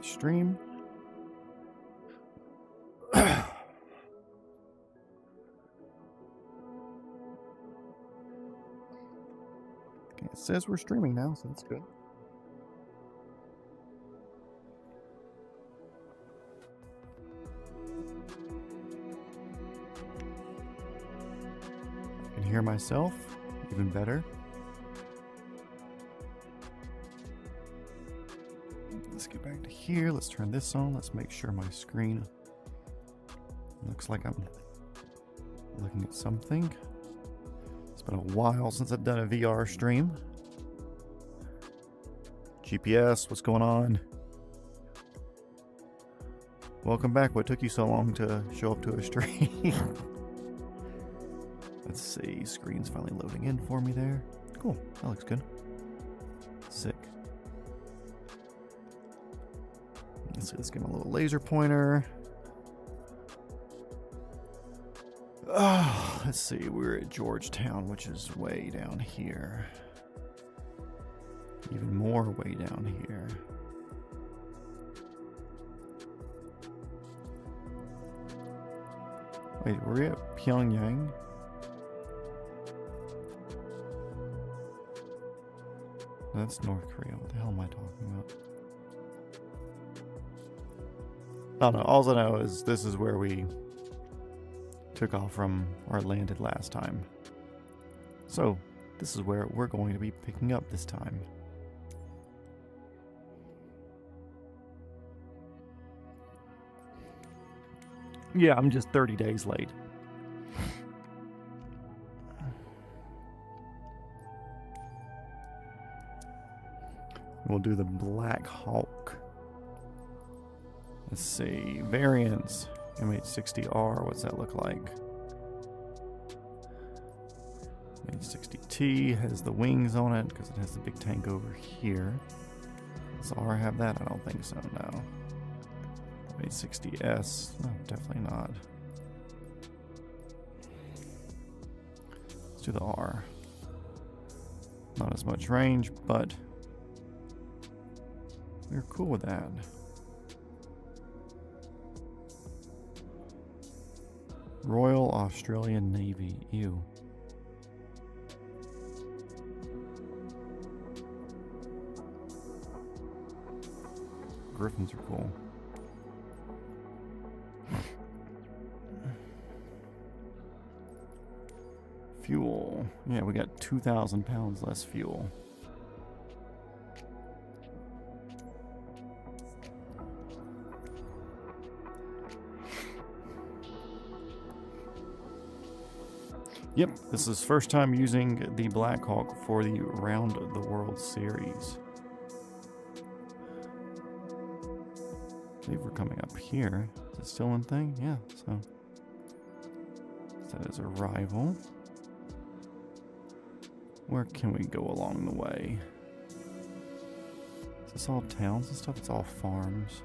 Stream. Okay, it says we're streaming now, so that's good. I can hear myself, even better. Let's get back to here. Let's turn this on. Let's make sure my screen looks like I'm looking at something. It's been a while since I've done a VR stream. GPS, what's going on? Welcome back. What took you so long to show up to a stream? Let's see. Screen's finally loading in for me there. Cool. That looks good. Sick. Let's see. Let's give him a little laser pointer. Oh, let's see. We're at Georgetown, which is way down here. Even more way down here. Wait, were we at Pyongyang? That's North Korea. What the hell am I talking about? I don't know. All I know is this is where we took off from or landed last time. So, this is where we're going to be picking up this time. Yeah, I'm just 30 days late. We'll do the Black Hawk. Let's see. Variants. MH60R. What's that look like? MH60T has the wings on it because it has the big tank over here. Does R have that? I don't think so, no. MH60S. No, definitely not. Let's do the R. Not as much range, but we're cool with that. Royal Australian Navy. Ew. Griffins are cool. Fuel. Yeah, we got 2,000 pounds less fuel. Yep, this is first time using the Black Hawk for the Round the World series. I believe we're coming up here. Is it still one thing? Yeah, so that is arrival. Where can we go along the way? Is this all towns and stuff? It's all farms.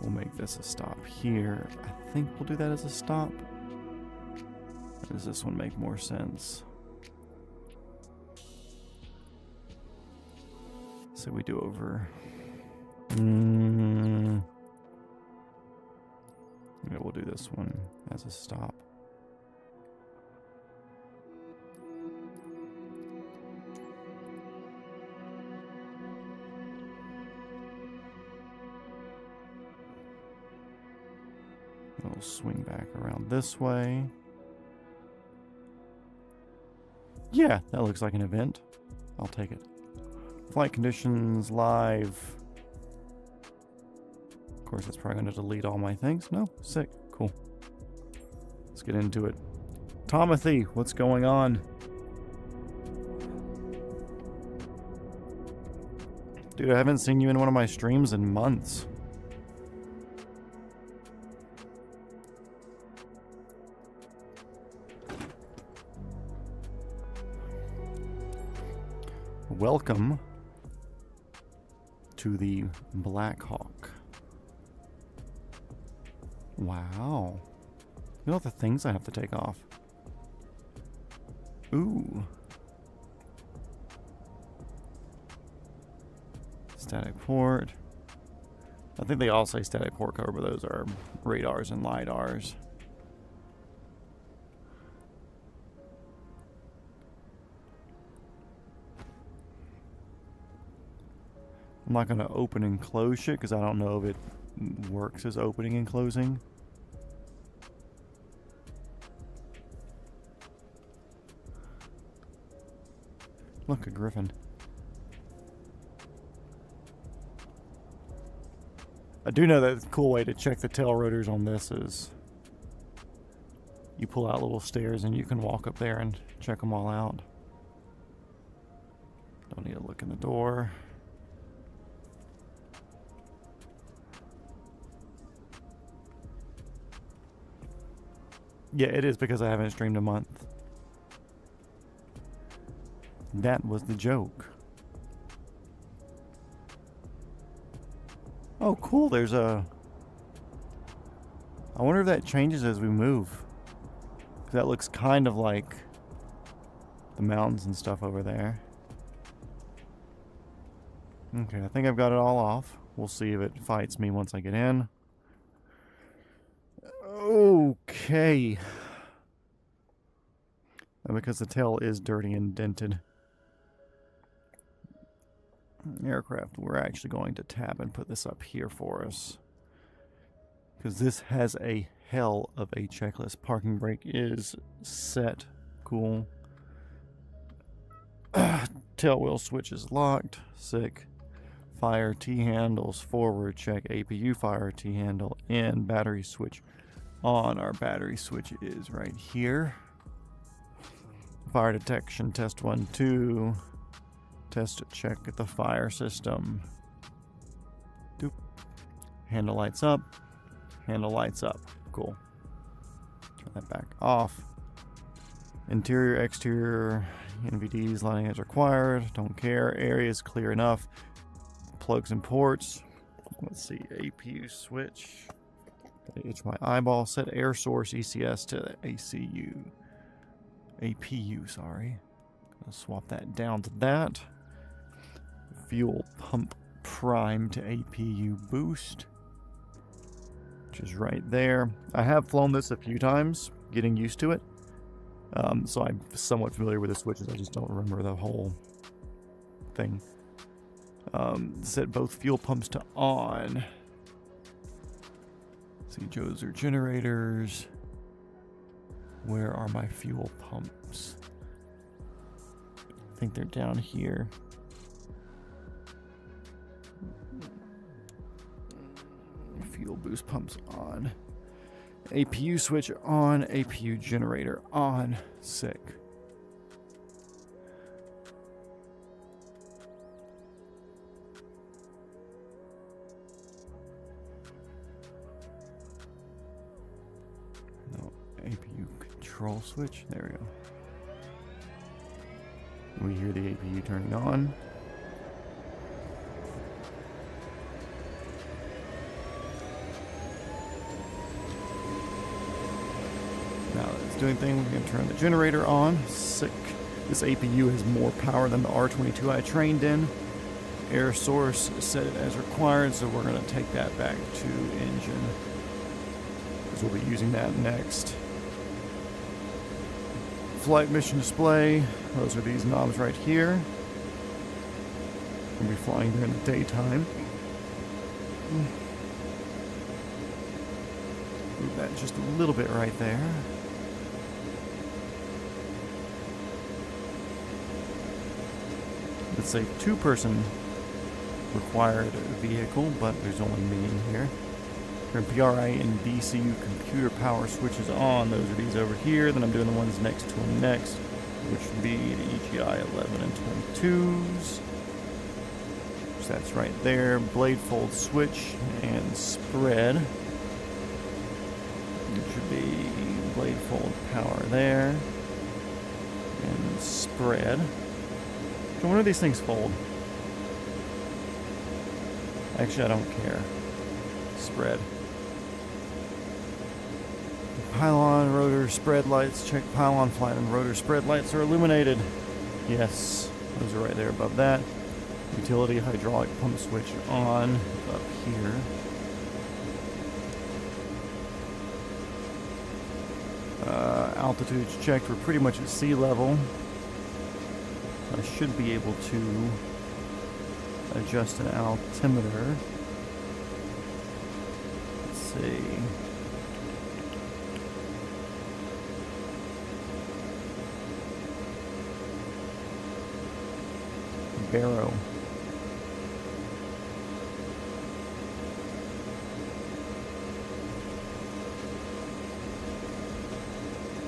We'll make this a stop here. I think we'll do that as a stop. Or does this one make more sense? So we do over. Yeah, we'll do this one as a stop. We'll swing back around this way. Yeah, that looks like an event. I'll take it. Flight conditions, live. Of course, it's probably going to delete all my things. No? Sick. Cool. Let's get into it. Tomothy, what's going on? Dude, I haven't seen you in one of my streams in months. Welcome to the Black Hawk. Wow. You know the things I have to take off. Ooh. Static port. I think they all say static port cover, but those are radars and lidars. I'm not going to open and close shit because I don't know if it works as opening and closing. Look, a griffin. I do know that a cool way to check the tail rotors on this is you pull out little stairs and you can walk up there and check them all out. Don't need to look in the door. Yeah, it is because I haven't streamed a month. That was the joke. Oh, cool. There's a... I wonder if that changes as we move. 'Cause that looks kind of like the mountains and stuff over there. Okay, I think I've got it all off. We'll see if it fights me once I get in. Okay. And because the tail is dirty and dented. Aircraft, we're actually going to tab and put this up here for us. Because this has a hell of a checklist. Parking brake is set. Cool. Tail wheel switch is locked. Sick. Fire T-handles forward. Check APU fire T-handle in. Battery switch on. Our battery switch is right here. Fire detection test 1, 2. Test check at the fire system. Doop. Handle lights up. Handle lights up. Cool. Turn that back off. Interior, exterior, NVDs lighting as required. Don't care. Area is clear enough. Plugs and ports. Let's see. APU switch. Itch my eyeball. Set air source ECS to ACU. APU, sorry. Gonna swap that down to that. Fuel pump prime to APU boost, which is right there. I have flown this a few times, getting used to it. So I'm somewhat familiar with the switches. I just don't remember the whole thing. Set both fuel pumps to on. See, Joe's are generators. Where are my fuel pumps? I think they're down here. Fuel boost pumps on. APU switch on. APU generator on. Sick. No, APU control switch. There we go. We hear the APU turning on. Now it's doing things. We're going to turn the generator on. Sick. This APU has more power than the R22 I trained in. Air source set it as required, so we're going to take that back to engine, because we'll be using that next. Flight mission display. Those are these knobs right here. We'll be flying during the daytime. Move that just a little bit right there. It's a two-person required vehicle, but there's only me in here. Turn PRI and DCU computer power switches on. Those are these over here. Then I'm doing the ones next to them next, which would be the EGI 11 and 22s. So that's right there. Blade fold switch and spread. It should be blade fold power there. And spread. So when do these things fold? Actually, I don't care. Spread. Pylon, rotor, spread lights. Check pylon, flight, and rotor spread lights are illuminated. Yes, those are right there above that. Utility hydraulic pump switch on up here. Altitude's checked. We're pretty much at sea level. I should be able to adjust an altimeter. Let's see. Barrow.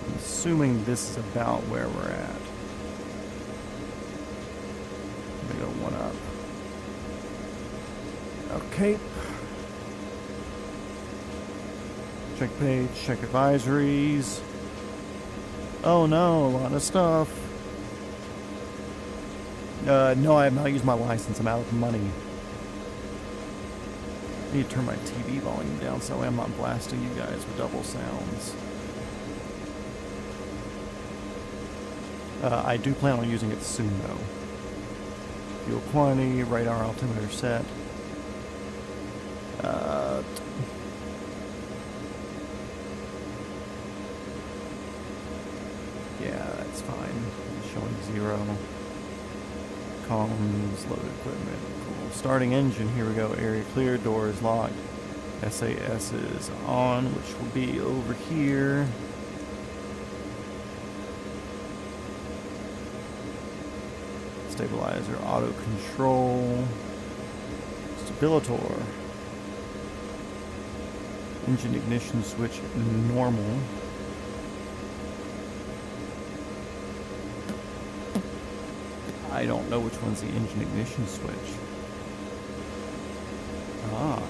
I'm assuming this is about where we're at. I'm gonna go one up. Okay. Check page, check advisories. Oh no, a lot of stuff. No, I have not used my license. I'm out of money. I need to turn my TV volume down so I'm not blasting you guys with double sounds. I do plan on using it soon, though. Fuel quantity, radar altimeter set. Yeah, that's fine. It's showing 0. Comms, loaded equipment. Cool. Starting engine. Here we go. Area clear. Doors locked. SAS is on, which will be over here. Stabilizer, auto control, stabilitor, engine ignition switch normal. I don't know which one's the engine ignition switch. Ah.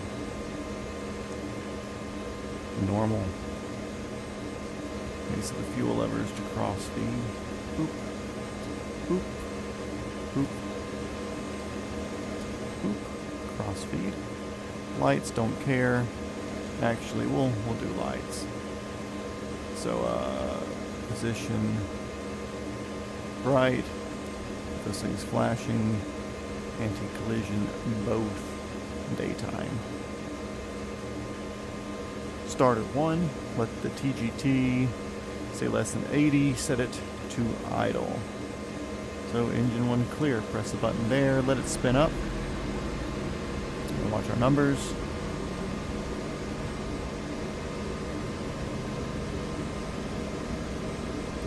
Normal. Okay, so the fuel levers to cross feed. Boop. Boop. Boop. Boop. Cross feed. Lights, don't care. Actually, we'll do lights. So, position. Bright. This thing's flashing. Anti-collision, both. Daytime. Start at 1. Let the TGT say less than 80. Set it to idle. So engine 1 clear. Press the button there. Let it spin up. And watch our numbers.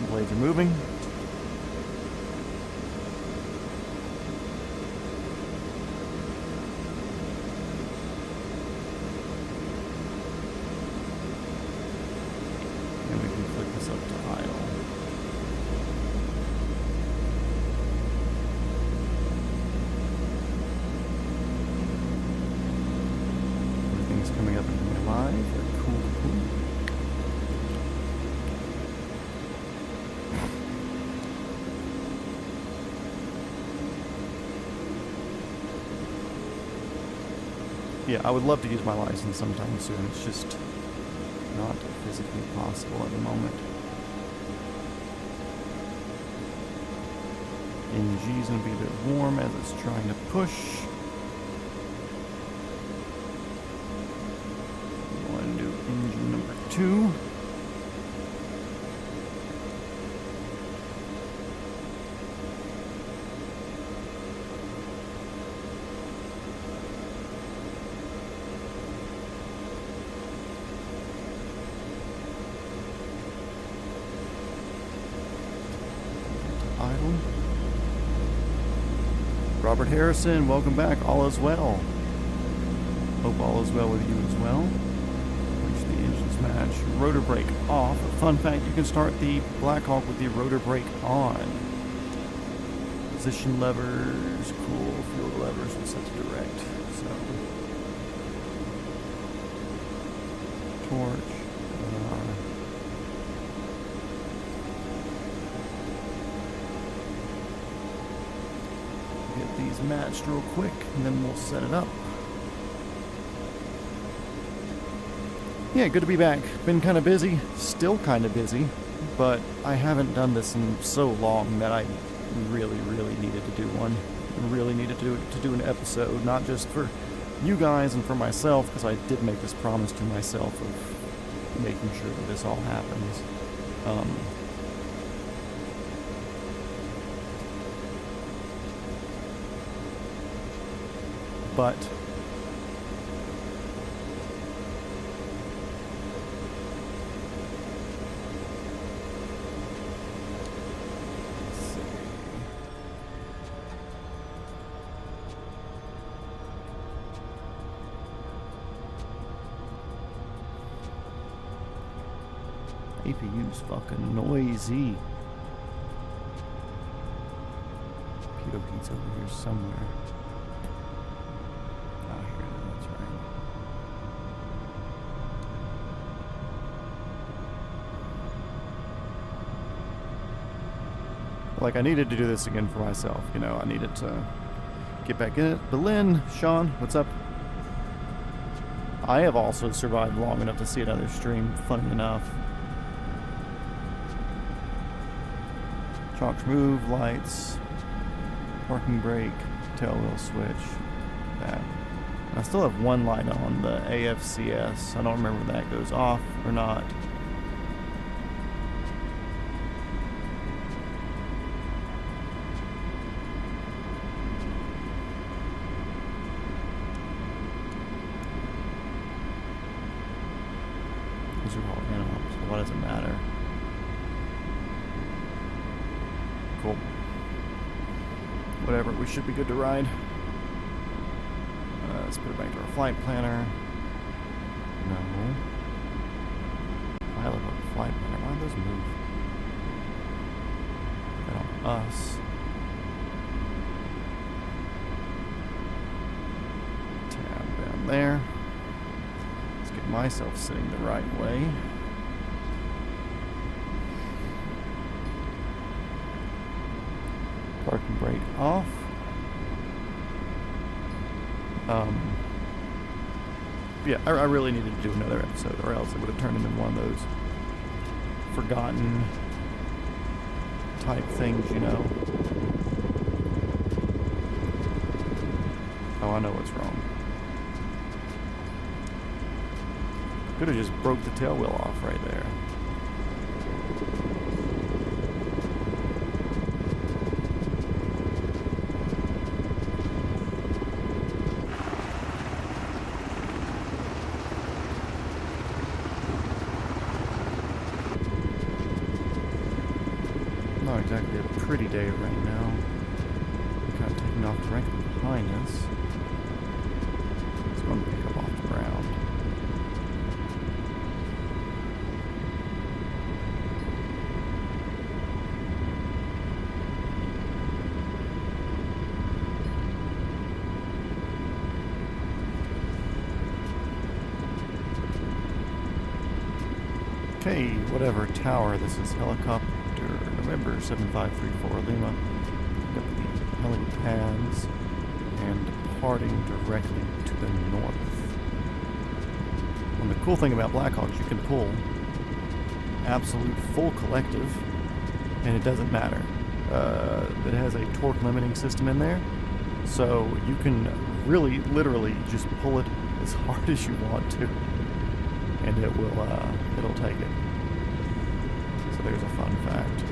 The blades are moving. And we can click this up to idle. Coming up and coming live. Cool, cool. Yeah, I would love to use my license sometime soon. It's just not physically possible at the moment. NG is going to be a bit warm as it's trying to push. Engine number 2. Idle. Robert Harrison, welcome back. All is well. Hope all is well with you as well. Match. Rotor brake off. Fun fact, you can start the Blackhawk with the rotor brake on. Position levers, cool. Fuel levers will set to direct. So, torch. Get these matched real quick, and then we'll set it up. Yeah, good to be back. Been kind of busy, still kind of busy, but I haven't done this in so long that I really needed to do one. Really needed to do an episode, not just for you guys and for myself, because I did make this promise to myself of making sure that this all happens. But APU's fucking noisy. Pitot heat's over here somewhere. Oh, here it is, that's right. Like, I needed to do this again for myself, you know, I needed to get back in it. But Lynn, Sean, what's up? I have also survived long enough to see another stream, funny enough. Chalks move, lights, parking brake, tail wheel switch, that. I still have one light on, the AFCS. I don't remember if that goes off or not. These are all animals, so what does it matter? Cool. Whatever, we should be good to ride. Let's put it back to our flight planner. No. I look like a flight planner. Why do those move? Put that on us. Tab down there. Let's get myself sitting the right way. Parking brake off. Yeah, I really needed to do another episode, or else it would have turned into one of those forgotten type things, you know. Oh, I know what's wrong. Could have just broke the tail wheel off right there. Not exactly a pretty day right now. We're kind of taking off directly behind us. It's going to pick up off the ground. Okay, whatever tower, this is helicopter. November 7534 Lima, picking up the helipads and departing directly to the north. And the cool thing about Blackhawks, you can pull absolute full collective, and it doesn't matter. It has a torque limiting system in there, so you can really, literally just pull it as hard as you want to, and it will, it'll take it. So there's a fun fact.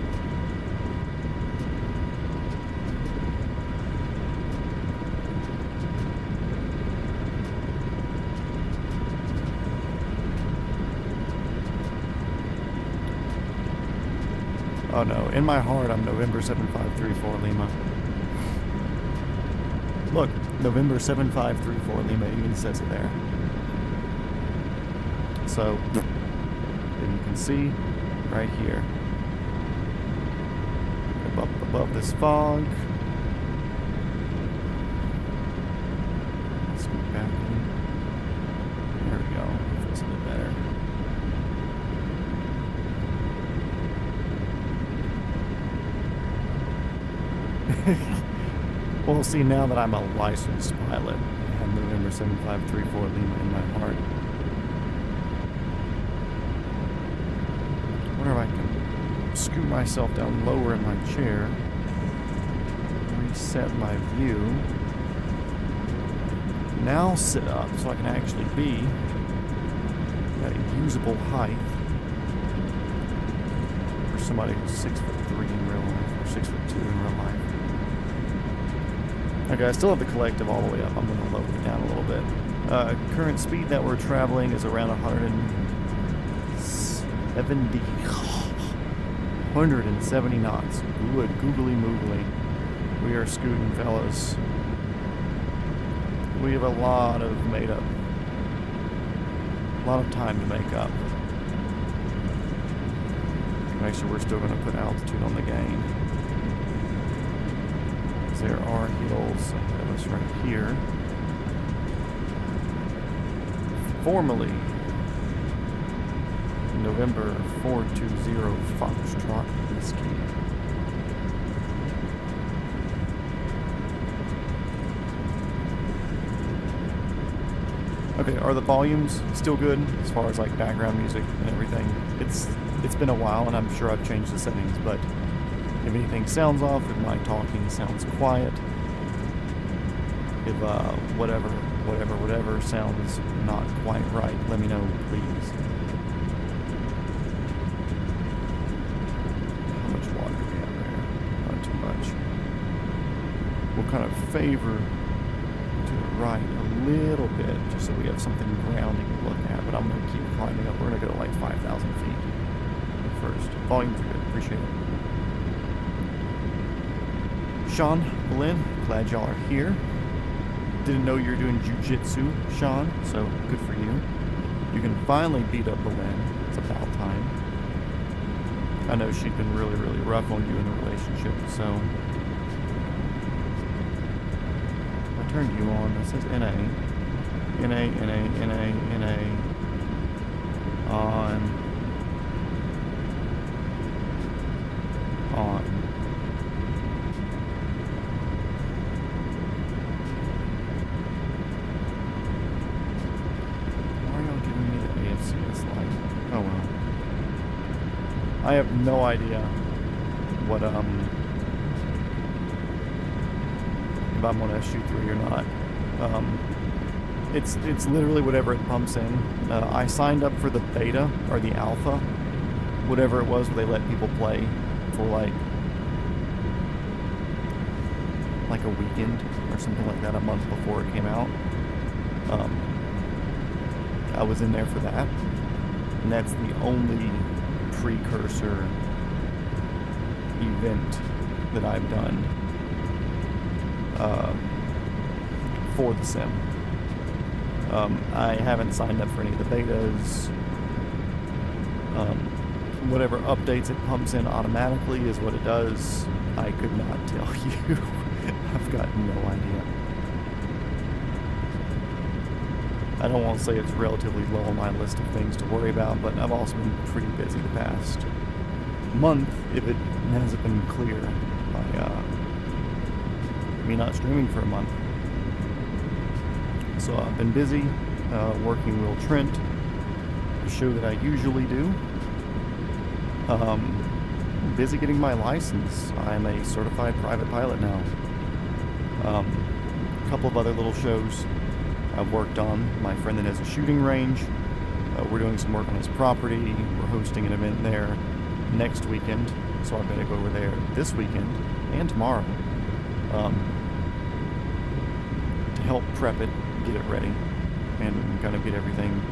Oh no, in my heart I'm November 7534 Lima. Look, November 7534 Lima, it even says it there. So, and you can see right here, above this fog. Let's go back in. There we go, feels a bit better. Well, see, now that I'm a licensed pilot, I have November 7534 Lima in my heart. scoot myself down lower in my chair. Reset my view. Now sit up so I can actually be at a usable height for somebody who's 6'3" in real life, or 6'2" in real life. Okay, I still have the collective all the way up. I'm going to lower it down a little bit. Current speed that we're traveling is around 170 knots. Good, googly moogly. We are scooting, fellas. We have a lot of time to make up. Make sure we're still going to put altitude on the gain. There are hills ahead of us right here. Formally, November 420 Foxtrot Whiskey. Okay, are the volumes still good as far as like background music and everything? It's been a while, and I'm sure I've changed the settings, but if anything sounds off, if my talking sounds quiet, if whatever sounds not quite right, let me know, please. How much water do we have there? Not too much. We'll kind of favor to the right a little bit, just so we have something grounding to look at, but I'm going to keep climbing up. We're going to go to like 5,000 feet first. Volumes are good. Appreciate it. Sean, Lynn, glad y'all are here. Didn't know you're doing jujitsu, Sean, so good for you. You can finally beat up Belen. It's about time. I know she's been really, really rough on you in the relationship, so I turned you on. It says NA. NA. On. I have no idea what if I'm on SU3 or not. It's literally whatever it pumps in. I signed up for the beta or the alpha, whatever it was, where they let people play for like a weekend or something like that, a month before it came out. I was in there for that, and that's the only precursor event that I've done for the sim. I haven't signed up for any of the betas. Whatever updates it pumps in automatically is what it does. I could not tell you. I've got no idea. I don't want to say it's relatively low on my list of things to worry about, but I've also been pretty busy the past month, if it hasn't been clear by me not streaming for a month. So I've been busy working Will Trent, the show that I usually do. Busy getting my license. I'm a certified private pilot now. A couple of other little shows I've worked on. My friend that has a shooting range, we're doing some work on his property. We're hosting an event there next weekend, so I'm going to go over there this weekend and tomorrow to help prep it, get it ready, and kind of get everything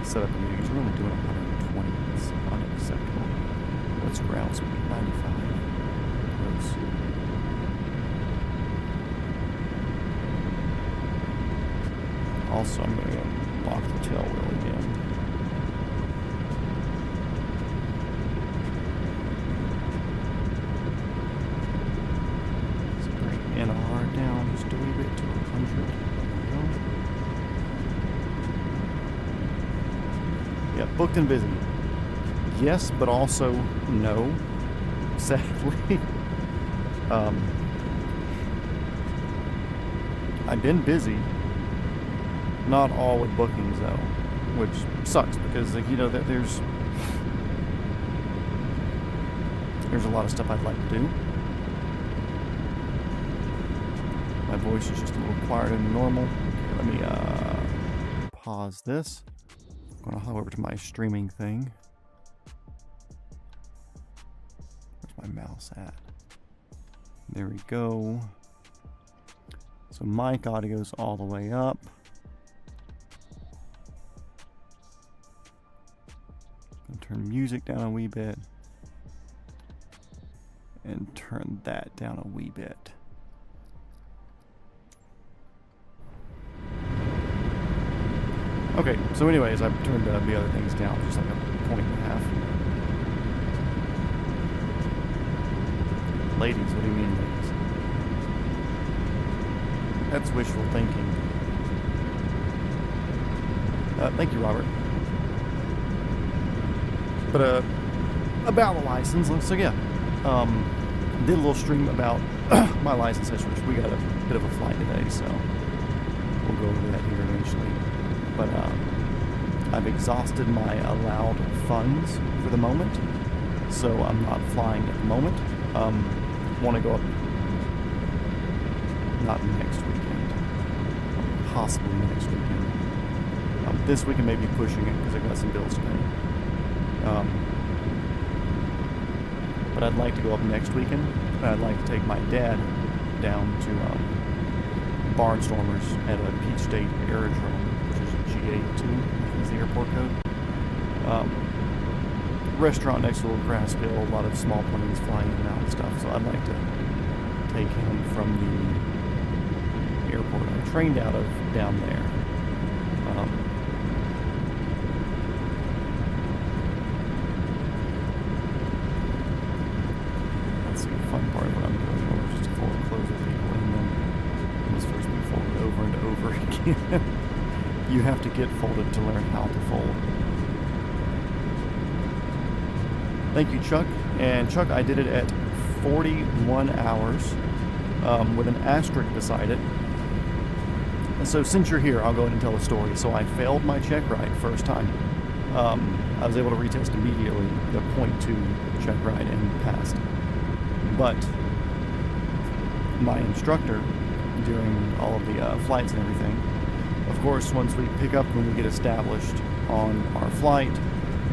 set up in meetings. We're only doing 120. It's unacceptable. What's ground speed? 95. Gross. Also, I'm going to lock the tail wheel again. Let's bring NR down just a wee bit to 100. Yeah, booked and busy. Yes, but also no. Sadly. I've been busy. Not all with bookings though, which sucks because, like, you know, there's there's a lot of stuff I'd like to do. My voice is just a little quieter than normal. Okay, let me pause this. I'm gonna hop over to my streaming thing. Where's my mouse at? There we go. So mic audio's all the way up. And turn music down a wee bit. And turn that down a wee bit. Okay, so anyways, I've turned the other things down just like a point and a half. Ladies, what do you mean, ladies? That's wishful thinking. Thank you, Robert. But, about the license, so yeah. Did a little stream about my license issue, which we got a bit of a flight today, so we'll go over that here eventually. But I've exhausted my allowed funds for the moment, so I'm not flying at the moment. Want to go up, not next weekend, possibly next weekend. This weekend maybe pushing it because I've got some bills to pay. But I'd like to go up next weekend, and I'd like to take my dad down to Barnstormers at a Peach State Aerodrome, which is GA2, is the airport code. Restaurant next to a little grass field, a lot of small planes flying in and out and stuff, so I'd like to take him from the airport I trained out of down there. That's the fun part of what I'm doing, or just to foreclose with people, and then this first be folded over and over again. You have to get folded to learn how to fold. Thank you, Chuck. And Chuck, I did it at 41 hours with an asterisk beside it. And so since you're here, I'll go ahead and tell a story. So I failed my check ride first time. I was able to retest immediately the 0.2 check ride and passed. But my instructor, during all of the flights and everything, of course, once we pick up, when we get established on our flight,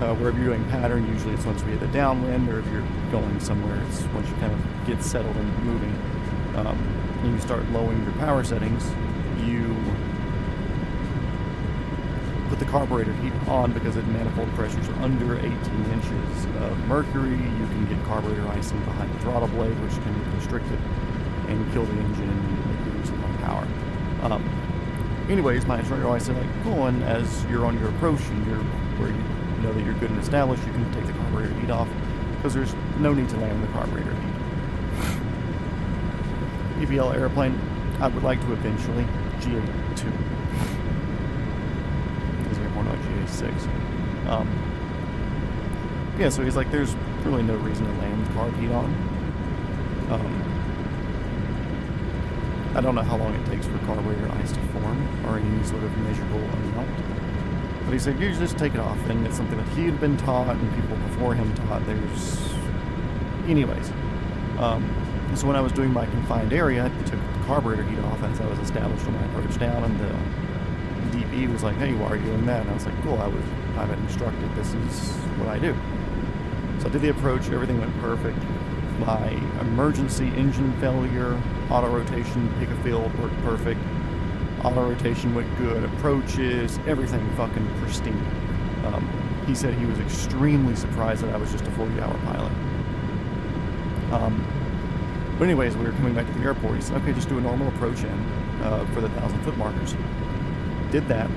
wherever you're doing pattern, usually it's once we hit the downwind, or if you're going somewhere, it's once you kind of get settled and moving. And you start lowering your power settings, you put the carburetor heat on because the manifold pressures are under 18 inches of mercury. You can get carburetor icing behind the throttle blade, which can constrict it and kill the engine and make you lose a lot of power. Anyways, my instructor always said, like, cool, and as you're on your approach and you're where you know that you're good and established, you can take the carburetor heat off because there's no need to land the carburetor heat. EPL airplane, I would like to eventually GA2. Because we have more like GA6. Yeah, so he's like, there's really no reason to land the carb heat on. I don't know how long it takes for carburetor ice to form, or any sort of measurable amount. But he said, you just take it off, and it's something that he had been taught, and people before him taught. Anyways. So when I was doing my confined area, I took the carburetor heat off as I was established on my approach down, and the DP was like, hey, why are you doing that? And I was like, cool, I've been instructed, this is what I do. So I did the approach, everything went perfect. My emergency engine failure, auto rotation, pick a field worked perfect. Auto rotation went good, approaches, everything fucking pristine. He said he was extremely surprised that I was just a 40-hour pilot. But anyways, we were coming back to the airport. He said, okay, just do a normal approach in for the 1,000-foot markers. Did that,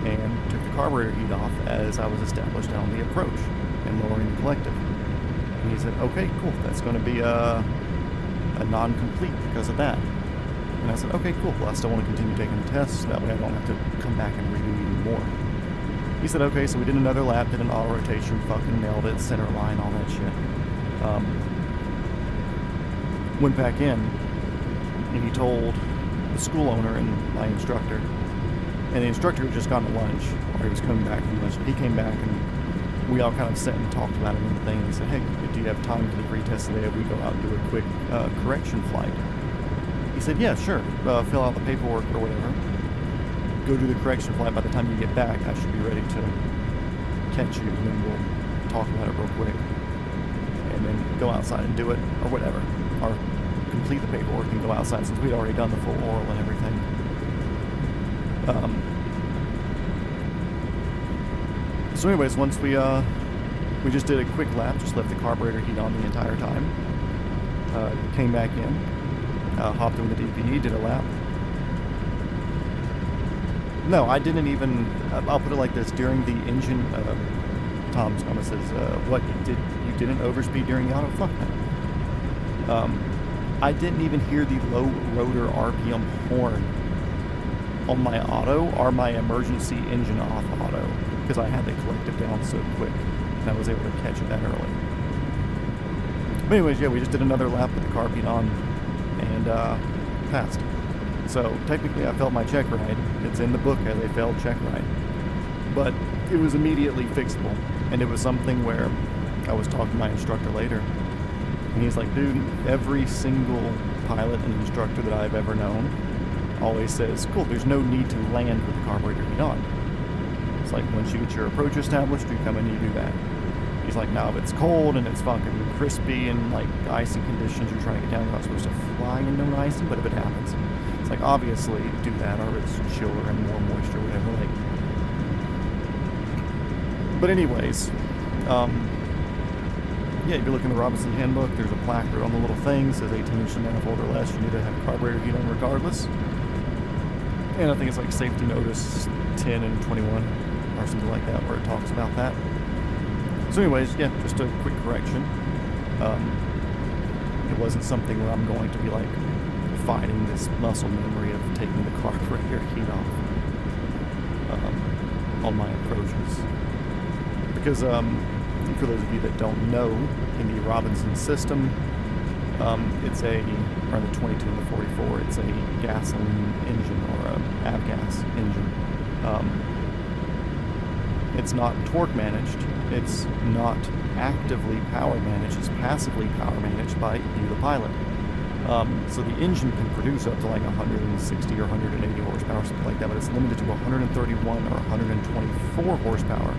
and took the carburetor heat off as I was established on the approach and lowering the collective. And he said, okay, cool, that's going to be a non-complete because of that. And I said, okay, cool, well, I still want to continue taking the tests, that way I don't have to come back and redo even more. He said, okay, so we did another lap, did an auto rotation, fucking nailed it, center line, all that shit. Went back in, and he told the school owner and my instructor, and the instructor had just gone to lunch, or he was coming back from lunch. He came back and we all kind of sat and talked about it and thing. He said, hey, do you have time for the retest today if we go out and do a quick correction flight? He said, yeah, sure. Fill out the paperwork or whatever. Go do the correction flight. By the time you get back, I should be ready to catch you, and then we'll talk about it real quick. And then go outside and do it, or whatever. Or complete the paperwork and go outside, since we'd already done the full oral and everything. So anyways, once we just did a quick lap, just left the carburetor heat on the entire time. Came back in, hopped in the DPE, did a lap. No, I didn't even, I'll put it like this, during the engine, Tom's comment says, what, you didn't overspeed during the auto? Fuck no. I didn't even hear the low rotor RPM horn on my auto or my emergency engine off auto, because I had the collective down so quick and I was able to catch it that early. But anyways, yeah, we just did another lap with the carb heat on and passed. So technically I failed my check ride. It's in the book as a failed check ride. But it was immediately fixable. And it was something where I was talking to my instructor later. And he's like, dude, every single pilot and instructor that I've ever known always says, cool, there's no need to land with the carburetor heat on. It's like, once you get your approach established, you come in and you do that. He's like, now if it's cold and it's fucking crispy and like icing conditions, you're trying to get down, you're not supposed to fly in no icing, but if it happens, it's like, obviously do that, or it's chiller and more moisture, whatever, like. But anyways, yeah, if you look in the Robinson handbook, there's a placard on the little thing that says 18 inch manifold or less, you need to have carburetor heat on regardless. And I think it's like safety notice 10 and 21 or something like that, where it talks about that. So anyways, yeah, just a quick correction. It wasn't something where I'm going to be like fighting this muscle memory of taking the carburetor heat off on my approaches. Because for those of you that don't know, in the Robinson system, it's around the 22 and the 44, it's a gasoline engine or a avgas engine. It's not torque managed, it's not actively power managed, it's passively power managed by you, the pilot. So the engine can produce up to like 160 or 180 horsepower, something like that, but it's limited to 131 or 124 horsepower.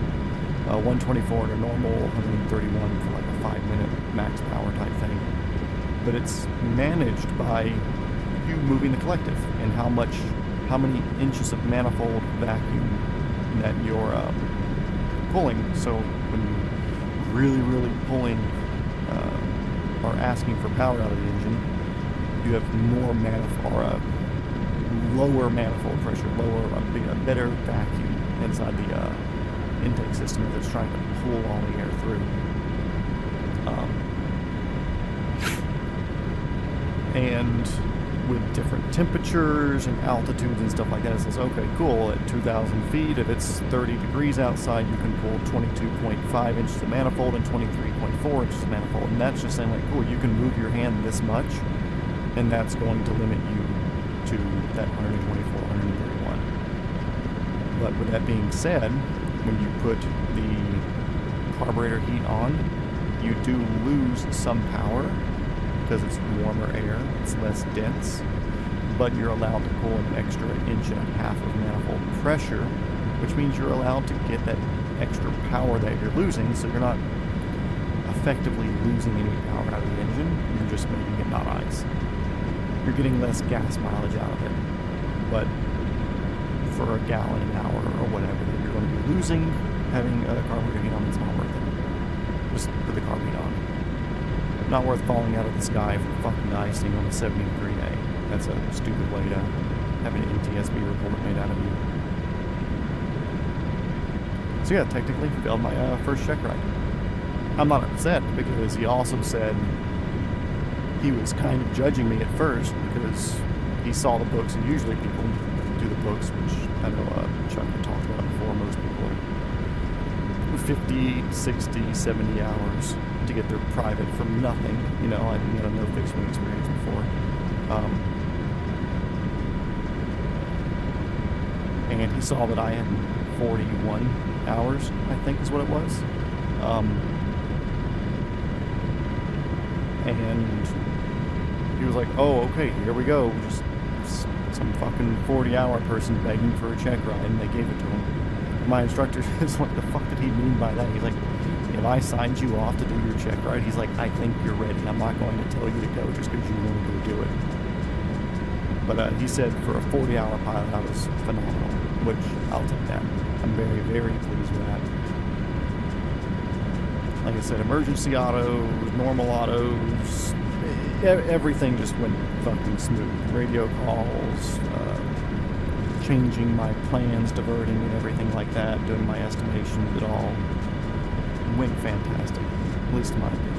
124 in a normal, 131 for like a 5-minute max power type thing. But it's managed by you moving the collective and how many inches of manifold vacuum that you're pulling. So when you're really pulling or asking for power out of the engine, you have more manifold or lower manifold pressure, a better vacuum inside the intake system that's trying to pull all the air through. And with different temperatures and altitudes and stuff like that, it says, okay, cool, at 2,000 feet, if it's 30 degrees outside, you can pull 22.5 inches of manifold and 23.4 inches of manifold. And that's just saying, like, cool, you can move your hand this much, and that's going to limit you to that 124, 131. But with that being said, when you put the carburetor heat on, you do lose some power because it's warmer air, it's less dense, but you're allowed to pull an extra 1.5 inches of manifold pressure, which means you're allowed to get that extra power that you're losing, so you're not effectively losing any power out of the engine, you're just making it not ice. You're getting less gas mileage out of it, but for a gallon an hour or whatever that you're going to be losing, having a carburetor heat on is not worth it. Just put the carb heat on. Not worth falling out of the sky for fucking icing on a 70-degree day. That's a stupid way to have an ATSB report made out of you. So yeah, technically failed my first check ride. I'm not upset because he also said he was kind of judging me at first because he saw the books, and usually people do the books, which I know Chuck had talked about before. Most people are 50, 60, 70 hours to get their private from nothing. You know, I had no fixed wing experience before. And he saw that I had 41 hours, I think is what it was. And he was like, oh, okay, here we go. Just some fucking 40-hour person begging for a check ride, and they gave it to him. My instructor says, what the fuck did he mean by that? He's like, if I signed you off to do your check ride, he's like, I think you're ready. I'm not going to tell you to go just because you want to go do it. But he said for a 40-hour pilot, that was phenomenal, which I'll take that. I'm very, very pleased with that. Like I said, emergency autos, normal autos, everything just went fucking smooth. Radio calls, changing my plans, diverting and everything like that, doing my estimations, it all went fantastic, at least in my opinion.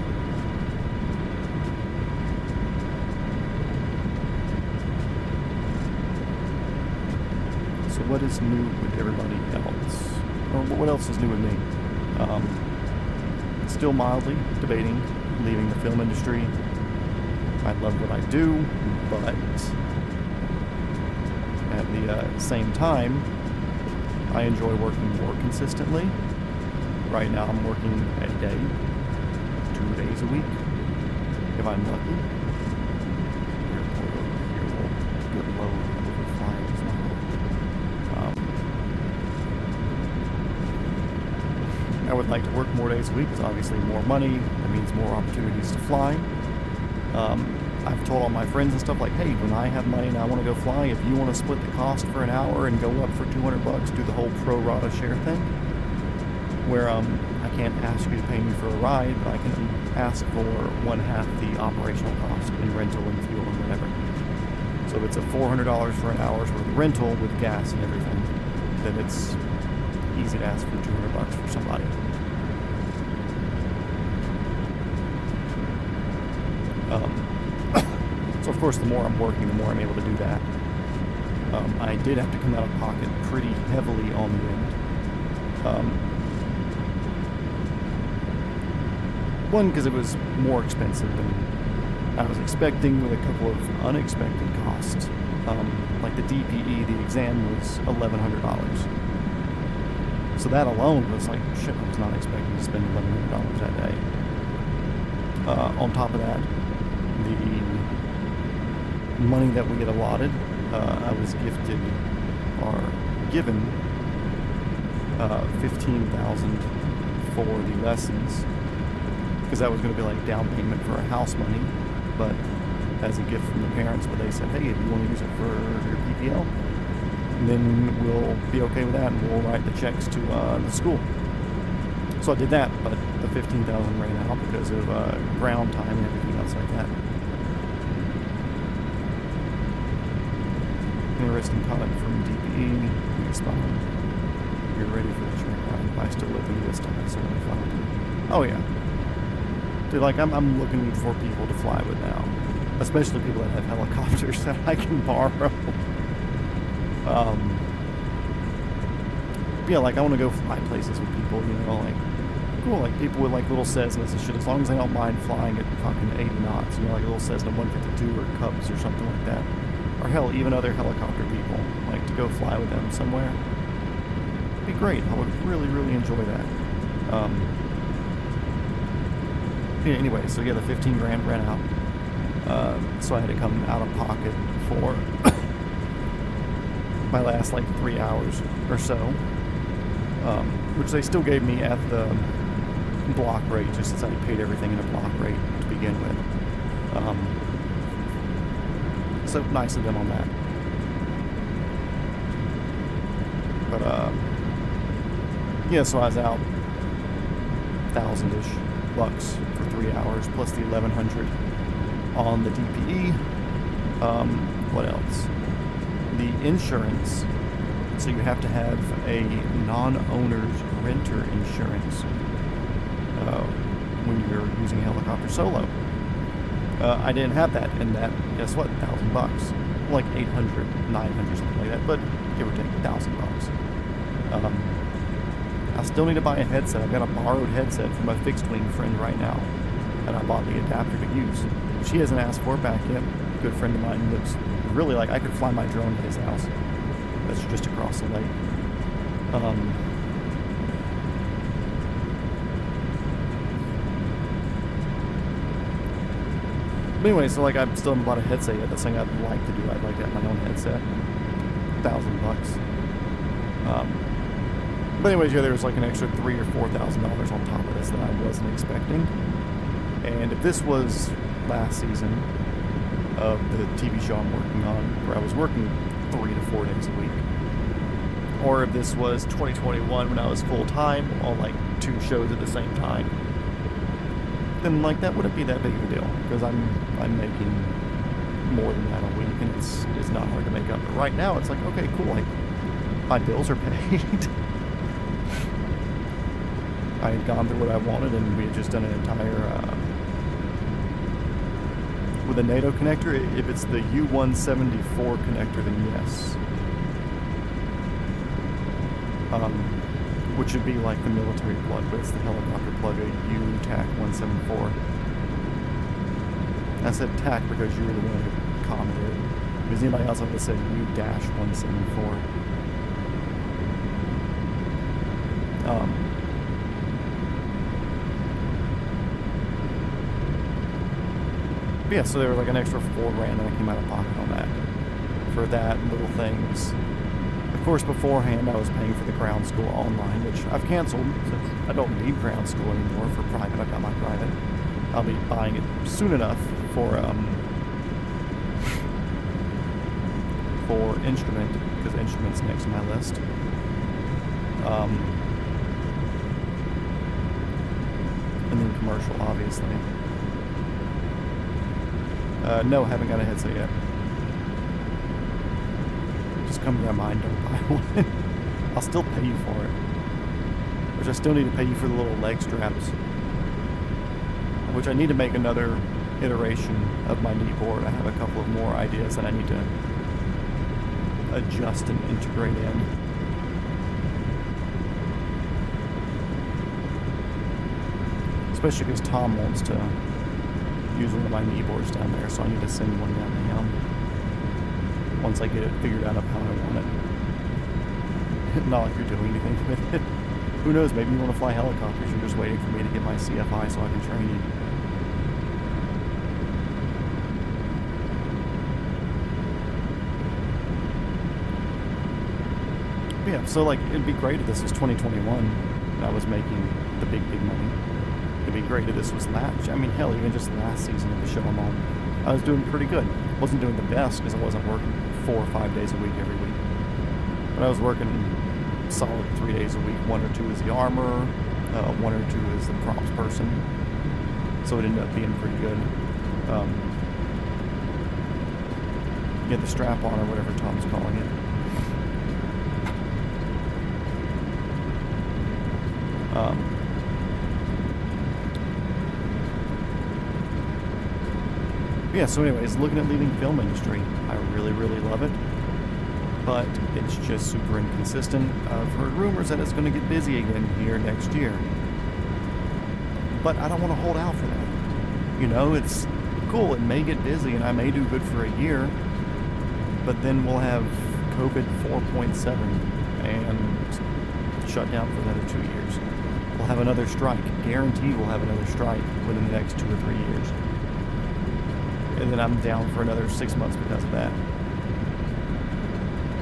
So what is new with everybody else? Or what else is new with me? Still mildly debating leaving the film industry. I love what I do, but at the same time, I enjoy working more consistently. Right now I'm working a day, 2 days a week, if I'm lucky. Airport over here will get low overflying as well. I would like to work more days a week because obviously more money, that means more opportunities to fly. I've told all my friends and stuff like, hey, when I have money and I want to go fly, if you want to split the cost for an hour and go up for $200, do the whole pro rata share thing, where I can't ask you to pay me for a ride, but I can ask for 1/2 the operational cost in rental and fuel and whatever. So if it's a $400 for an hour's worth of rental with gas and everything, then it's easy to ask for $200 for somebody. So of course, the more I'm working, the more I'm able to do that. I did have to come out of pocket pretty heavily on the end. One, because it was more expensive than I was expecting, with a couple of unexpected costs. Like the DPE, the exam was $1,100. So that alone was like, shit, I was not expecting to spend $1,100 that day. On top of that, the money that we get allotted, I was gifted or given $15,000 for the lessons, because that was going to be like down payment for a house money, but as a gift from the parents. But they said, hey, if you want to use it for your PPL, then we'll be okay with that, and we'll write the checks to the school. So I did that, but the $15,000 ran out because of ground time and everything else like that. Interesting comment from DPE. Respond. You're ready for the check ride. I still live in this time, so oh yeah. Dude, like I'm looking for people to fly with now, especially people that have helicopters that I can borrow. Yeah, like I want to go fly places with people, you know, like cool, like people with like little Cessnas and shit, as long as they don't mind flying at fucking 80 knots, you know, like a little Cessna 152 or Cubs or something like that. Or hell, even other helicopter people, like to go fly with them somewhere. It'd be great. I would really, really enjoy that. Yeah, anyway, so yeah, the $15,000 ran out. So I had to come out of pocket for my last like 3 hours or so, which they still gave me at the block rate, just since I paid everything in a block rate to begin with. So nice of them on that. But yeah, so I was out $1,000-ish for 3 hours, plus the $1,100 on the DPE. What else? The insurance. So you have to have a non-owner's renter insurance when you're using a helicopter solo. I didn't have that, and that, guess what, $1,000, like 800, 900, something like that, but give or take $1,000. I still need to buy a headset. I've got a borrowed headset from a fixed wing friend right now, and I bought the adapter to use. She hasn't asked for it back yet. A good friend of mine lives really, like, I could fly my drone to his house. That's just across the lake. But anyway, so like I still haven't bought a headset yet. That's something I'd like to do. I'd like to have my own headset. $1,000. But anyways, yeah, there was like an extra $3,000 or $4,000 on top of this that I wasn't expecting. And if this was last season of the TV show I'm working on, where I was working 3 to 4 days a week, or if this was 2021 when I was full time on like 2 shows at the same time, then like that wouldn't be that big of a deal because I'm making more than that a week, and it's not hard to make up. But right now, it's like, okay, cool, like my bills are paid. I had gone through what I wanted, and we had just done an entire with a NATO connector. If it's the U174 connector, then yes. Which would be like the military plug, but it's the helicopter plug, a U-TAC-174. I said TAC because you were the one who commented. Because anybody else would have said U-174. But yeah, so there was like an extra $4,000 that came out of pocket on that. For that, little things. Of course, beforehand, I was paying for the ground school online, which I've canceled. So I don't need ground school anymore for private. I've got my private. I'll be buying it soon enough for instrument, because instrument's next on my list. And then commercial, obviously. No, haven't got a headset yet. Just come to my mind, don't buy one. I'll still pay you for it. Which I still need to pay you for the little leg straps. Which I need to make another iteration of my kneeboard. I have a couple of more ideas that I need to adjust and integrate in. Especially because Tom wants to use one of my kneeboards down there, so I need to send one down to him once I get it figured out of how I want it. Not like you're doing anything with it. Who knows, maybe you want to fly helicopters, you're just waiting for me to get my CFI so I can train you. But yeah, so like, it'd be great if this was 2021 and I was making the big money. It'd be great if this was last, I mean, hell, even just last season of the show I'm on, I was doing pretty good. Wasn't doing the best because I wasn't working 4 or 5 days a week every week. But I was working solid 3 days a week. 1 or 2 as the armor, 1 or 2 as the props person. So it ended up being pretty good. Get the strap on or whatever Tom's calling it. Yeah, so anyways, looking at leaving film industry, I really love it, but it's just super inconsistent. I've heard rumors that it's going to get busy again here next year, but I don't want to hold out for that. You know, it's cool, it may get busy and I may do good for a year, but then we'll have COVID 4.7 and shut down for another 2 years. We'll have another strike. Guaranteed we'll have another strike within the next 2 or 3 years. And then I'm down for another 6 months because of that.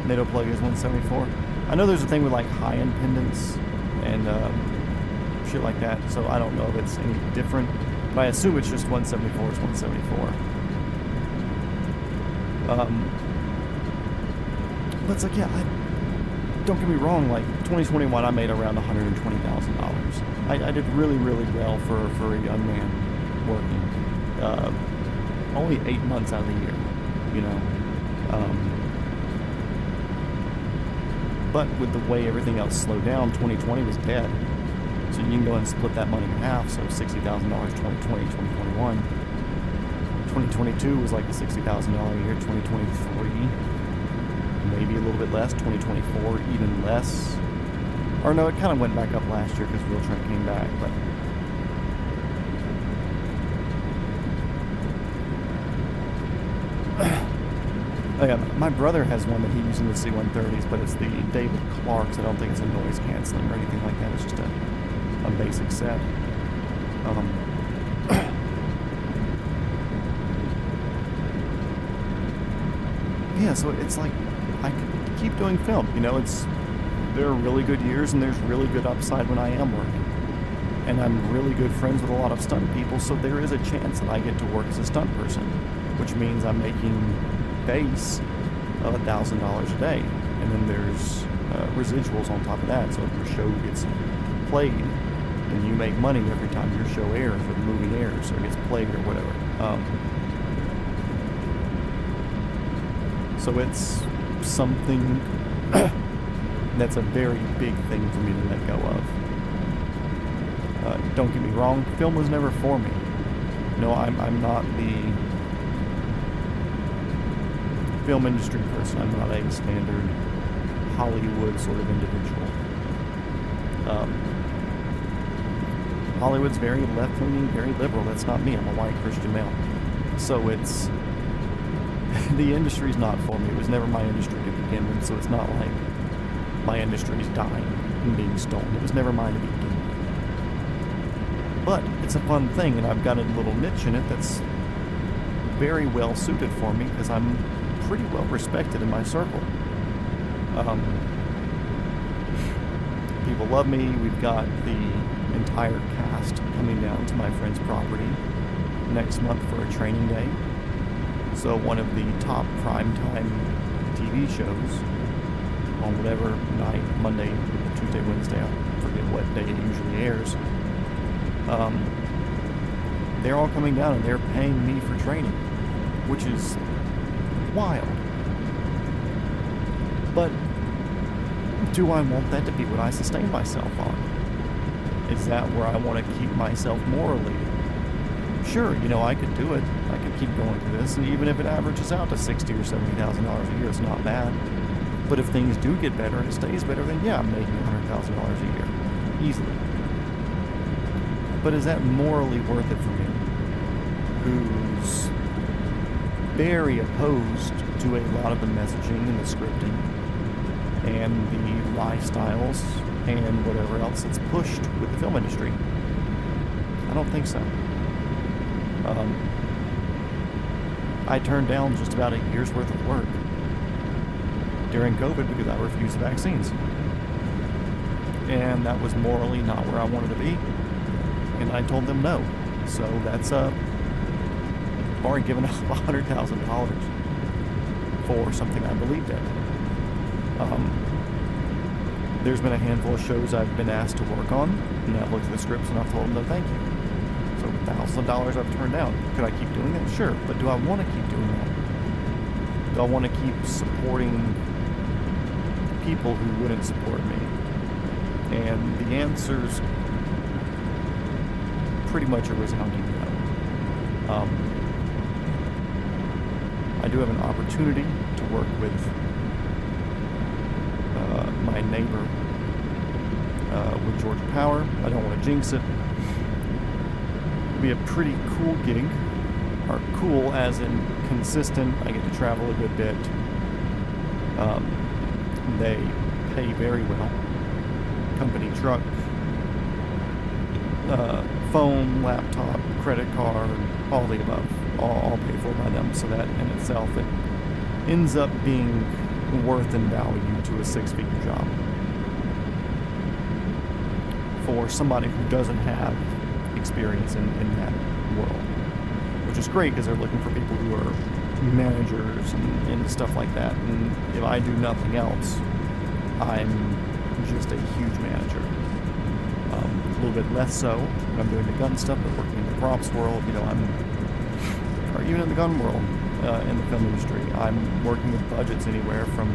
NATO plug is 174. I know there's a thing with like high-end pendants and shit like that, so I don't know if it's any different, but I assume it's just 174 is 174. But it's like, yeah, don't get me wrong, like 2021 I made around $120,000. I did really well for a young man working. Only 8 months out of the year, you know. But with the way everything else slowed down, 2020 was dead. So you can go and split that money in half. So $60,000 2020, 2021. 2022 was like a $60,000 year. 2023, maybe a little bit less. 2024, even less. Or no, it kind of went back up last year because Wheeltrain came back, but my brother has one that he uses in the C-130s, but it's the David Clark's. I don't think it's a noise canceling or anything like that. It's just a yeah, so it's like I could keep doing film. There are really good years and there's really good upside when I am working. And I'm really good friends with a lot of stunt people, so there is a chance that I get to work as a stunt person, which means I'm making base of $1,000 a day. And then there's residuals on top of that, so if your show gets played, then you make money every time your show airs, or the movie airs, or gets played, or whatever. So it's something that's a very big thing for me to let go of. Don't get me wrong, film was never for me. No, I'm not the film industry person. I'm not a standard Hollywood sort of individual. Hollywood's very left-leaning, very liberal. That's not me. I'm a white Christian male. So it's... the industry's not for me. It was never my industry to begin with, so it's not like my industry's dying and being stolen. It was never mine to begin with. But it's a fun thing, and I've got a little niche in it that's very well suited for me because I'm pretty well respected in my circle. People love me. We've got the entire cast coming down to my friend's property next month for a training day. So one of the top primetime TV shows on whatever night, Monday, Tuesday, Wednesday, I forget what day it usually airs. They're all coming down and they're paying me for training, which is wild. But do I want that to be what I sustain myself on? Is that where I want to keep myself morally? Sure, I could do it. I could keep going through this, and even if it averages out to $60,000 or $70,000 a year, it's not bad. But if things do get better and it stays better, then yeah, I'm making $100,000 a year. Easily. But is that morally worth it for me? Who's very opposed to a lot of the messaging and the scripting and the lifestyles and whatever else that's pushed with the film industry? I don't think so. I turned down just about a year's worth of work during COVID because I refused vaccines. And that was morally not where I wanted to be. And I told them no. So that's I've already given up $100,000 for something I believed in. There's been a handful of shows I've been asked to work on, and I've looked at the scripts and I've told them no thank you. So $1,000 I've turned down. Could I keep doing that? Sure. But do I want to keep doing that? Do I want to keep supporting people who wouldn't support me? And the answer's pretty much a resounding no. I do have an opportunity to work with my neighbor with Georgia Power. I don't want to jinx it. It'll be a pretty cool gig. Or cool as in consistent. I get to travel a good bit. They pay very well. Company truck, phone, laptop, credit card, all the above, all paid for by them. So that in itself, it ends up being worth and value to a six-figure job for somebody who doesn't have experience in that world, which is great because they're looking for people who are managers and stuff like that. And if I do nothing else, I'm just a huge manager. A little bit less so when I'm doing the gun stuff, but working in the props world, or even in the gun world, in the film industry, I'm working with budgets anywhere from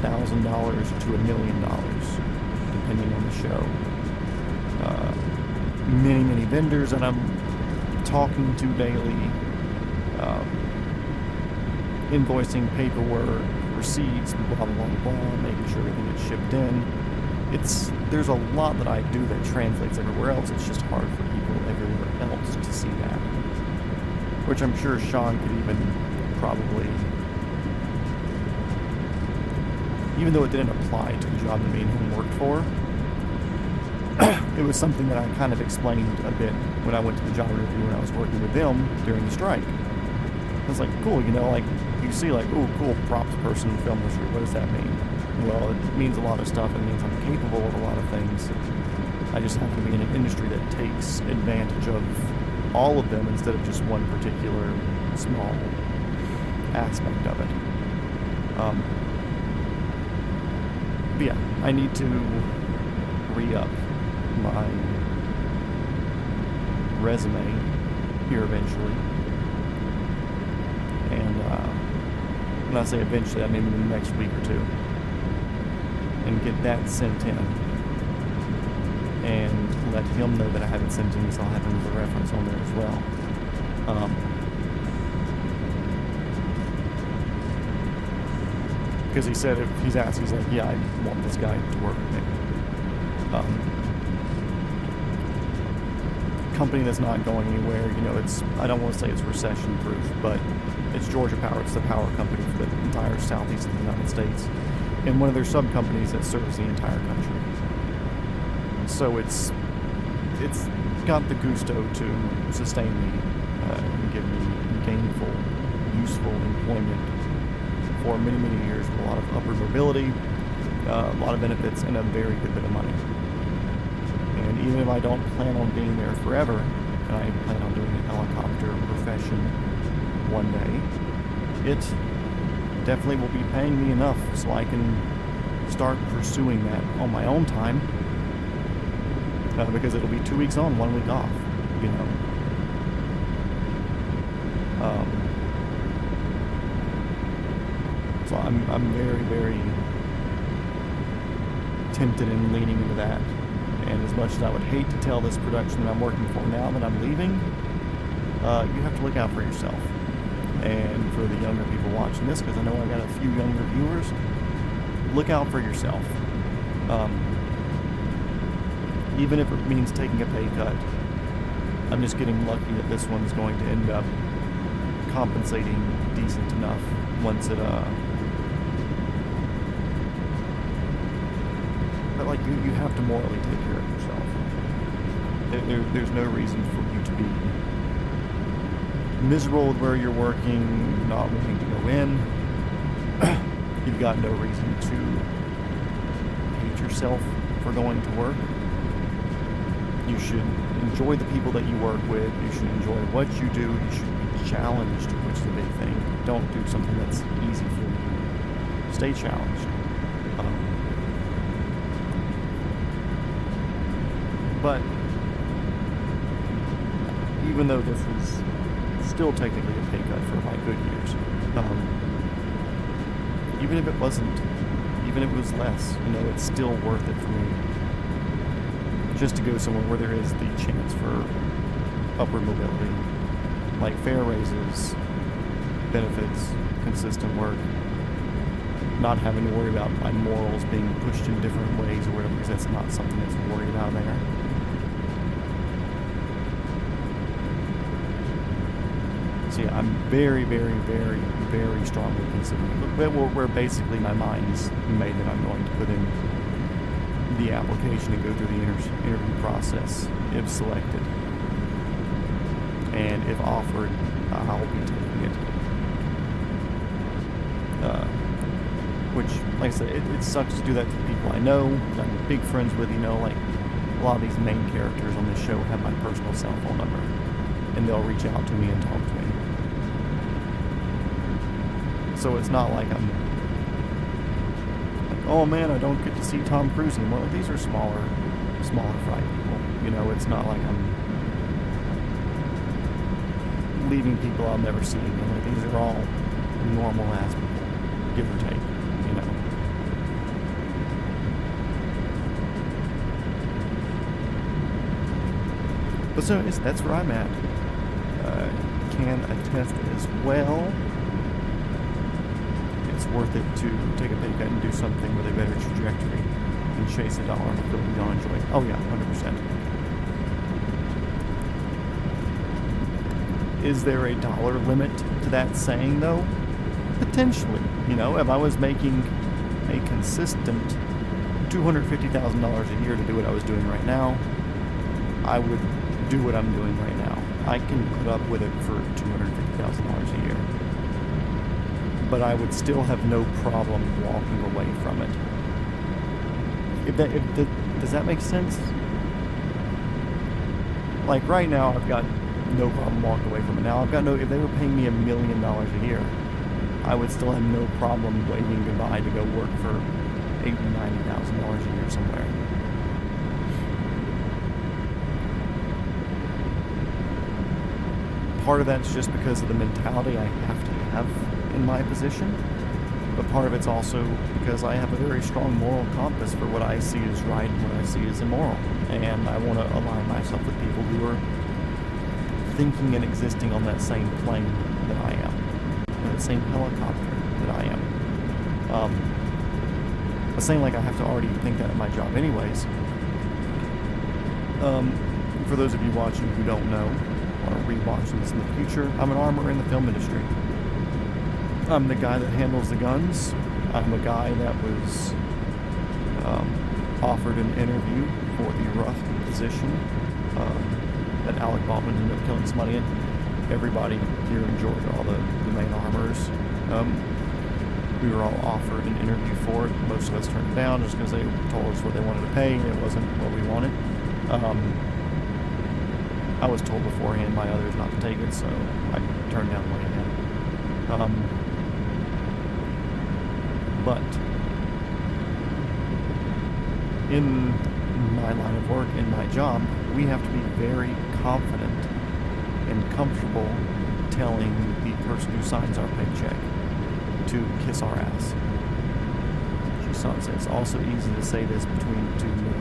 $1,000 to $1 million, depending on the show. Many vendors that I'm talking to daily, invoicing, paperwork, receipts, blah, blah, blah, blah, making sure everything gets shipped in. There's a lot that I do that translates everywhere else. It's just hard for people everywhere else to see that. Which I'm sure Sean could even probably, even though it didn't apply to the job that me and him worked for, it was something that I kind of explained a bit when I went to the job interview when I was working with them during the strike. I was like, cool, you you see like, oh, cool, props person in film industry. What does that mean? Well, it means a lot of stuff. It means I'm capable of a lot of things. I just happen to be in an industry that takes advantage of all of them instead of just one particular small aspect of it. But yeah, I need to re-up my resume here eventually. And when I say eventually, I mean in the next week or two. And get that sent in. And let him know that I haven't sent in, so I'll have him as a reference on there as well. Because he said, if he's asked, he's like, yeah, I want this guy to work with me. Company that's not going anywhere, you know, it's, I don't want to say it's recession proof, but it's Georgia Power. It's the power company for the entire southeast of the United States, and one of their sub companies that serves the entire country. So it's got the gusto to sustain me and give me gainful, useful employment for many, many years with a lot of upward mobility, a lot of benefits, and a very good bit of money. And even if I don't plan on being there forever, and I plan on doing a helicopter profession one day, it definitely will be paying me enough so I can start pursuing that on my own time, because it'll be 2 weeks on, 1 week off, you know. So I'm very, very tempted and leaning into that. And as much as I would hate to tell this production that I'm working for now that I'm leaving, you have to look out for yourself. And for the younger people watching this, because I know I got a few younger viewers, look out for yourself. Even if it means taking a pay cut, I'm just getting lucky that this one's going to end up compensating decent enough once it, but like you have to morally take care of yourself. There's no reason for you to be miserable with where you're working, not wanting to go in. You've got no reason to hate yourself for going to work. You should enjoy the people that you work with. You should enjoy what you do. You should be challenged, which is a big thing. Don't do something that's easy for you. Stay challenged. But even though this is still technically a pay cut for my good years, even if it wasn't, even if it was less, you know, it's still worth it for me just to go somewhere where there is the chance for upward mobility, like fair raises, benefits, consistent work, not having to worry about my morals being pushed in different ways or whatever, because that's not something that's worried about there. So yeah, I'm very, very, very, very strongly considering, where basically my mind's made that I'm going to put in the application and go through the interview process if selected. And if offered, I'll be taking it. Which, like I said, it sucks to do that to the people I know, I'm big friends with, you know, like a lot of these main characters on this show have my personal cell phone number, and they'll reach out to me and talk to me. So it's not like I'm like, oh man, I don't get to see Tom Cruise anymore. Like, these are smaller fry people. You know, it's not like I'm leaving people I'll never see again. Like, these are all normal ass people, give or take, you know. But so that's where I'm at. Can attest as well. It's worth it to take a pay cut and do something with a better trajectory and chase a dollar and feel we don't enjoy it. Oh yeah, 100%. Is there a dollar limit to that saying though? Potentially. You know, if I was making a consistent $250,000 a year to do what I was doing right now, I would do what I'm doing right now. I can put up with it for $250,000 a year. but I would still have no problem walking away from it. Does that make sense? Like right now, I've got no problem walking away from it. Now, if they were paying me $1 million a year, I would still have no problem waving goodbye to go work for $80,000, $90,000 a year somewhere. Part of that's just because of the mentality I have to have in my position, but part of it's also because I have a very strong moral compass for what I see as right and what I see as immoral, and I want to align myself with people who are thinking and existing on that same plane that I am, on that same helicopter that I am. I'm saying like I have to already think that in my job anyways. For those of you watching who don't know, or rewatching this in the future, I'm an armorer in the film industry. I'm the guy that handles the guns. I'm a guy that was offered an interview for the rough position that Alec Baldwin ended up killing somebody in. Everybody here in Georgia, all the main armorers, we were all offered an interview for it. Most of us turned it down just because they told us what they wanted to pay and it wasn't what we wanted. I was told beforehand by others not to take it, so I turned down way ahead. But in my line of work, in my job, we have to be very confident and comfortable telling the person who signs our paycheck to kiss our ass. It's also easy to say this between two middle.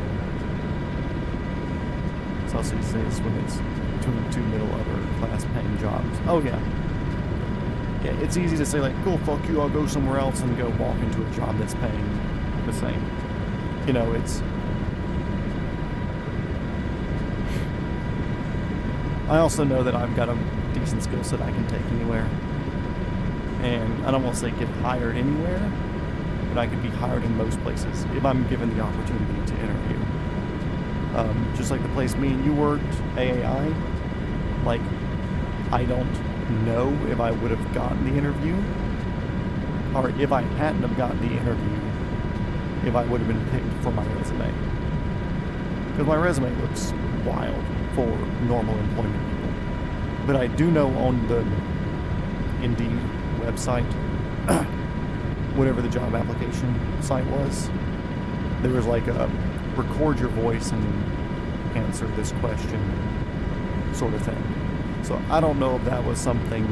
It's also easy to say this when it's between two middle upper class paying jobs. Oh yeah. Yeah, it's easy to say like, cool, fuck you, I'll go somewhere else and go walk into a job that's paying the same. You know, it's... I also know that I've got a decent skill set I can take anywhere. And I don't want to say get hired anywhere, but I could be hired in most places if I'm given the opportunity to interview. Just like the place me and you worked, AAI, like, I don't know if I would have gotten the interview, or if I hadn't have gotten the interview, if I would have been picked for my resume. Because my resume looks wild for normal employment people. But I do know on the Indeed website, whatever the job application site was, there was like a record your voice and answer this question sort of thing. So I don't know if that was something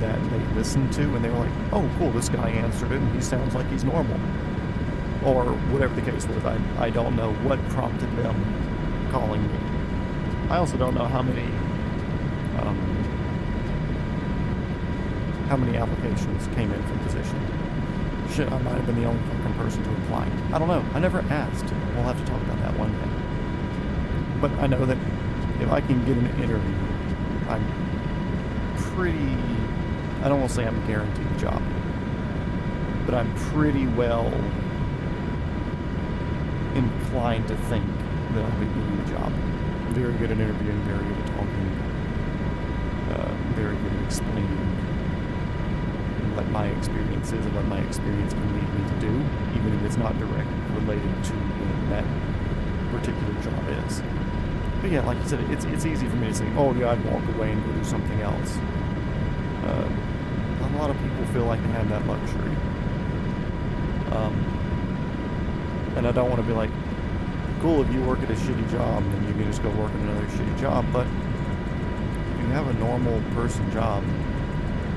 that they listened to and they were like, oh cool, this guy answered it and he sounds like he's normal. Or whatever the case was. I don't know what prompted them calling me. I also don't know how many applications came in for the position. Shit, I might have been the only fucking person to apply. I don't know. I never asked. We'll have to talk about that one day. But I know that if I can get an interview, I'm pretty... I don't want to say I'm guaranteed the job, but I'm pretty well inclined to think that I'll be doing the job. Very good at interviewing, very good at talking, very good at explaining what my experience is and what my experience can lead me to do, even if it's not directly related to what that particular job is. But yeah, like you said, it's easy for me to say, oh yeah, I'd walk away and go do something else. A lot of people feel like they have that luxury. And I don't want to be like, cool, if you work at a shitty job, then you can just go work at another shitty job. But if you have a normal person job,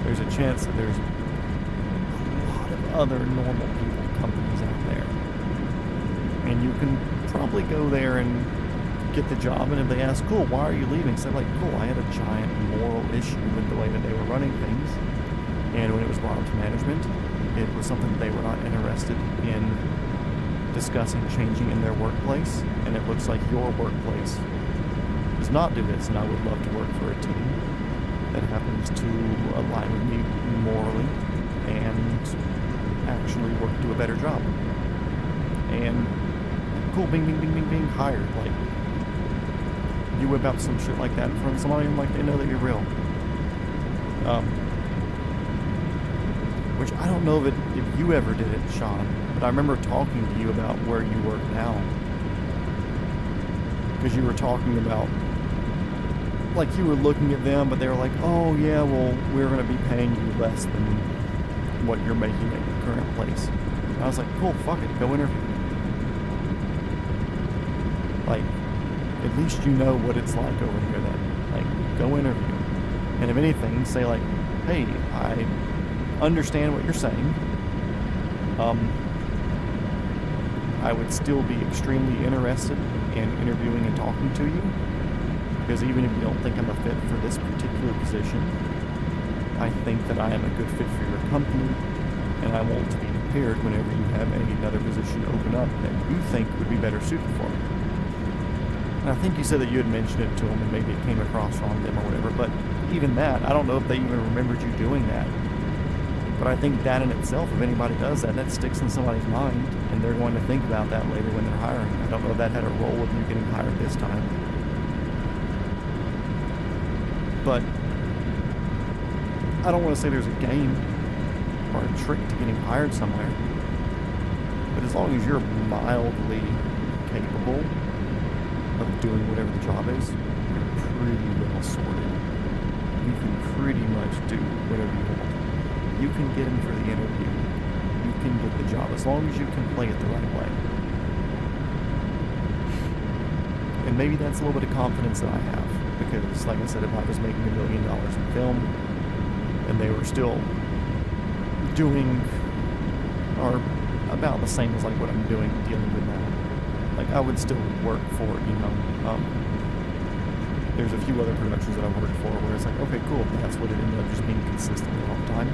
there's a chance that there's a lot of other normal people companies out there. And you can probably go there and get the job, and if they ask, cool, why are you leaving? So I'm like, cool, I had a giant moral issue with the way that they were running things. And when it was brought up to management, it was something that they were not interested in discussing changing in their workplace, and it looks like your workplace does not do this, and I would love to work for a team that happens to align with me morally and actually work to do a better job. And cool, bing, bing, bing, bing, bing, hired. Like, you whip out some shit like that in front of somebody and like they know that you're real. Which I don't know if you ever did it, Sean, but I remember talking to you about where you work now. Because you were talking about, like, you were looking at them, but they were like, oh yeah, well, we're going to be paying you less than what you're making at your current place. And I was like, cool, fuck it, go interview. Like, at least you know what it's like over here then. Like, go interview. And if anything, say like, hey, I understand what you're saying. I would still be extremely interested in interviewing and talking to you, because even if you don't think I'm a fit for this particular position, I think that I am a good fit for your company, and I want to be prepared whenever you have another position open up that you think would be better suited for me. And I think you said that you had mentioned it to them and maybe it came across wrong to them or whatever, but even that, I don't know if they even remembered you doing that. But I think that in itself, if anybody does that, that sticks in somebody's mind, and they're going to think about that later when they're hiring. I don't know if that had a role with you getting hired this time. But I don't want to say there's a game or a trick to getting hired somewhere. But as long as you're mildly capable of doing whatever the job is, you're pretty well sorted. You can pretty much do whatever you want. You can get in for the interview. You can get the job as long as you can play it the right way. And maybe that's a little bit of confidence that I have, because like I said, if I was making $1 million in film and they were still doing or about the same as like what I'm dealing with now, like I would still work for it, you know. There's a few other productions that I've worked for where it's like, okay, cool, that's what it ended up just being consistently all the time.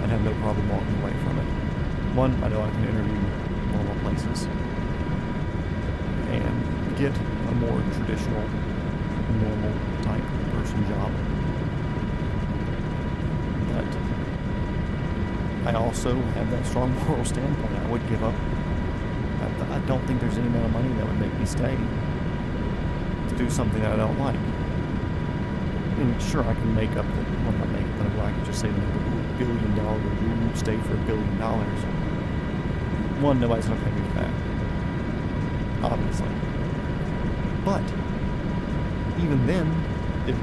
I'd have no problem walking away from it. One, I know I can interview normal places and get a more traditional, normal type person job. But I also have that strong moral standpoint. I would give up. I don't think there's any amount of money that would make me stay to do something that I don't like. I mean, sure, I can make up the, well, not make up, but I could just say $1 billion, you would stay for $1 billion. One, nobody's going to pay me for that, obviously. But even then, if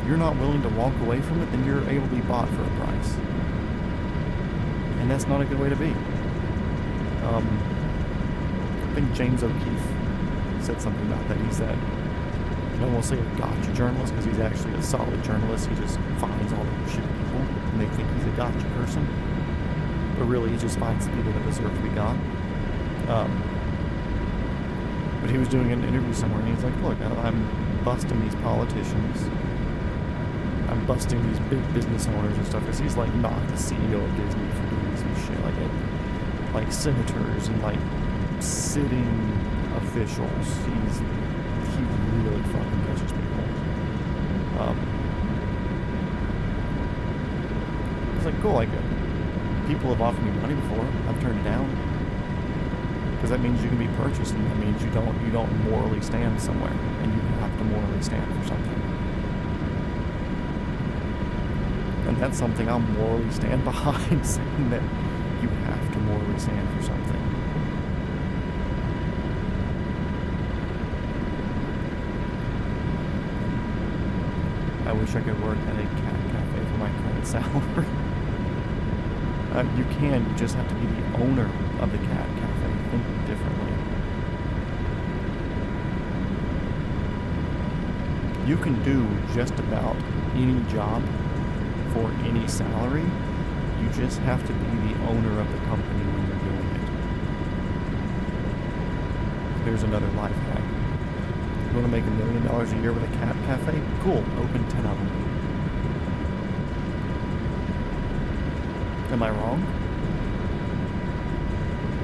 you're not willing to walk away from it, then you're able to be bought for a price. And that's not a good way to be. I think James O'Keefe said something about that. He said, I don't want to say a gotcha journalist, because he's actually a solid journalist. He just finds all the shitty people, and they think he's a gotcha person. But really, he just finds the people that deserve to be got. But he was doing an interview somewhere, and he's like, look, I'm busting these politicians. I'm busting these big business owners and stuff, because he's like not the CEO of Disney for doing some shit like it. Like senators and like sitting officials. He really fucking catches people. It's like, cool, like, people have offered me money before. I've turned it down. Because that means you can be purchased, and that means you don't morally stand somewhere, and you have to morally stand for something. And that's something I'll morally stand behind, saying that you have to morally stand for something. I wish I could work at a cat cafe for my current salary. You can, you just have to be the owner of the cat cafe. Think differently. You can do just about any job for any salary. You just have to be the owner of the company when you're doing it. There's another life hack. You want to make $1 million a year with a cat cafe? Cool, open 10 of them. Am I wrong?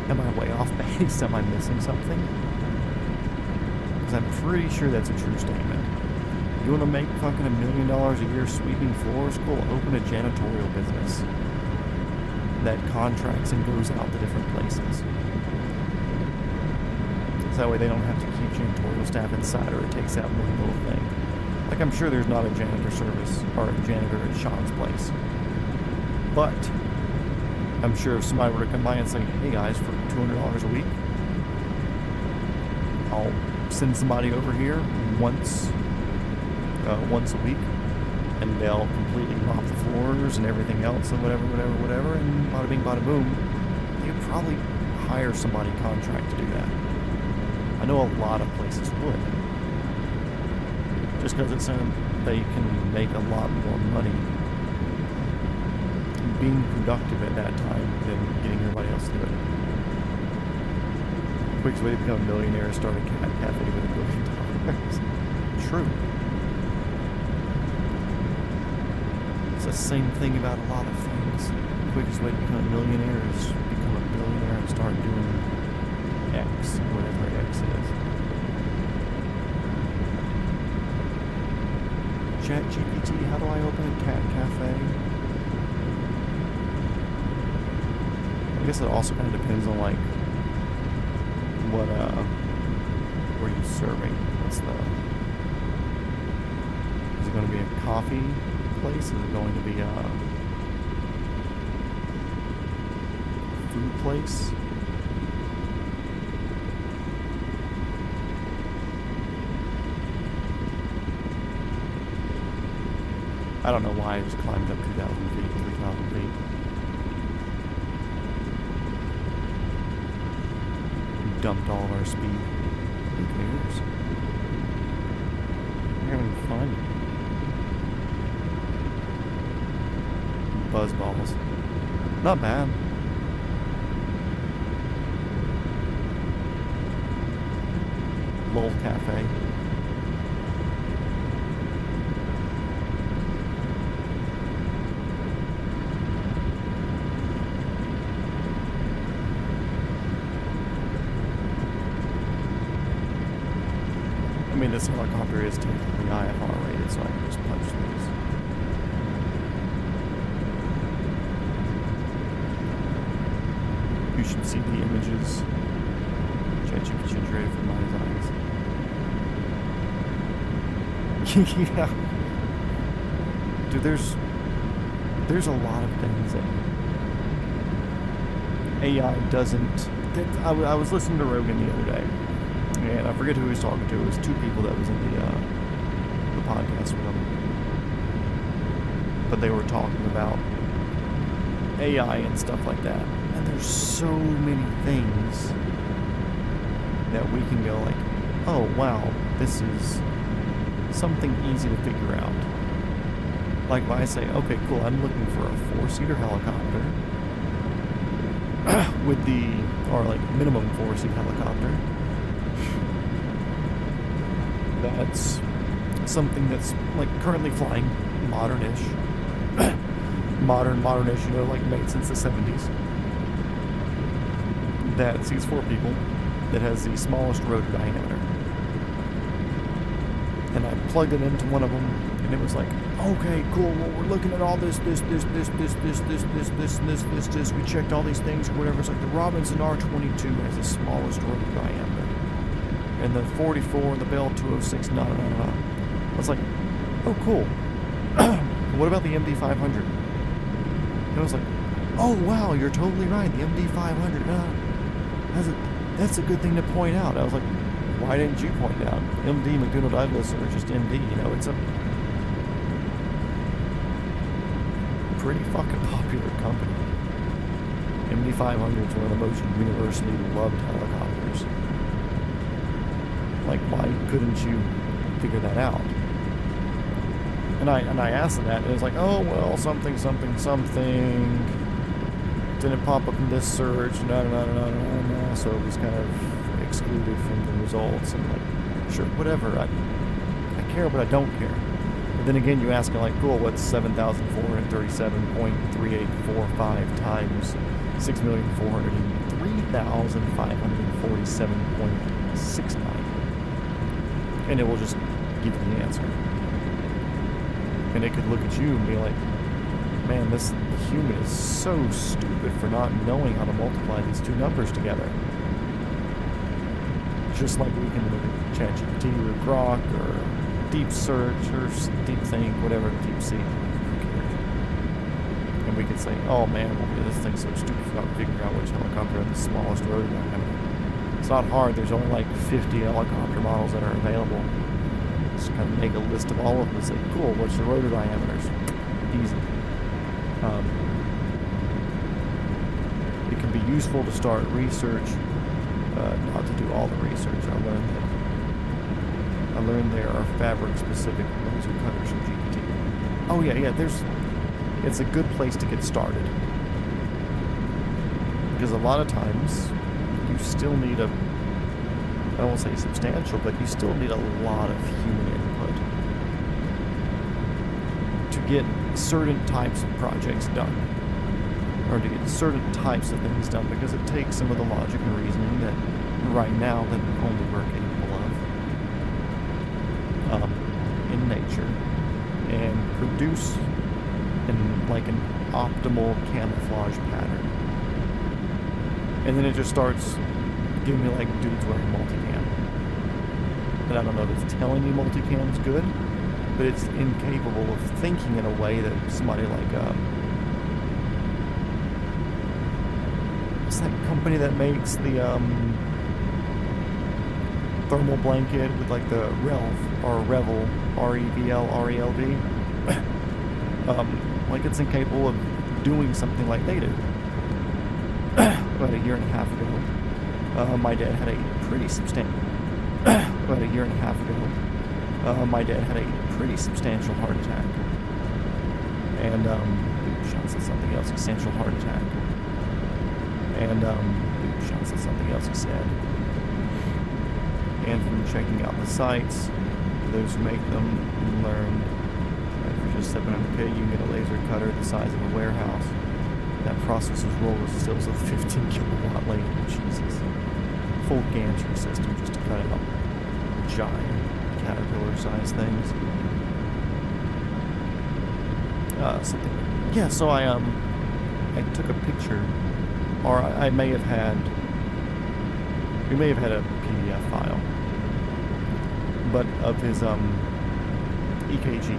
Am I way off base? Am I missing something? Because I'm pretty sure that's a true statement. You want to make fucking $1 million a year sweeping floors? Cool, open a janitorial business that contracts and goes out to different places. So that way they don't have to keep janitorial staff inside, or it takes out one little thing. Like, I'm sure there's not a janitor service or a janitor at Sean's place. But I'm sure if somebody were to come by and say, hey guys, for $200 a week, I'll send somebody over here once a week, and they'll completely mop the floors and everything else and whatever, and bada bing, bada boom, they'd probably hire somebody contract to do that. I know a lot of places would. Just because it's they can make a lot more money being productive at that time than getting everybody else to do it. Quickest way to become a millionaire is start a cat cafe with $1 billion. True. It's the same thing about a lot of things. The quickest way to become a millionaire is become a billionaire and start doing X, whatever X is. ChatGPT, how do I open a cat cafe? I guess it also kind of depends on like what are you serving? What's the? Is it going to be a coffee place? Is it going to be a food place? I don't know why I just climbed up 2,000 feet, 3,000 feet. Dumped all of our speed. Who cares? We're having fun. Buzz balls. Not bad. Lol Cafe. I mean, this helicopter is technically IFR rated, so I can just punch these. You should see the images. ChatGPT generated from my designs. Yeah. Dude, there's a lot of things that AI doesn't... I was listening to Rogan the other day. And I forget who he was talking to. It was two people that was in the podcast with him. But they were talking about AI and stuff like that. And there's so many things that we can go like, oh wow, this is something easy to figure out. Like when I say, okay, cool, I'm looking for a 4-seater helicopter with or like minimum 4-seat helicopter. That's something that's like currently flying, modern-ish, modern-ish, you know, like made since the 70s. That seats 4 people, that has the smallest rotor diameter. And I plugged it into one of them, and it was like, okay, cool, well, we're looking at all this. We checked all these things or whatever. It's like the Robinson R22 has the smallest rotor diameter. And the 44, the Bell 206, no. I was like, oh, cool. What about the MD500? And I was like, oh, wow, you're totally right. The MD500, that's a good thing to point out. I was like, why didn't you point out? MD, McDonnell Douglas, or just MD, you know, it's a pretty fucking popular company. MD500 is one of the most universally loved helicopters. Like, why couldn't you figure that out? And I asked them that, and it was like, oh, well, something. Didn't pop up in this search, no. So it was kind of excluded from the results. And like, sure, whatever. I care, but I don't care. But then again, you ask, like, cool, what's 7,437.3845 times 6,403,547.69? And it will just give you the answer. And it could look at you and be like, man, this human is so stupid for not knowing how to multiply these two numbers together. Just like we can look at ChatGPT or Grok or Deep Search or Deep Think, whatever, Deep Sea. And we could say, oh man, well, this thing's so stupid for not figuring out which helicopter has the smallest rotor diameter. It's not hard. There's only like 50 helicopter models that are available. Just kind of make a list of all of them and say, cool, what's your rotor diameters? Easy. It can be useful to start research, not to do all the research. I learned there are fabric-specific laser cutters from GPT. Oh yeah, it's a good place to get started. Because a lot of times, you still need I won't say substantial, but you still need a lot of human input to get certain types of projects done, or to get certain types of things done, because it takes some of the logic and reasoning that right now that only we're capable of in nature, and produce like an optimal camouflage pattern. And then it just starts giving me like dudes wearing multicam. And I don't know if it's telling me multicam's good, but it's incapable of thinking in a way that somebody like what's that company that makes the thermal blanket with like the Revel, R-E-V-L, R-E-L-V. Like it's incapable of doing something like they do. About a year and a half ago, my dad had a pretty substantial. About a year and a half ago, my dad had a pretty substantial heart attack. And Sean said something else. Substantial heart attack. And Sean said something else. He said. And from checking out the sites, those who make them learn. For just $700K, you can get a laser cutter the size of a warehouse. That processes roller stills of 15 kilowatt laser. Jesus. Full gantry system just to cut out giant caterpillar-sized things. Something. Yeah. So I took a picture, or I may have had. We may have had a PDF file, but of his EKG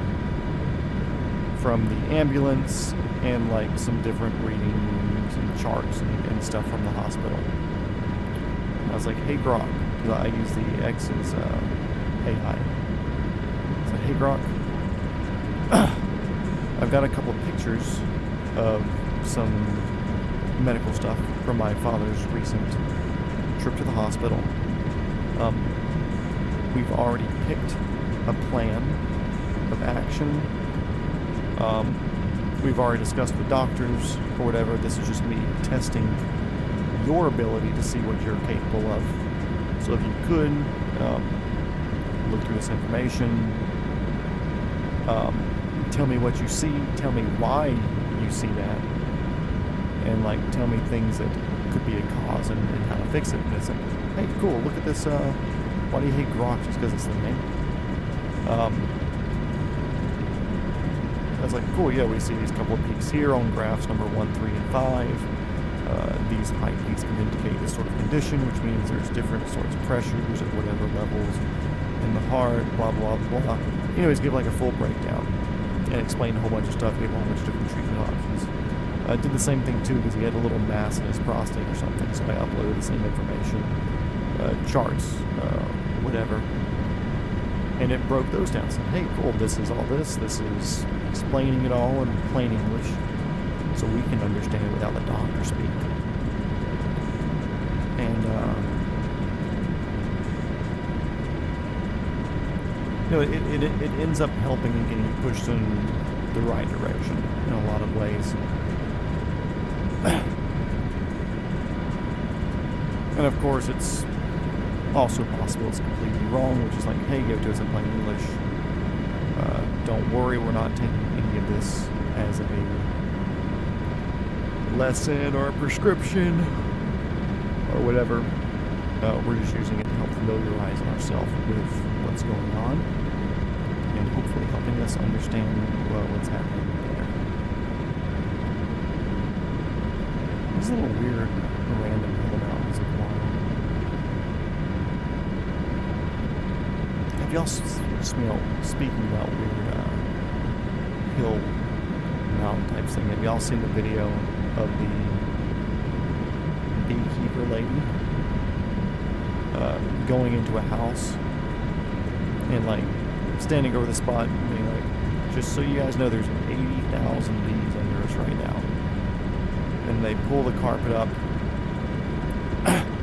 from the ambulance and like some different readings and charts and stuff from the hospital. And I was like, hey Grok, because I use the X's AI. I said, hey Grok, I've got a couple of pictures of some medical stuff from my father's recent trip to the hospital. We've already picked a plan of action. We've already discussed with doctors or whatever. This is just me testing your ability to see what you're capable of. So if you could look through this information, tell me what you see, tell me why you see that, and like tell me things that could be a cause and how to fix it. And it's like, hey, cool, look at this. Why do you hate Grok just because it's the name? I was like, cool, yeah, we see these couple of peaks here on graphs number 1, 3, and 5. These high peaks can indicate this sort of condition, which means there's different sorts of pressures at whatever levels in the heart, blah, blah, blah. Anyways, give like a full breakdown and explain a whole bunch of stuff, give a whole bunch of different treatment options. I did the same thing too because he had a little mass in his prostate or something, so I uploaded the same information, charts, whatever. And it broke those down. Said, hey, cool, this is all this. This is explaining it all in plain English so we can understand it without the doctor speak. And, it ends up helping and getting pushed in the right direction in a lot of ways. And of course, it's also possible it's completely wrong, which is like, hey, give it to us in plain English. Don't worry, we're not taking any of this as a lesson or a prescription or whatever. We're just using it to help familiarize ourselves with what's going on and hopefully helping us understand what's happening there. These little weird random hill mountains of wild. Have y'all, speaking about weird hill mountain type thing. Have y'all seen the video of the beekeeper lady going into a house and like standing over the spot and being like, just so you guys know, there's 80,000 bees under us right now. And they pull the carpet up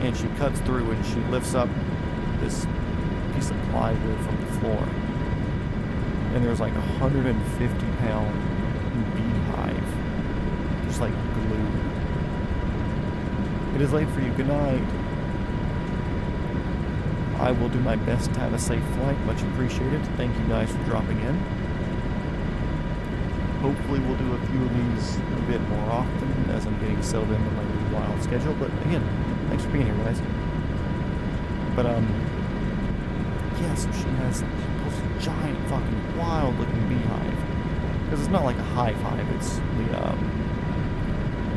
and she cuts through and she lifts up this piece of plywood from the floor. And there's like 150-pound beehive, just like glued. It is late for you. Good night. I will do my best to have a safe flight. Much appreciated. Thank you guys for dropping in. Hopefully we'll do a few of these a bit more often as I'm getting settled into my new wild schedule. But again, thanks for being here, guys. But yeah, so she has this giant fucking wild looking beehive. Because it's not like a hive, it's the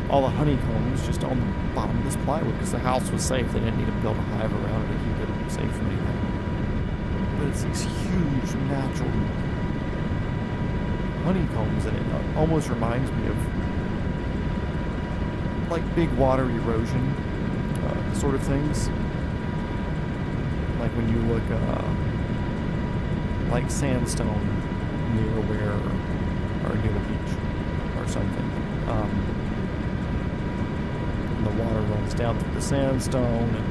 all the honeycombs just on the bottom of this plywood because the house was safe. They didn't need to build a hive around it to keep it safe from anything. But it's these huge natural honeycombs, and it almost reminds me of like big water erosion sort of things. Like when you look like sandstone near where or near the beach or something. The water runs down through the sandstone, and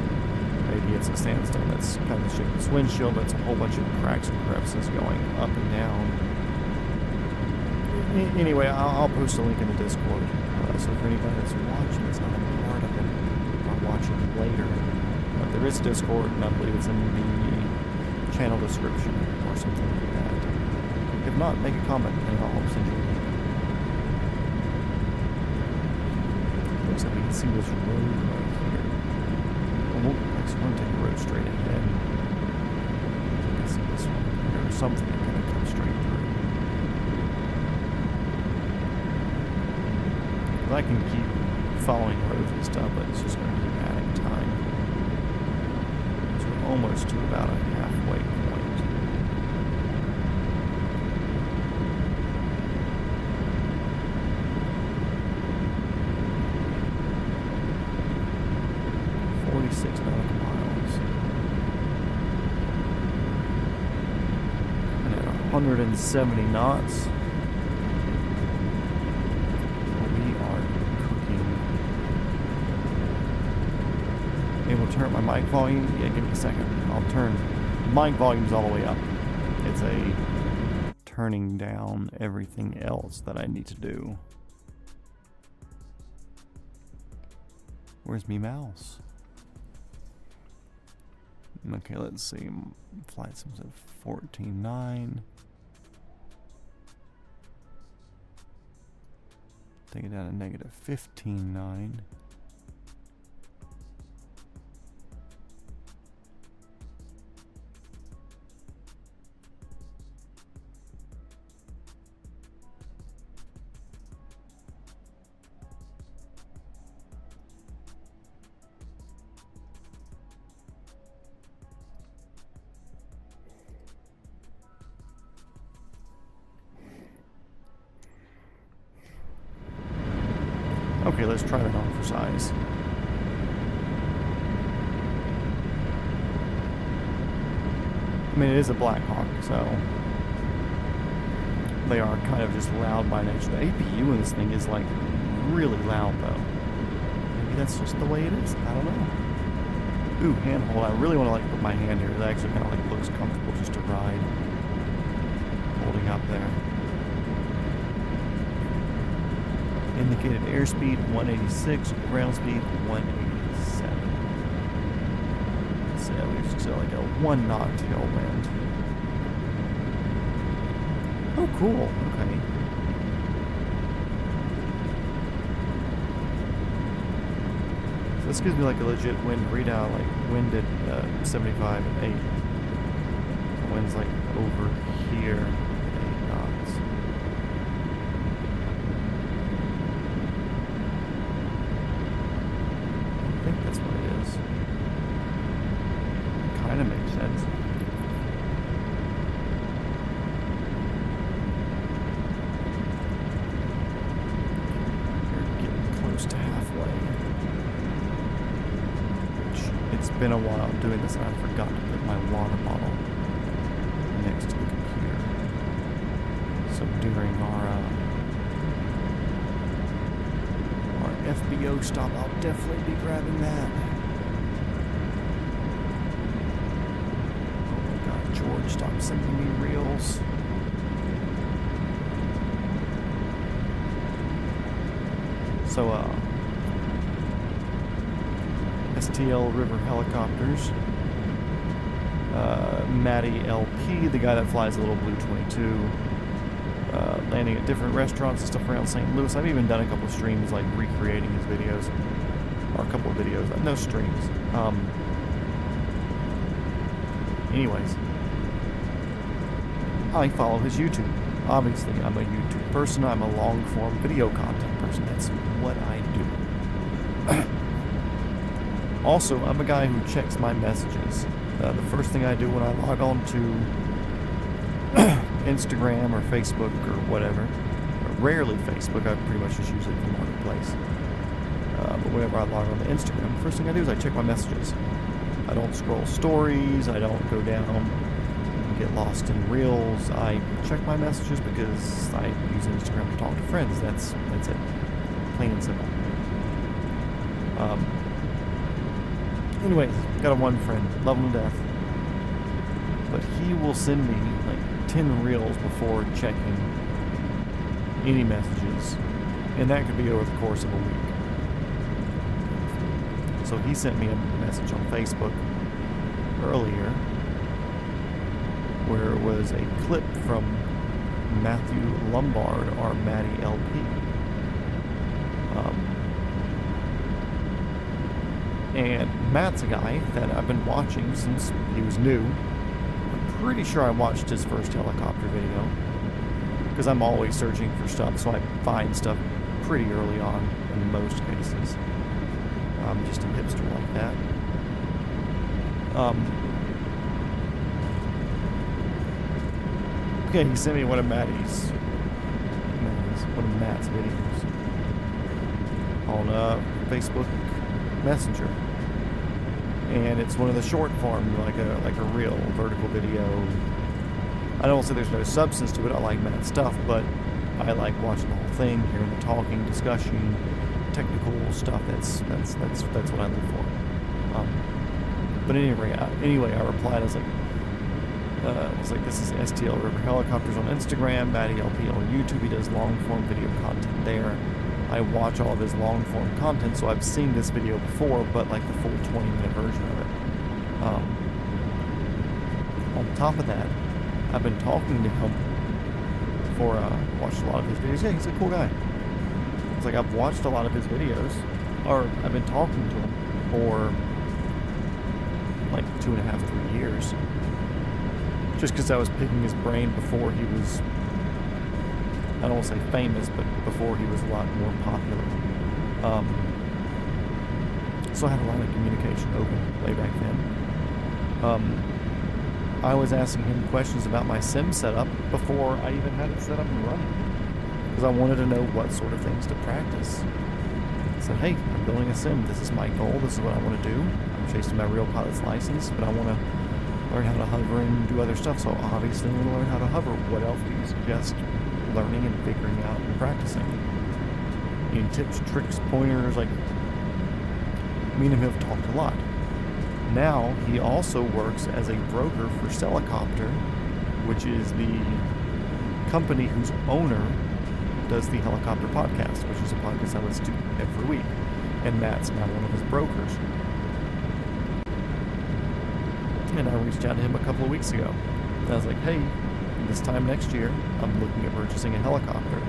maybe it's a sandstone that's kind of the shape of this windshield, but it's a whole bunch of cracks and crevices going up and down. Anyway, I'll post a link in the Discord, so for anybody that's watching that's not a part of it, or watching later, there is a Discord, and I believe it's in the channel description, or something like that. If not, make a comment, and I'll send you a link. Looks like we can see this road right here. Oh, actually, we're going to take the road straight ahead. You can see this one. There's something that kind of comes straight through. I can keep following roads and stuff, but it's just going to keep adding time. So we're almost to about a halfway point. .6 miles. And at 170 knots. Able to turn up my mic volume? Yeah, give me a second. I'll turn the mic volumes all the way up. It's a turning down everything else that I need to do. Where's me mouse? Okay, let's see. Flight sims at 14.9. Take it down to negative 15.9. Okay, let's try that on for size. I mean, it is a Black Hawk, so they are kind of just loud by nature. The APU in this thing is like really loud, though. Maybe that's just the way it is. I don't know. Ooh, handhold. I really want to like put my hand here. That actually kind of like looks comfortable just to ride, holding up there. Indicated airspeed 186, ground speed 187. So we just got like a 1 knot tailwind. Oh, cool. Okay. So this gives me like a legit wind readout, like wind at 75 and 8. The wind's like over here at 8 knots. I think that's what it is. Kind of makes sense. It's been a while doing this, and I forgot to put my water bottle next to the computer. So during our FBO stop, I'll definitely be grabbing that. Oh my God, George, stop sending me reels. So, STL River Helicopters, Matty LP, the guy that flies a little Blue 22, landing at different restaurants and stuff around St. Louis. I've even done a couple of streams, like recreating his videos, or a couple of videos, no streams. Anyways, I follow his YouTube. Obviously, I'm a YouTube person. I'm a long-form video content person. That's what I do. Also, I'm a guy who checks my messages. The first thing I do when I log on to Instagram or Facebook or whatever, rarely Facebook, I pretty much just use it for Marketplace. But whenever I log on to Instagram, the first thing I do is I check my messages. I don't scroll stories. I don't go down and get lost in reels. I check my messages because I use Instagram to talk to friends. That's it. Plain and simple. Anyways, got a one friend, love him to death. But he will send me like 10 reels before checking any messages. And that could be over the course of a week. So he sent me a message on Facebook earlier where it was a clip from Matthew Lombard, or Matty LP. And Matt's a guy that I've been watching since he was new. I'm pretty sure I watched his first helicopter video, because I'm always searching for stuff, so I find stuff pretty early on in most cases. I'm just a hipster like that. Okay, he sent me one of Matt's videos on Facebook Messenger, and it's one of the short form, like a real vertical video. I don't say there's no substance to it. I like Matt's stuff, but I like watching the whole thing, hearing the talking, discussion, technical stuff. That's what I live for. But anyway, I replied. I was like, this is STL River Helicopters on Instagram, Matty LP on YouTube. He does long form video content there. I watch all of his long form content, so I've seen this video before, but like the full 20-minute version of it. On top of that, I've been talking to him for watched a lot of his videos. Yeah, he's a cool guy. It's like I've watched a lot of his videos, or I've been talking to him for like 2.5, 3 years. Just because I was picking his brain before he was, I don't want to say famous, but before he was a lot more popular. So I had a lot of communication open way back then. I was asking him questions about my sim setup before I even had it set up and running, because I wanted to know what sort of things to practice. I said, hey, I'm building a sim. This is my goal. This is what I want to do. I'm chasing my real pilot's license, but I want to learn how to hover and do other stuff. So obviously I want to learn how to hover. What else do you suggest learning and figuring out and practicing? Any tips, tricks, pointers? Like, me and him have talked a lot. Now he also works as a broker for Helicopter, which is the company whose owner does the Helicopter podcast, which is a podcast I listen to every week. And Matt's now one of his brokers. And I reached out to him a couple of weeks ago. And I was like, hey, this time next year, I'm looking at purchasing a helicopter.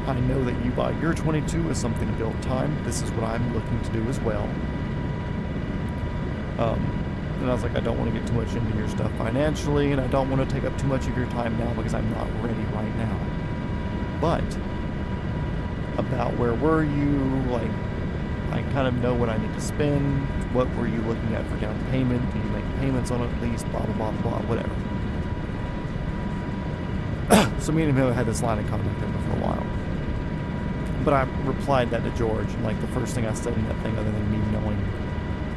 I know that you buy your 22 as something to build time. This is what I'm looking to do as well. And I was like, I don't want to get too much into your stuff financially, and I don't want to take up too much of your time now because I'm not ready right now. But about where were you? Like, I kind of know what I need to spend. What were you looking at for down payment? Do you make payments on it at least? Blah, blah, blah, blah, whatever. So me and him had this line of contact for a while. But I replied that to George, and like the first thing I said in that thing, other than me knowing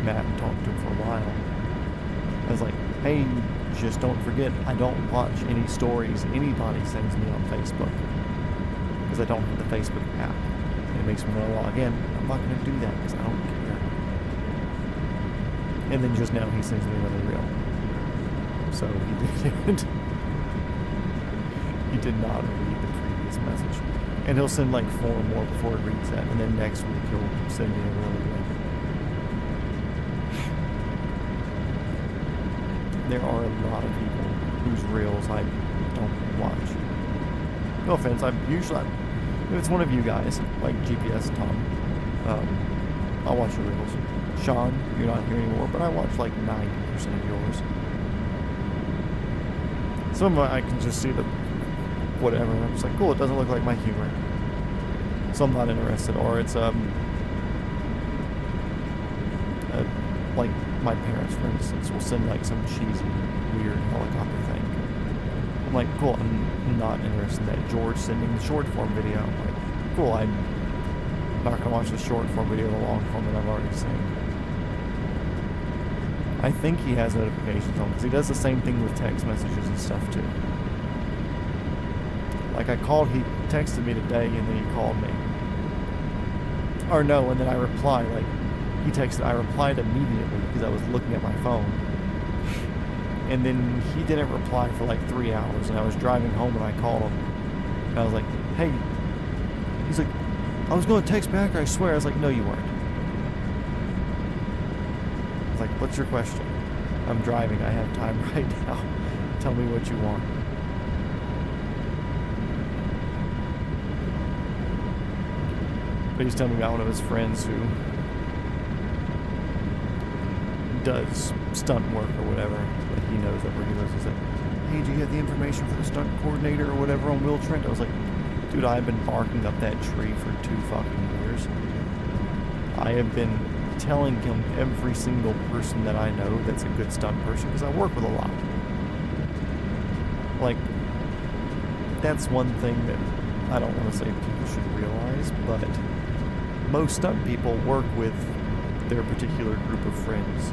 mad and talked to him for a while. I was like, hey, just don't forget, I don't watch any stories anybody sends me on Facebook. Because I don't have the Facebook app. And it makes me want to log in. I'm not going to do that because I don't care. And then just now he sends me another reel. So he did not read the previous message. And he'll send like 4 more before it reads that. And then next week he'll send me a reel again. There are a lot of people whose reels I don't watch. No offense, if it's one of you guys, like GPS Tom, I'll watch your reels. Sean, you're not here anymore, but I watch like 90% of yours. Some of them I can just see the whatever, and I'm just like, cool, it doesn't look like my humor. So I'm not interested. Or it's like my parents, for instance, will send like some cheesy, weird helicopter thing. I'm like, cool, I'm not interested in that. George sending the short form video. I'm like, cool, I'm not going to watch the short form video, the long form that I've already seen. I think he has notifications on because he does the same thing with text messages and stuff too. Like he texted me today and then he called me. Or no, and then I replied, like, he texted, I replied immediately because I was looking at my phone. And then he didn't reply for like 3 hours, and I was driving home and I called him. And I was like, hey. He's like, I was going to text back, I swear. I was like, no, you weren't. I was like, what's your question? I'm driving, I have time right now. Tell me what you want. But he's telling me about one of his friends who does stunt work or whatever, but he knows that where he lives. He's like, hey, do you have the information for the stunt coordinator or whatever on Will Trent? I was like, dude, I've been barking up that tree for 2 fucking years. I have been telling him every single person that I know that's a good stunt person, because I work with a lot. Like, that's one thing that I don't want to say people should realize, but most stunt people work with their particular group of friends.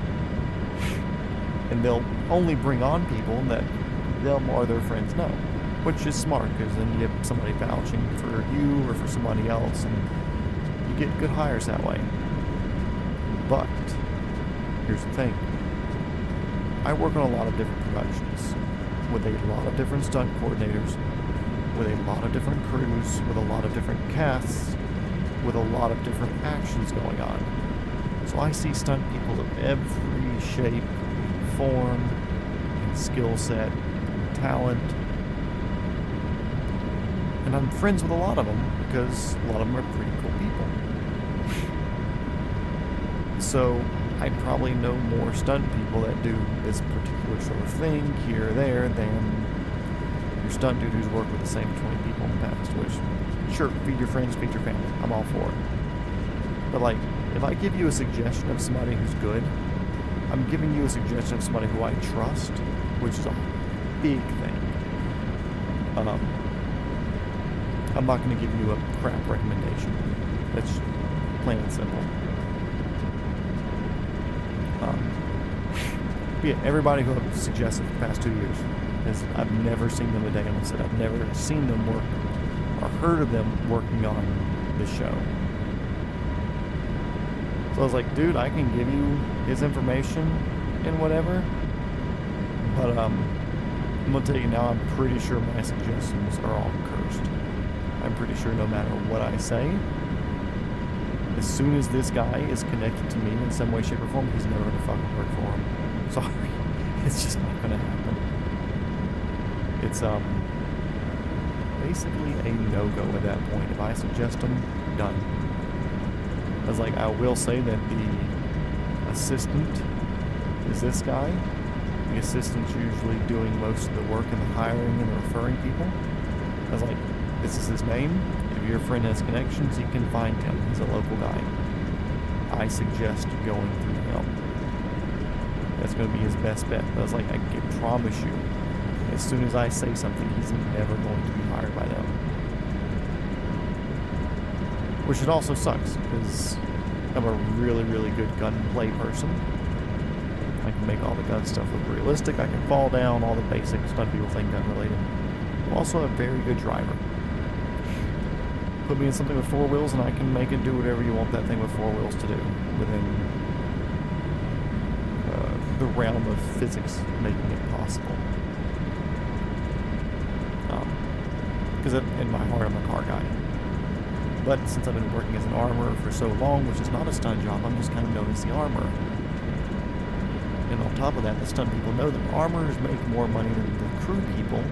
And they'll only bring on people that them or their friends know, which is smart, because then you have somebody vouching for you or for somebody else, and you get good hires that way. But here's the thing. I work on a lot of different productions with a lot of different stunt coordinators, with a lot of different crews, with a lot of different casts, with a lot of different actions going on. So I see stunt people of every shape, form, and skill set, and talent. And I'm friends with a lot of them because a lot of them are pretty cool people. So I probably know more stunt people that do this particular sort of thing here or there than your stunt dude who's worked with the same 20 people in the past, which, sure, feed your friends, feed your family. I'm all for it. But like, if I give you a suggestion of somebody who's good, I'm giving you a suggestion of somebody who I trust, which is a big thing. I'm not going to give you a crap recommendation. That's plain and simple. Yeah, everybody who I've suggested for the past 2 years, I've never seen them a day on the set. I've never seen them work or heard of them working on the show. So I was like, dude, I can give you his information and whatever, but I'm going to tell you now, I'm pretty sure my suggestions are all cursed. I'm pretty sure no matter what I say, as soon as this guy is connected to me in some way, shape, or form, he's never going to fucking work for him. Sorry. It's just not going to happen. It's basically a no-go at that point. If I suggest him, done. I was like, I will say that the assistant is this guy. The assistant's usually doing most of the work and the hiring and the referring people. I was like, this is his name. If your friend has connections, you can find him. He's a local guy. I suggest going through him. That's going to be his best bet. I was like, I can promise you, as soon as I say something, he's never going to be hired by them. Which it also sucks, because I'm a really, really good gunplay person. I can make all the gun stuff look realistic. I can fall down, all the basic stunt people think gun related. I'm also a very good driver. Put me in something with 4 wheels and I can make it do whatever you want that thing with 4 wheels to do within the realm of physics making it possible. Because in my heart I'm a car guy. But since I've been working as an armorer for so long, which is not a stunt job, I'm just kind of known as the armorer. And on top of that, the stunt people know that armorers make more money than the crew people,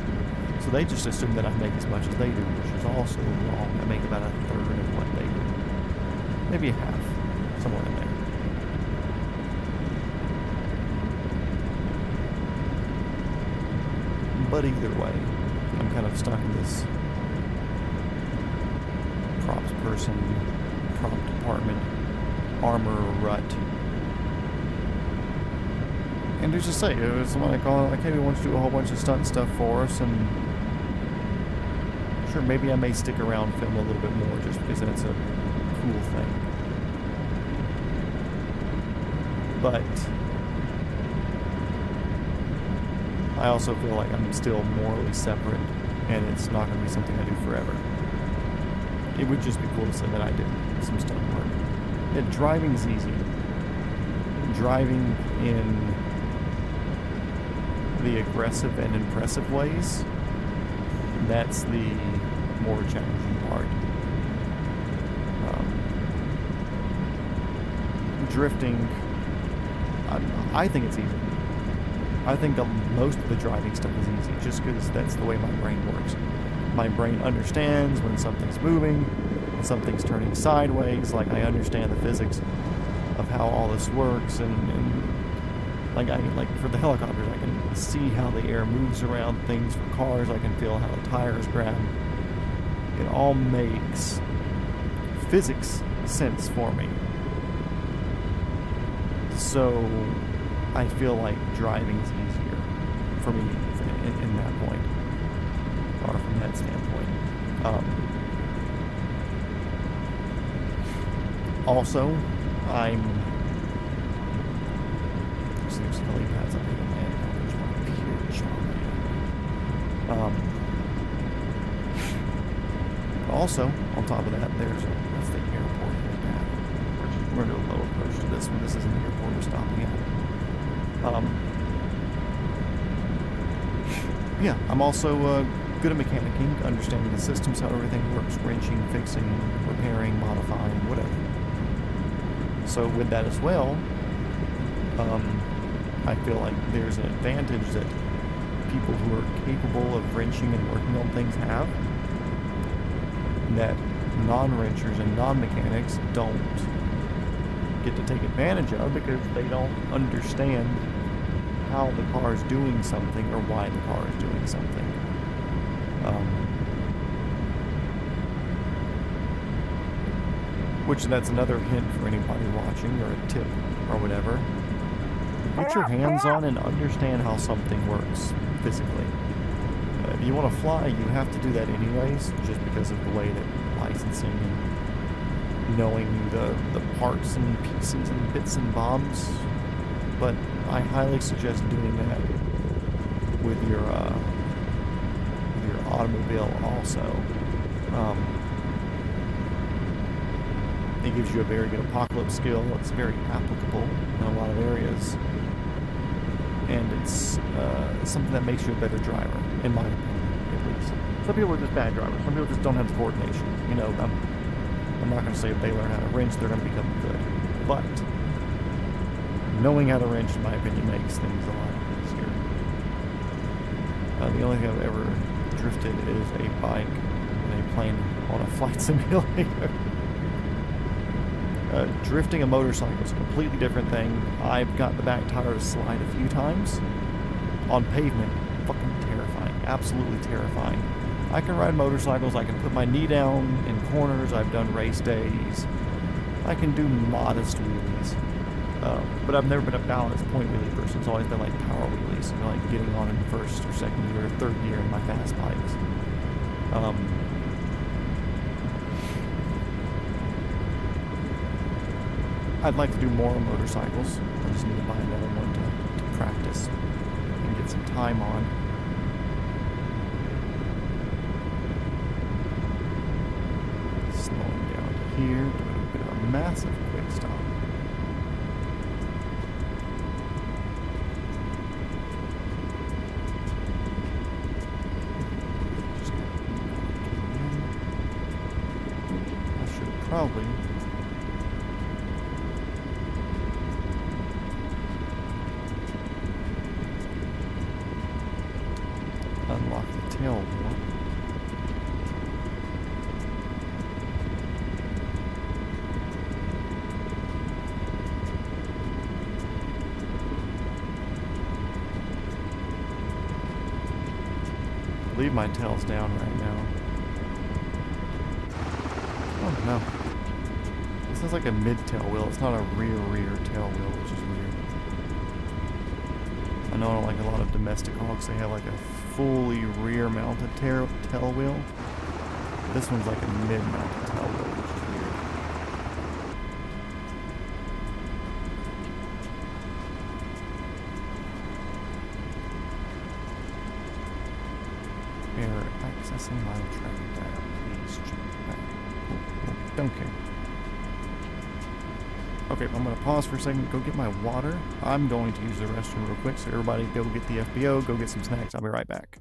so they just assume that I make as much as they do, which is also wrong. I make about 1/3 of what they do. Maybe a half, somewhere in there. But either way, I'm kind of stuck in this props person, prop department, armor rut. And to just say, it was someone I call like, hey, we want you to do a whole bunch of stunt stuff for us, and sure, maybe I may stick around film a little bit more just because that's a cool thing. But I also feel like I'm still morally separate, and it's not going to be something I do forever. It would just be cool to say that I did some stunt work. Yeah, driving is easy. Driving in the aggressive and impressive ways, that's the more challenging part. Drifting, I think it's easy. I think most of the driving stuff is easy, just because that's the way my brain works. My brain understands when something's moving, when something's turning sideways, like I understand the physics of how all this works, and like for the helicopters, I can see how the air moves around things. For cars, I can feel how the tires grab. It all makes physics sense for me. So I feel like driving's easier for me in that point, or from that standpoint. Also, I'm there's lily pads up here, man. There's one up here, charming. Also, on top of that, that's the airport pad. We're going to do a low approach to this one. This isn't the airport we're stopping at. Yeah, I'm also good at mechanicking, understanding the systems, how everything works, wrenching, fixing, repairing, modifying, whatever. So with that as well, I feel like there's an advantage that people who are capable of wrenching and working on things have, that non-wrenchers and non-mechanics don't get to take advantage of, because they don't understand how the car is doing something or why the car is doing something. Which that's another hint for anybody watching, or a tip or whatever. Get your hands on and understand how something works physically. If you want to fly, you have to do that anyways, just because of the way that licensing and knowing the parts and pieces and bits and bobs. But I highly suggest doing that with your automobile also. It gives you a very good apocalypse skill. It's very applicable in a lot of areas. And it's something that makes you a better driver, in my opinion, at least. Some people are just bad drivers. Some people just don't have the coordination. You know, I'm not going to say if they learn how to wrench, they're going to become good. But knowing how to wrench, in my opinion, makes things a lot easier. The only thing I've ever drifted is a bike and a plane on a flight simulator. Drifting a motorcycle is a completely different thing. I've got the back tire to slide a few times. On pavement, fucking terrifying. Absolutely terrifying. I can ride motorcycles. I can put my knee down in corners. I've done race days. I can do modest wheelies. But I've never been a balanced point wheelie person. It's always been like power wheelies. You know, like getting on in first or second gear or third gear in my fast bikes. I'd like to do more on motorcycles. I just need to buy another one to practice and get some time on. Slowing down here, doing a bit of a massive quick stop. Probably unlock the tail wheel. I believe my tail's down right now. Oh no. This is like a mid-tail wheel. It's not a rear tail wheel, which is weird. I know on like a lot of domestic hogs they have like a fully rear-mounted tail wheel. This one's like a mid-mounted tail wheel, which is weird. Error accessing my traffic data. Please check back. Oh, don't care. Okay, I'm going to pause for a second, go get my water. I'm going to use the restroom real quick, so everybody go get the FBO, go get some snacks. I'll be right back.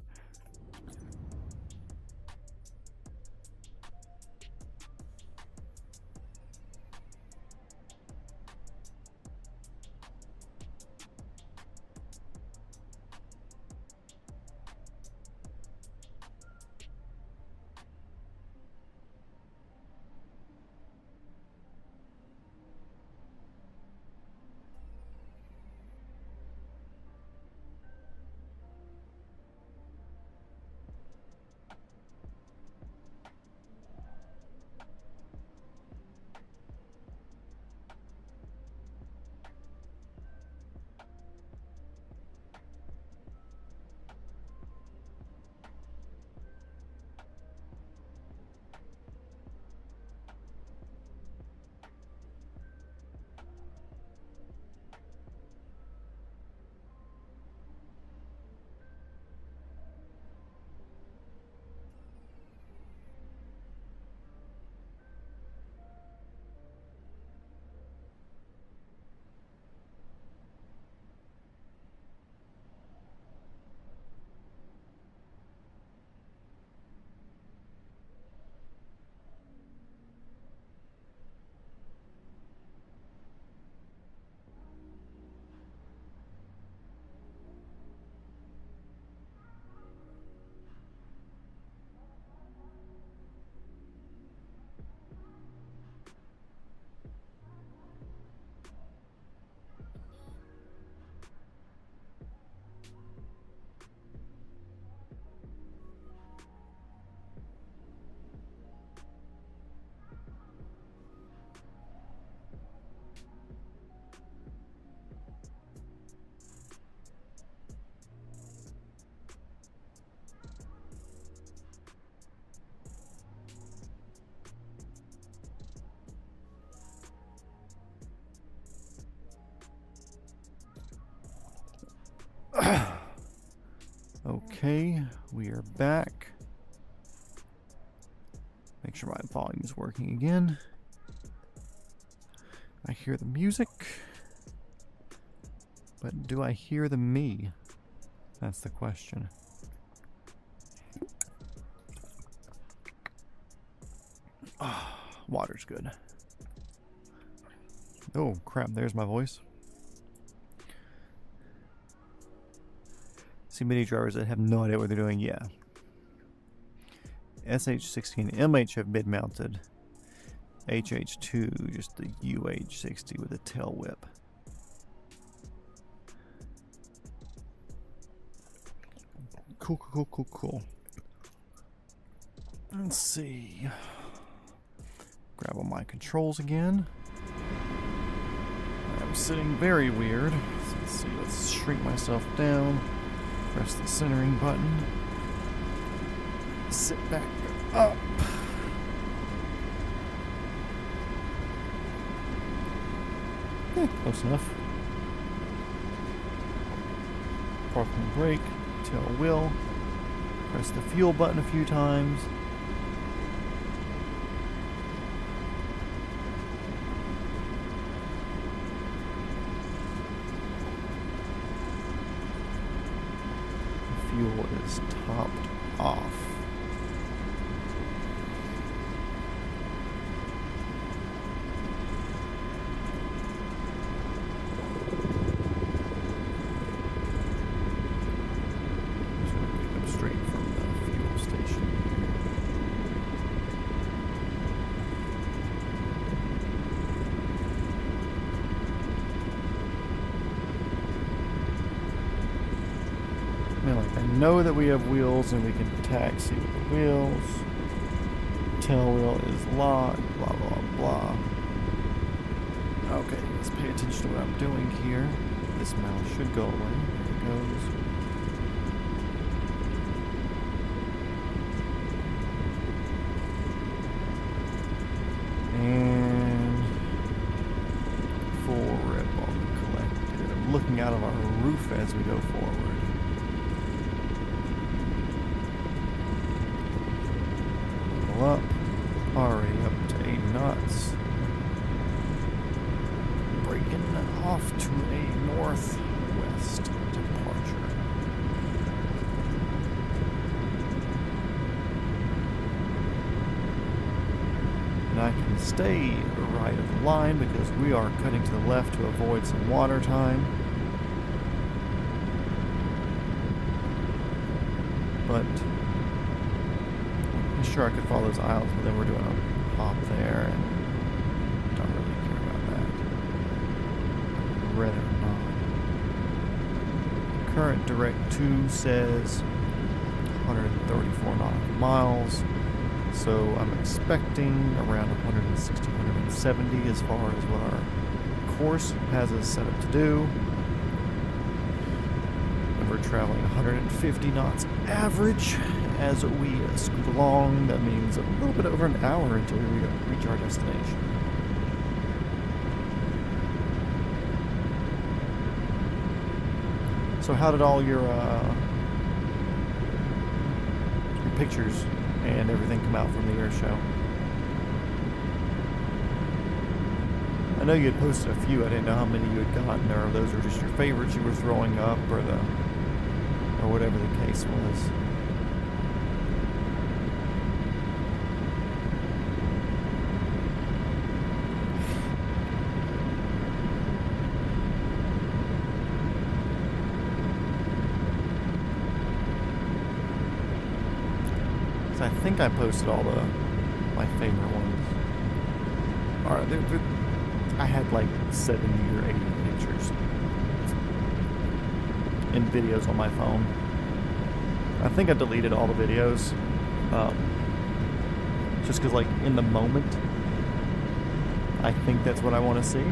Okay, we are back. Make sure my volume is working again. I hear the music, but do I hear the me? That's the question. Water's good. Oh crap, there's my voice. See mini drivers that have no idea what they're doing. Yeah. SH16 MH have mid-mounted. HH2 just the UH60 with a tail whip. Cool. Let's see. Grab all my controls again. I'm sitting very weird. So let's see, let's shrink myself down. Press the centering button. Sit back up. Close enough. Parking brake, tail wheel. Press the fuel button a few times. The fuel is topped off. I know that we have wheels and we can taxi with the wheels. Tail wheel is locked, blah, blah, blah. Okay, let's pay attention to what I'm doing here. This mouse should go away. There it goes. And full rip on the collector. I'm looking out of our roof as we go forward. Up, already up to 8 knots. Breaking off to a northwest departure. And I can stay right of the line because we are cutting to the left to avoid some water time. But sure I could follow those aisles, but then we're doing a hop there and don't really care about that. I'd rather not. Current direct to says 134 nautical miles, so I'm expecting around 160, 170 as far as what our course has us set up to do. And we're traveling 150 knots average. As we scoot along, that means a little bit over an hour until we reach our destination. So how did all your pictures and everything come out from the air show? I know you had posted a few. I didn't know how many you had gotten, or those are just your favorites you were throwing up, or whatever the case was. I think I posted all my favorite ones. Alright, I had like 70 or 80 pictures and videos on my phone. I think I deleted all the videos. Just because, like, in the moment, I think that's what I want to see.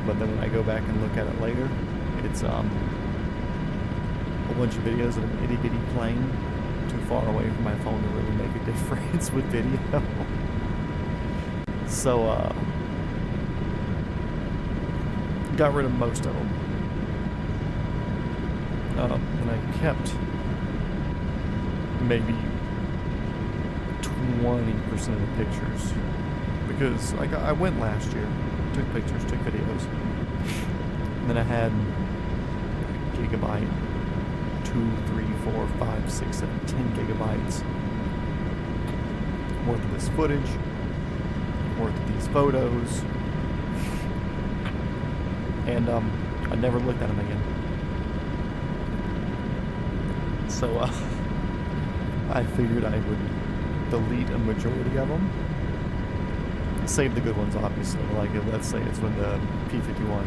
But then when I go back and look at it later, it's a bunch of videos of an itty bitty plane too far away from my phone to really make a difference with video. So got rid of most of them. And I kept maybe 20% of the pictures because I went last year, took pictures, took videos, and then I had gigabyte 2, 3, 4, 5, 6, 7, 10 gigabytes worth of this footage, worth of these photos, and I never looked at them again. So I figured I would delete a majority of them. Save the good ones, obviously. Like, let's say it's when the P-51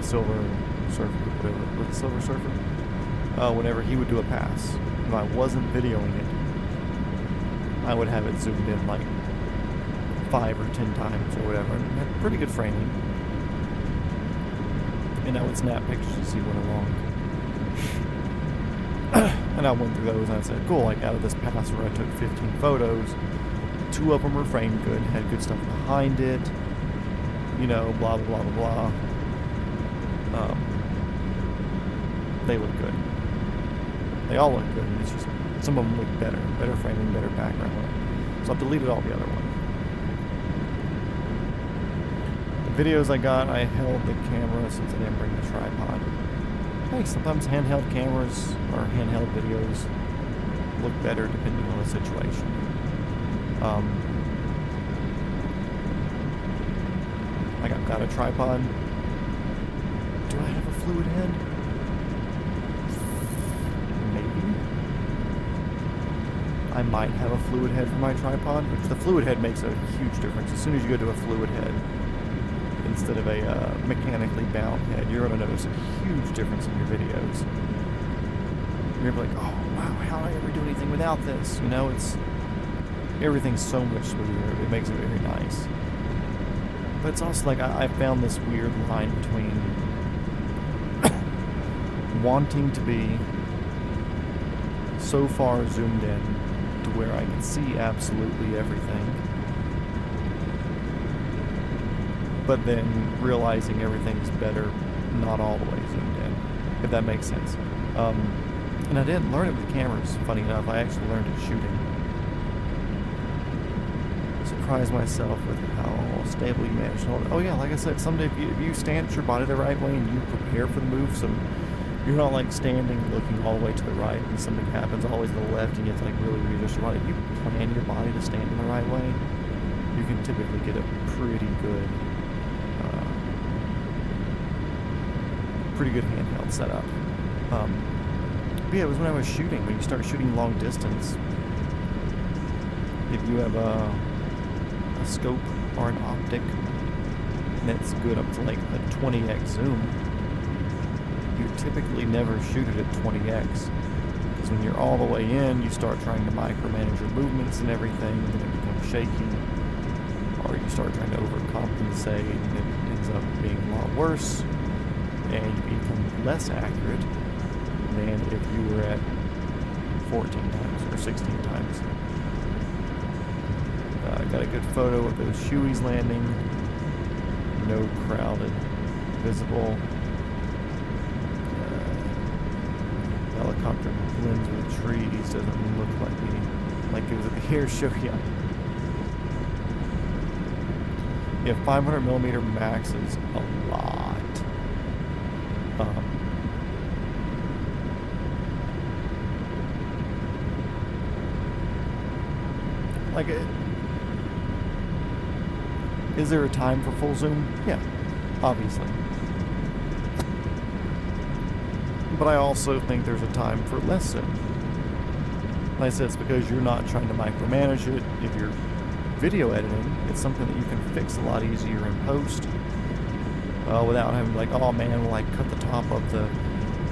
Silver Surfer, whatever, was it Silver Surfer? Whenever he would do a pass, if I wasn't videoing it, I would have it zoomed in like 5 or 10 times or whatever, and had pretty good framing. And I would snap pictures as he went along. And I went through those and I said, cool, like out of this pass where I took 15 photos, 2 of them were framed good, had good stuff behind it, you know, blah, blah, blah, blah, blah. They look good. They all look good. It's just some of them look better. Better framing, better background. So I've deleted all the other ones. The videos I got, I held the camera since I didn't bring the tripod. Hey, sometimes handheld cameras or handheld videos look better depending on the situation. Like I've got a tripod. Do I have a fluid head? Maybe. I might have a fluid head for my tripod, which the fluid head makes a huge difference. As soon as you go to a fluid head instead of a mechanically bound head, you're going to notice a huge difference in your videos. You're going to be like, oh wow, how did I ever do anything without this? You know, everything's so much smoother. It makes it very nice. But it's also like I found this weird line between wanting to be so far zoomed in to where I can see absolutely everything, but then realizing everything's better not all the way zoomed in, if that makes sense. And I didn't learn it with cameras, funny enough. I actually learned it shooting. Surprised myself with how stable you managed to hold it. Oh yeah, like I said, someday if you stance your body the right way and you prepare for the move, so you're not like standing looking all the way to the right and something happens always to the left and you have to like really readjust your body. If you plan your body to stand in the right way, you can typically get a pretty good handheld setup. But yeah, it was when I was shooting. When you start shooting long distance, if you have a scope or an optic that's good up to like a 20x zoom, you typically never shoot it at 20x. Because when you're all the way in, you start trying to micromanage your movements and everything, and then it becomes shaky. Or you start trying to overcompensate, and it ends up being a lot worse, and you become less accurate than if you were at 14 times or 16 times. I got a good photo of those shoeies landing. No crowded visible. Helicopter blends with trees. Doesn't look like it was at the air show yet. Yeah, 500mm max is a lot. Is there a time for full zoom? Yeah, obviously. But I also think there's a time for less zoom. Like I said, it's because you're not trying to micromanage it. If you're video editing, it's something that you can fix a lot easier in post without having like, oh man, well I cut the top of the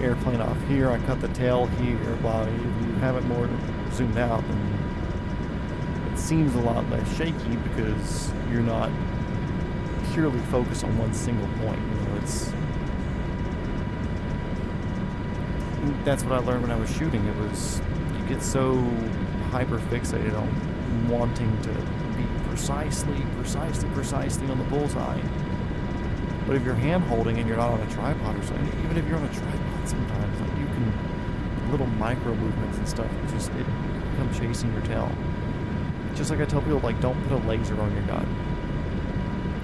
airplane off here, I cut the tail here, blah. If you have it more zoomed out, then it seems a lot less shaky because you're not purely focused on one single point. You know, that's what I learned when I was shooting. It was, you get so hyper fixated on wanting to be precisely on the bullseye. But if you're hand holding and you're not on a tripod or something, even if you're on a tripod sometimes, like you can, little micro movements and stuff, it come chasing your tail. Just like I tell people, like, don't put a laser on your gun.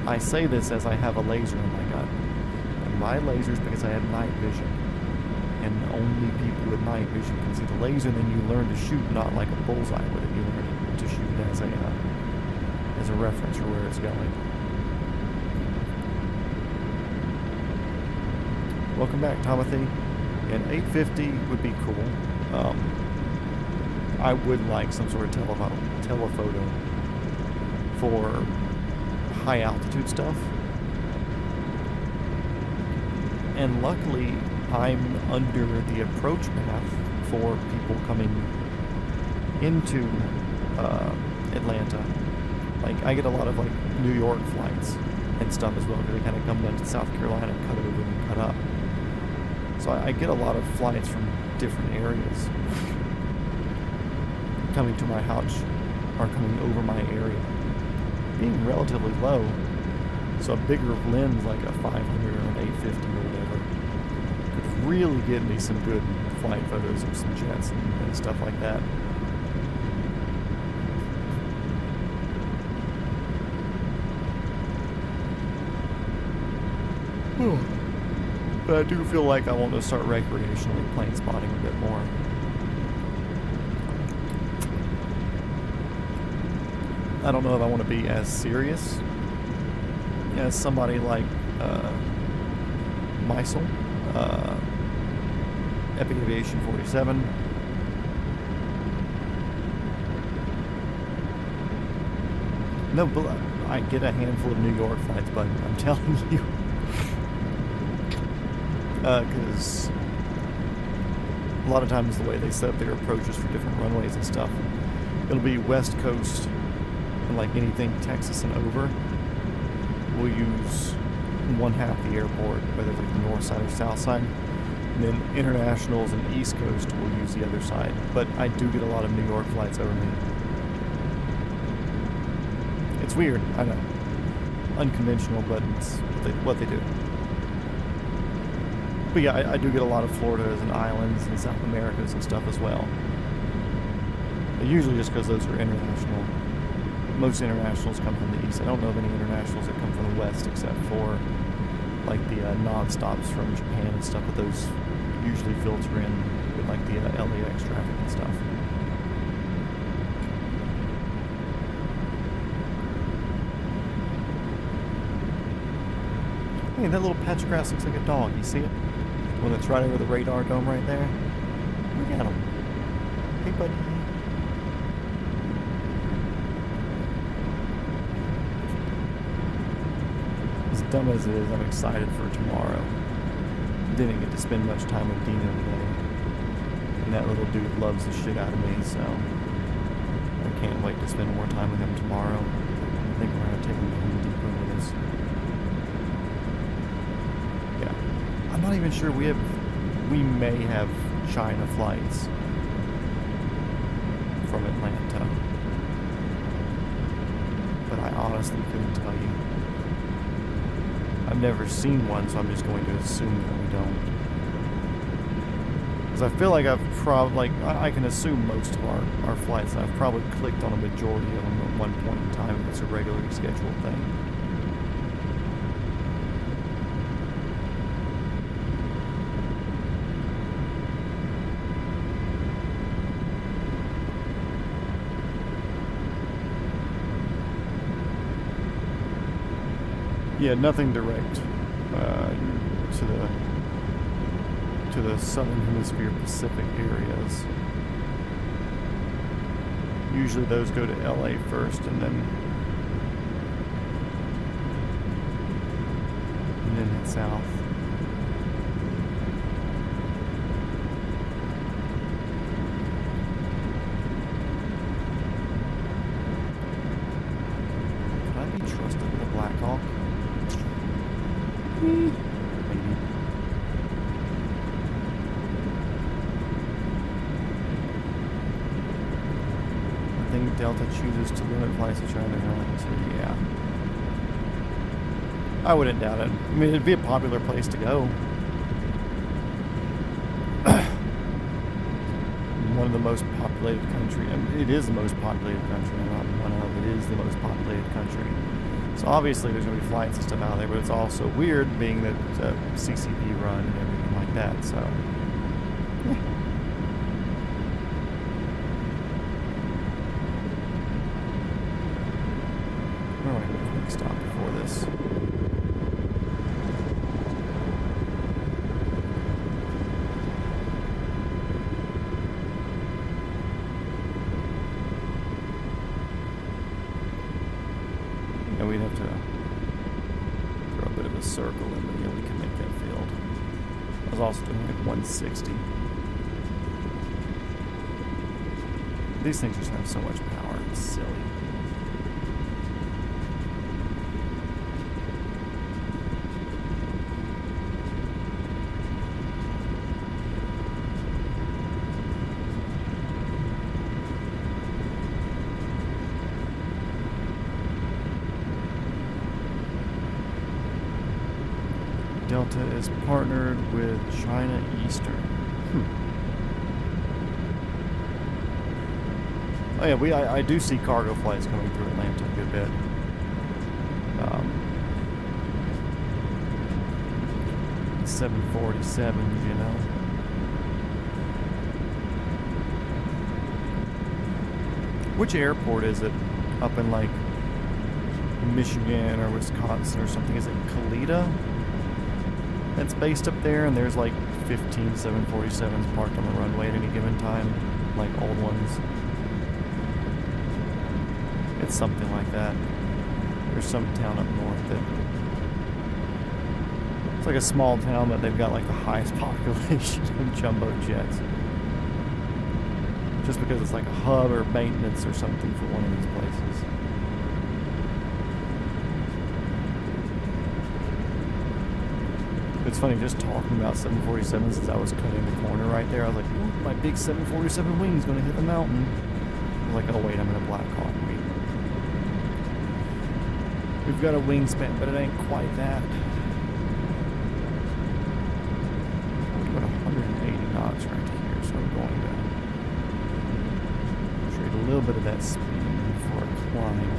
I say this as I have a laser on my gun. And my laser is because I have night vision. And only people with night vision can see the laser, and then you learn to shoot not like a bullseye with it. You learn to shoot as a reference for where it's going. Welcome back, Timothy. And 850 would be cool. I would like some sort of telephoto for high altitude stuff. And luckily, I'm under the approach path for people coming into Atlanta. Like, I get a lot of like New York flights and stuff as well, because they kind of come down to South Carolina, cut over and cut up. So I get a lot of flights from different areas coming to my are coming over my area. Being relatively low, so a bigger lens like a 500 or an 850 or whatever could really get me some good flight photos of some jets and stuff like that. But I do feel like I want to start recreationally plane spotting a bit more. I don't know if I want to be as serious as somebody like Meisel, Epic Aviation 47. No, but I get a handful of New York flights, but I'm telling you, because a lot of times the way they set up their approaches for different runways and stuff, it'll be West Coast and like anything Texas and over, we'll use one half the airport, whether it's like the north side or south side, and then internationals and East Coast will use the other side. But I do get a lot of New York flights over me. It's weird, I know. Unconventional, but it's what they do. But yeah, I do get a lot of Floridas and islands and South Americas and stuff as well. But usually just because those are international. Most internationals come from the east. I don't know of any internationals that come from the west except for like the non-stops from Japan and stuff, but those usually filter in with like the LAX traffic and stuff. Hey, that little patch of grass looks like a dog. You see it? The one that's right over the radar dome right there. Look at him. Hey, buddy. As dumb as it is, I'm excited for tomorrow. Didn't get to spend much time with Dino today. And that little dude loves the shit out of me, so I can't wait to spend more time with him tomorrow. I think we're going to take him to Home Depot with us. Yeah. I'm not even sure we may have China flights from Atlanta. But I honestly couldn't tell you. I've never seen one, so I'm just going to assume that we don't. Because I feel like I've probably, I can assume most of our flights, and I've probably clicked on a majority of them at one point in time if it's a regularly scheduled thing. Yeah, nothing direct to the Southern Hemisphere Pacific areas. Usually those go to LA first and then head south. Can I be trusted with a Black Hawk? Maybe. I think Delta chooses to limit flights to China, so yeah. I wouldn't doubt it. I mean, it'd be a popular place to go. One of the most populated countries. I mean, it is the most populated country. Not one of. It is the most populated country. So obviously there's going to be flights and stuff out there, but it's also weird being that it's a CCP run and everything like that, so. Alright, quick stop before this. And we'd have to throw a bit of a circle in, but yeah, we can make that field. I was also doing like 160. These things just have so much power, it's silly. Delta is partnered with China Eastern. Oh yeah, I do see cargo flights coming through Atlanta a good bit. The 747s, you know. Which airport is it? Up in like Michigan or Wisconsin or something? Is it Kalita? That's based up there, and there's like 15 747s parked on the runway at any given time, like old ones. It's something like that. There's some town up north that it's like a small town, but they've got like the highest population of jumbo jets. Just because it's like a hub or maintenance or something for one of these places. It's funny, just talking about 747s as I was cutting the corner right there. I was like, ooh, my big 747 wing's gonna hit the mountain. I was like, oh wait, I'm in a Black Hawk wing. We've got a wingspan, but it ain't quite that. We've got 180 knots right here, so I'm going to trade a little bit of that speed for a climb.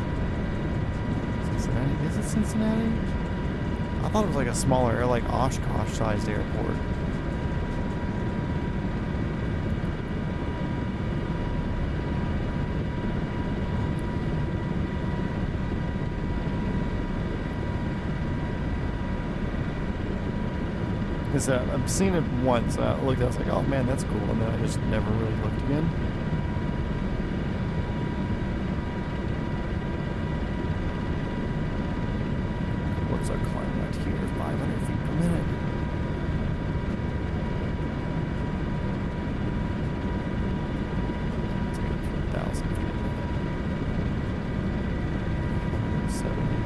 Cincinnati? Is it Cincinnati? I thought it was like a smaller air, like Oshkosh-sized airport. I've seen it once. I looked, I was like, oh man, that's cool. And then I just never really looked again. What's our climb right here? 500 feet per minute. Take it to 1,000 feet a minute. 170.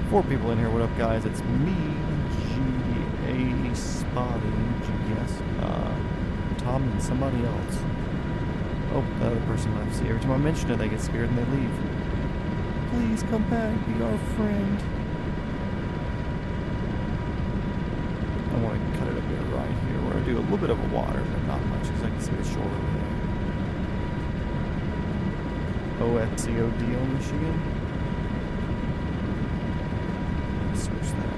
4 people in here. What up, guys? It's me, GA Spotting, GS, Tom, and somebody else. Oh, the other person left. See, every time I mention it, they get scared and they leave. Please come back, be our friend. I want to cut it a bit right here, where I do a little bit of a water, but not much, because I can see the shore over there. OFCOD, Michigan. Search that.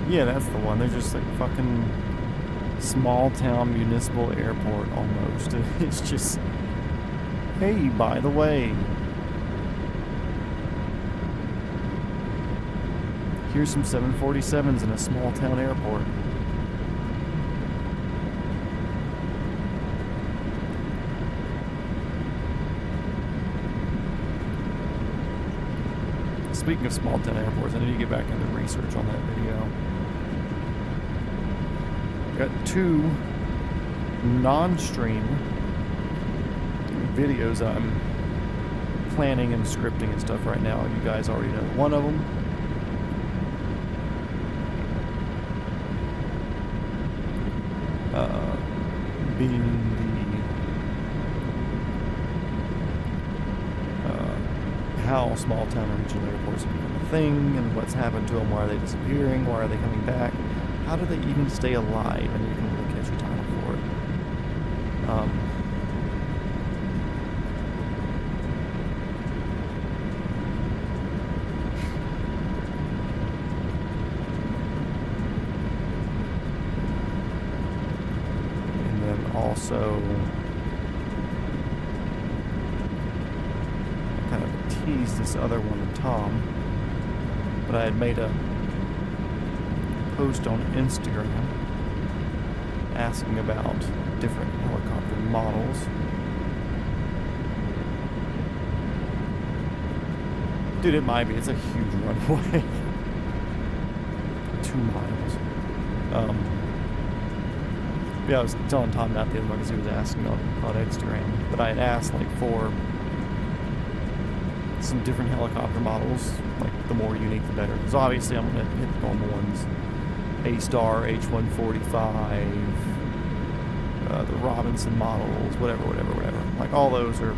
Yeah, that's the one. They're just like fucking small town municipal airport almost. It's just, hey, by the way, here's some 747s in a small town airport. Speaking of small town airports, I need to get back into research on that video. Got 2 non-stream videos I'm planning and scripting and stuff right now. You guys already know one of them. Being the how small town and regional airports have become a thing, and what's happened to them. Why are they disappearing? Why are they coming back? How do they even stay alive? And you can really catch a title for it. And then also, I kind of teased this other one to Tom, but I had made a post on Instagram asking about different helicopter models. Dude, it might be. It's a huge runway. 2 miles. Yeah, I was telling Tom about the other one because he was asking on Instagram, but I had asked like for some different helicopter models, like the more unique the better. Because obviously I'm gonna hit the normal ones, A-Star, H-145, the Robinson models, whatever. Like all those are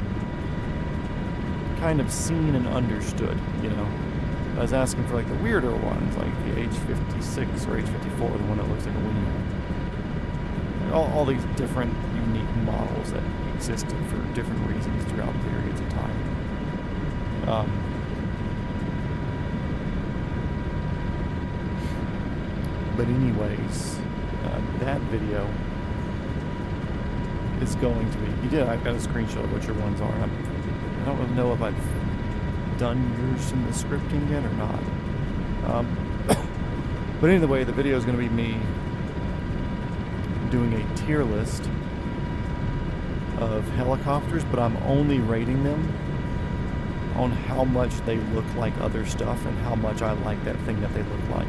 kind of seen and understood, you know. I was asking for like the weirder ones, like the H-56 or H-54, the one that looks like a windmill. All these different unique models that existed for different reasons throughout periods of time. But anyways, that video is going to be... Yeah, I've got a screenshot of what your ones are. I don't know if I've done yours in the scripting yet or not. But anyway, the video is going to be me doing a tier list of helicopters, but I'm only rating them on how much they look like other stuff and how much I like that thing that they look like.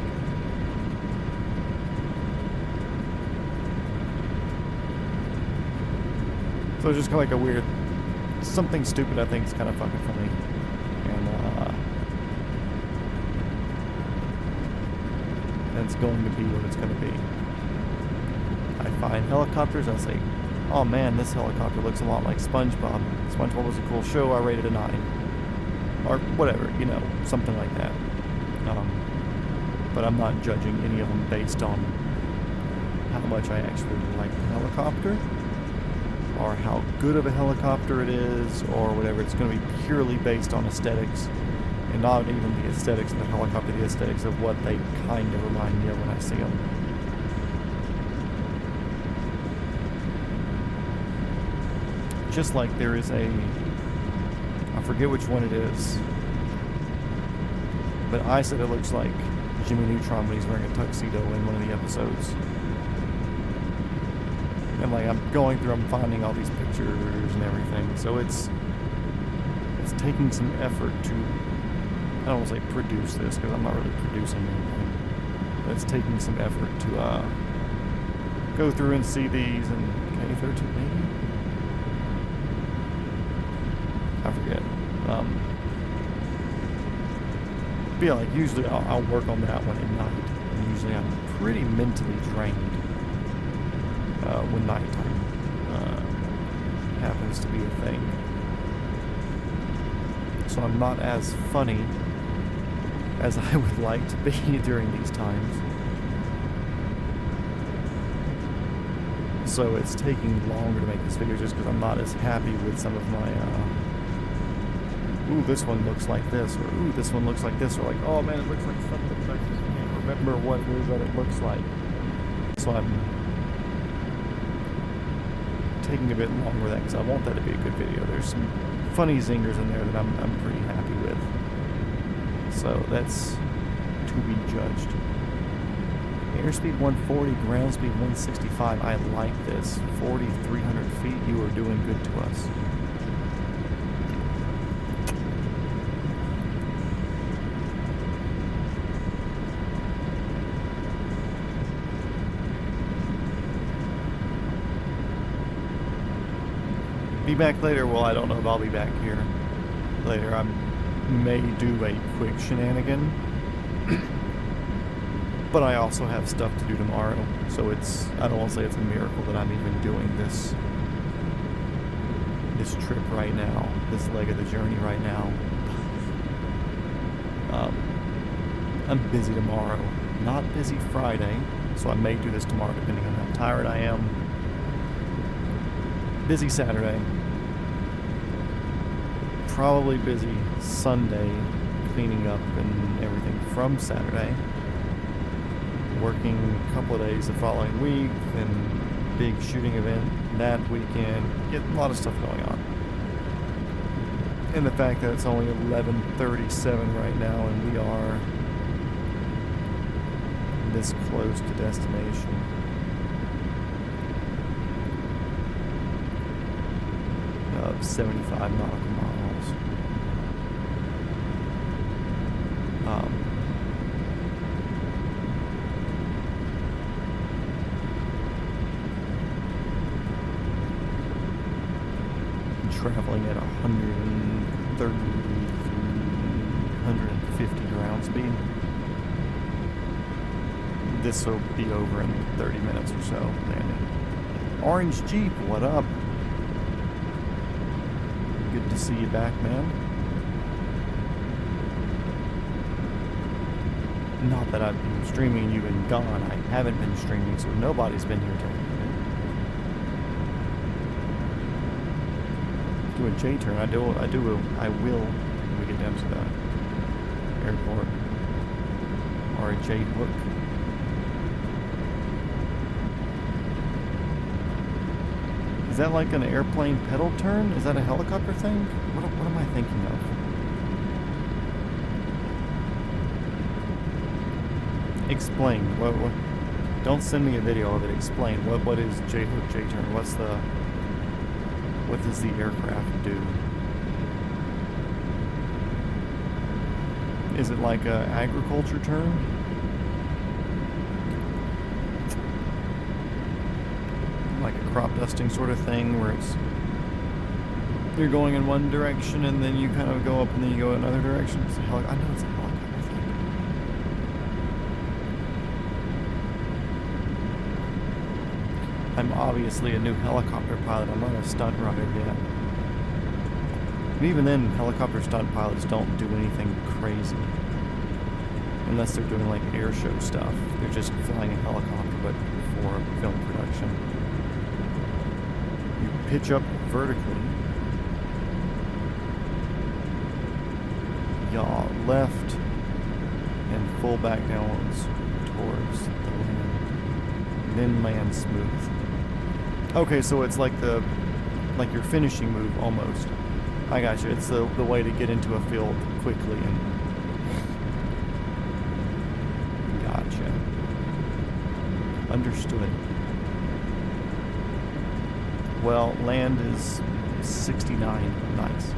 So it's just kind of like a weird, something stupid I think is kind of fucking funny. And that's going to be what it's going to be. I find helicopters, I say, oh man, this helicopter looks a lot like SpongeBob. SpongeBob was a cool show, I rated a 9. Or whatever, you know, something like that. But I'm not judging any of them based on how much I actually like the helicopter, or how good of a helicopter it is, or whatever. It's going to be purely based on aesthetics, and not even the aesthetics of the helicopter, the aesthetics of what they kind of remind me of when I see them. Just like there is a, I forget which one it is, but I said it looks like Jimmy Neutron when he's wearing a tuxedo in one of the episodes. And like I'm going through, I'm finding all these pictures and everything, so it's taking some effort to, I don't want to say produce this, because I'm not really producing anything, but it's taking some effort to go through and see these, and K-13 maybe? I forget. But yeah, like usually I'll work on that one at night, and usually I'm pretty mentally drained when nighttime happens to be a thing. So I'm not as funny as I would like to be during these times. So it's taking longer to make this video just because I'm not as happy with some of my ooh, this one looks like this, or ooh, this one looks like this, or like, oh man, it looks like something, but I can't remember what it is that it looks like. So I'm taking a bit longer with that because I want that to be a good video. There's some funny zingers in there that I'm pretty happy with. So that's to be judged. Airspeed 140, ground speed 165. I like this. 4,300 feet, you are doing good to us. Be back later? Well, I don't know if I'll be back here later. I may do a quick shenanigan, but I also have stuff to do tomorrow, so it's, I don't want to say it's a miracle that I'm even doing this trip right now, this leg of the journey right now. I'm busy tomorrow, not busy Friday, so I may do this tomorrow depending on how tired I am. Busy Saturday, probably busy Sunday, cleaning up and everything from Saturday, working a couple of days the following week, and big shooting event that weekend, get a lot of stuff going on. And the fact that it's only 11:37 right now and we are this close to destination. Of 75 nautical miles. traveling at 130, 150 ground speed. This will be over in 30 minutes or so landing. Orange Jeep, what up? Good to see you back, man. Not that I've been streaming and you've been gone. I haven't been streaming, so nobody's been here during the minute. Do a J-turn. I will when we get down to the airport. Or a J-hook. Is that like an airplane pedal turn? Is that a helicopter thing? What am I thinking of? Explain. What? Don't send me a video of it. Explain. What is J-hook, J-turn? What does the aircraft do? Is it like a agriculture turn? Like a crop dusting sort of thing where you're going in one direction and then you kind of go up and then you go another direction. I know it's a helicopter thing. I'm obviously a new helicopter pilot. I'm not a stunt rider yet. And even then, helicopter stunt pilots don't do anything crazy. Unless they're doing like air show stuff. They're just flying a helicopter, but for film production. You pitch up vertically. Yaw left and full back downwards towards the land. Then land smooth. Okay, so it's like your finishing move almost. I got you. It's the way to get into a field quickly and gotcha. Understood. Well, land is 69 nice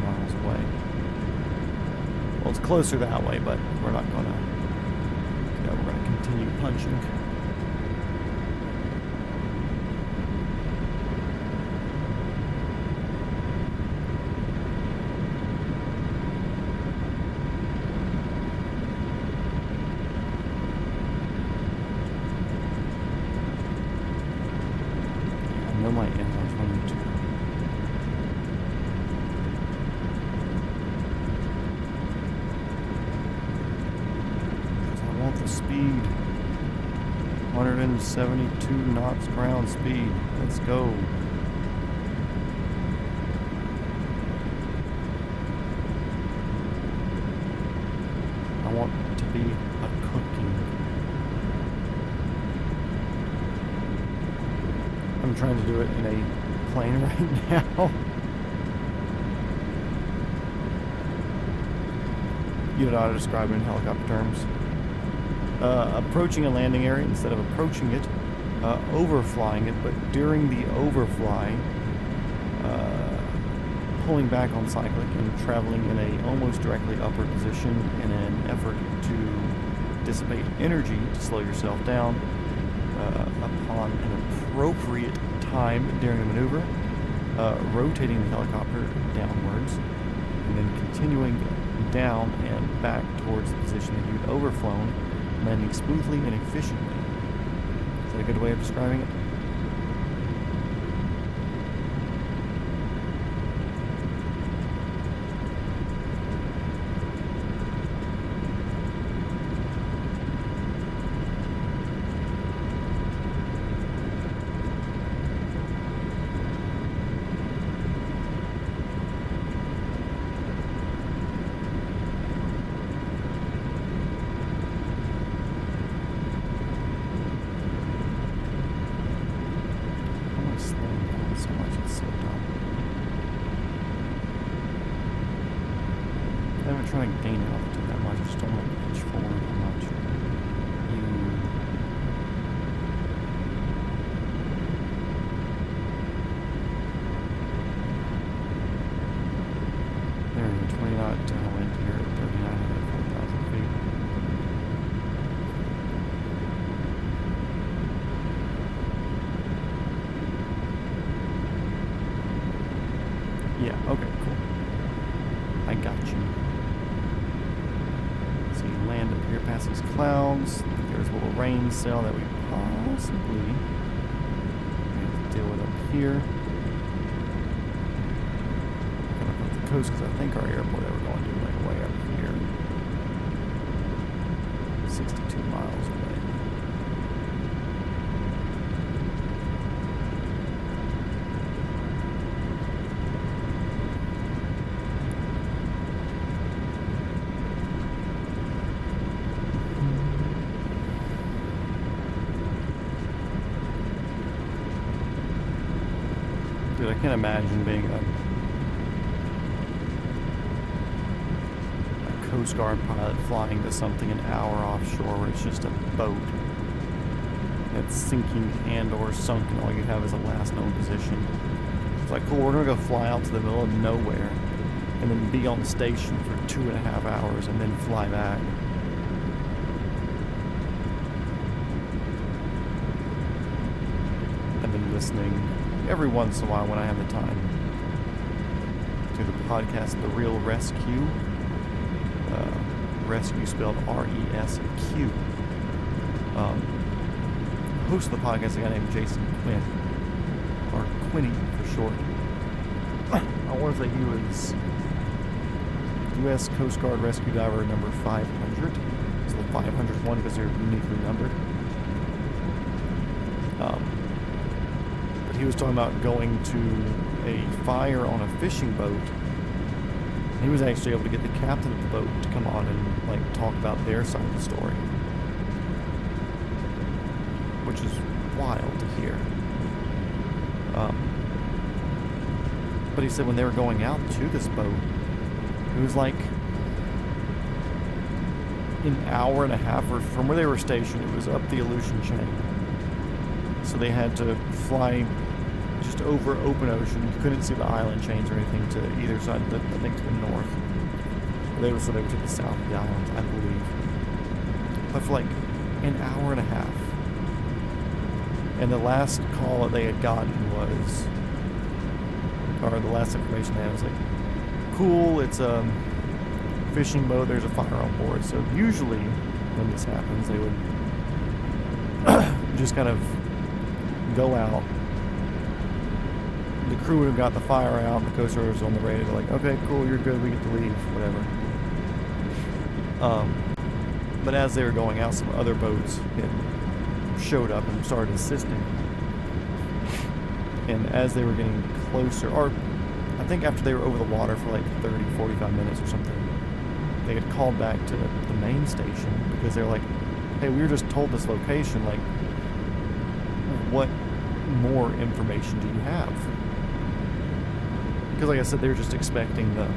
miles away. Well, it's closer that way, but we're not gonna. Yeah, we're gonna continue punching. Speed 172 knots ground speed. Let's go. I want to be a cooking. I'm trying to do it in a plane right now. You know how to describe it in helicopter terms. Approaching a landing area instead of approaching it, overflying it, but during the overfly, pulling back on cyclic and traveling in a almost directly upward position in an effort to dissipate energy to slow yourself down upon an appropriate time during the maneuver, rotating the helicopter downwards, and then continuing down and back towards the position that you'd overflown, landing smoothly and efficiently. Is that a good way of describing it? Trying to gain altitude that much. I just don't want to pitch forward that much. There we go, 20 knot downwind here at 3,900, 4,000 feet. Yeah, okay, cool. I got you. So you land up here past these clouds. There's a little rain cell that we possibly need to deal with up here. Kind of up the coast because I think our airport that we're going to like way up here. 62 miles away. Dude, I can't imagine being a Coast Guard pilot flying to something an hour offshore where it's just a boat that's sinking and or sunk and all you have is a last known position. It's like, cool, we're gonna go fly out to the middle of nowhere and then be on the station for 2.5 hours and then fly back. I've been listening every once in a while when I have the time to the podcast The Real Rescue. Rescue spelled R-E-S-Q. Host of the podcast, a guy named Jason Quinn, or Quinny for short. I want to say he was U.S. Coast Guard Rescue Diver number 500. It's the 500th one because they're uniquely numbered. But he was talking about going to a fire on a fishing boat. He was actually able to get the captain of the boat to come on and like talk about their side of the story, which is wild to hear. But he said when they were going out to this boat, it was like an hour and a half, or from where they were stationed, it was up the Aleutian chain. So they had to fly just over open ocean. You couldn't see the island chains or anything to either side, I think to the north. They were to the south of the island, I believe. But for like an hour and a half. And the last call that they had gotten was, or the last information they had was like, cool, it's a fishing boat, there's a fire on board. So usually when this happens, they would just kind of go out. The crew would have got the fire out, the Coast Guard was on the radio, they're like, okay, cool, you're good, we get to leave, whatever. But as they were going out, some other boats had showed up and started assisting. And as they were getting closer, or I think after they were over the water for like 30, 45 minutes or something, they had called back to the main station because they were like, hey, we were just told this location, like, what more information do you have? Because like I said, they were just expecting the,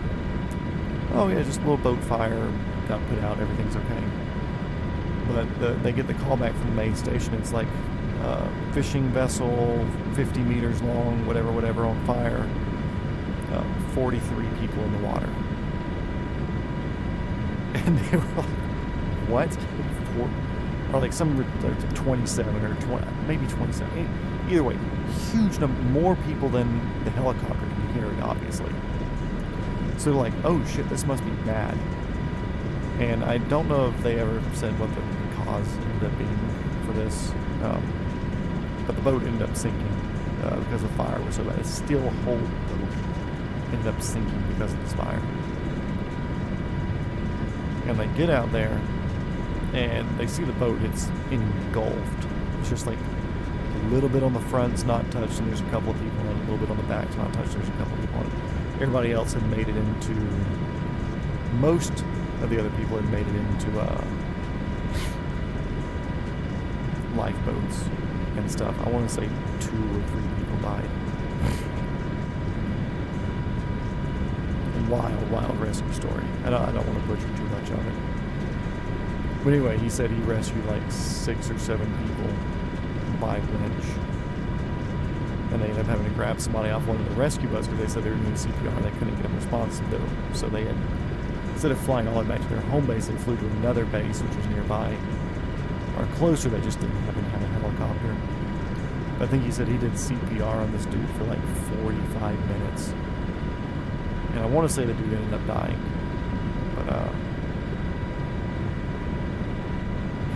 oh yeah, just a little boat fire, got put out, everything's okay. But they get the call back from the main station, it's like, fishing vessel, 50 meters long, whatever, on fire, 43 people in the water. And they were like, what? Or like some, like 27 or 20, maybe 27. Either way, huge number, more people than the helicopter can carry, obviously. So they're like, oh shit, this must be bad. And I don't know if they ever said what the cause ended up being for this. But the boat ended up sinking because the fire was so bad. It's still a whole boat ended up sinking because of this fire. And they get out there and they see the boat, it's engulfed. It's just like a little bit on the front's not touched, and there's a couple of people on it. A little bit on the back's not touched, there's a couple of people on it. Everybody else had made it into, most of the other people had made it into lifeboats and stuff. I want to say 2 or 3 people died. Wild rescue story. I don't want to butcher too much of it. But anyway, he said he rescued like 6 or 7 people by winch. And they ended up having to grab somebody off one of the rescue boats because they said they were doing CPR and they couldn't get them responsive to it. So they had, instead of flying all the way back to their home base, they flew to another base which was nearby. Or closer, they just didn't happen to have a helicopter. But I think he said he did CPR on this dude for like 45 minutes. And I want to say the dude ended up dying. But,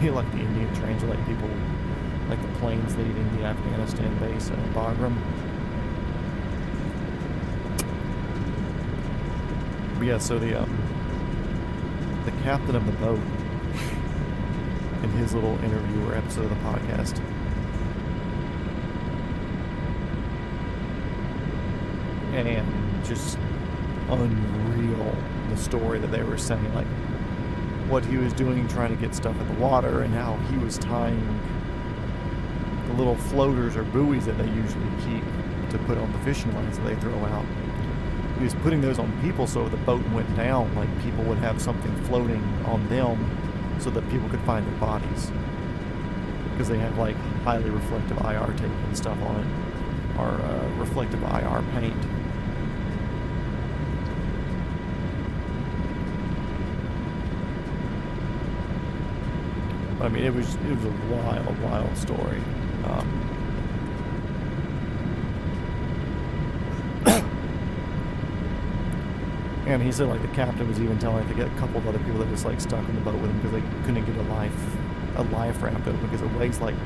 he like the Indian translate people, like the planes leaving the Afghanistan base at Bagram. But yeah, so the captain of the boat, in his little interview or episode of the podcast, and just unreal, the story that they were saying, like what he was doing trying to get stuff in the water, and how he was tying the little floaters or buoys that they usually keep to put on the fishing lines that they throw out. He was putting those on people, so if the boat went down, like people would have something floating on them so that people could find their bodies, because they have like highly reflective IR tape and stuff on it, or reflective IR paint. I mean, it was a wild story. And he said, like, the captain was even telling, I think, a couple of other people that was like stuck in the boat with him because they couldn't get a life raft open because it weighs like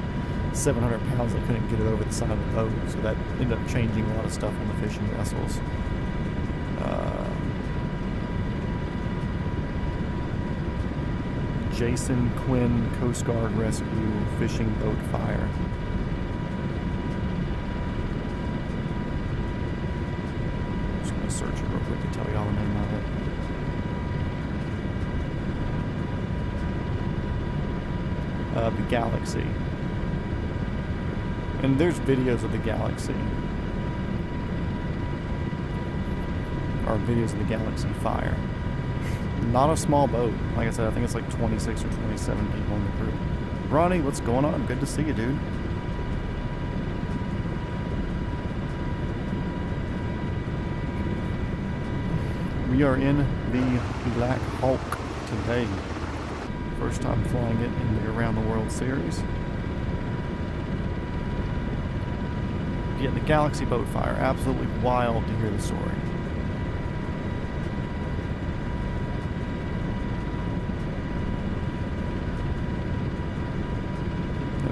700 pounds. They couldn't get it over the side of the boat, so that ended up changing a lot of stuff on the fishing vessels. Jason Quinn Coast Guard Rescue Fishing Boat Fire. I'm just going to search it real quick to tell y'all the name of it. The Galaxy. And there's videos of the Galaxy. Or videos of the Galaxy fire. Not a small boat. Like I said, I think it's like 26 or 27 people in the crew. Ronnie, what's going on? Good to see you, dude. We are in the Black Hawk today. First time flying it in the Around the World series. Yeah, the Galaxy boat fire. Absolutely wild to hear the story.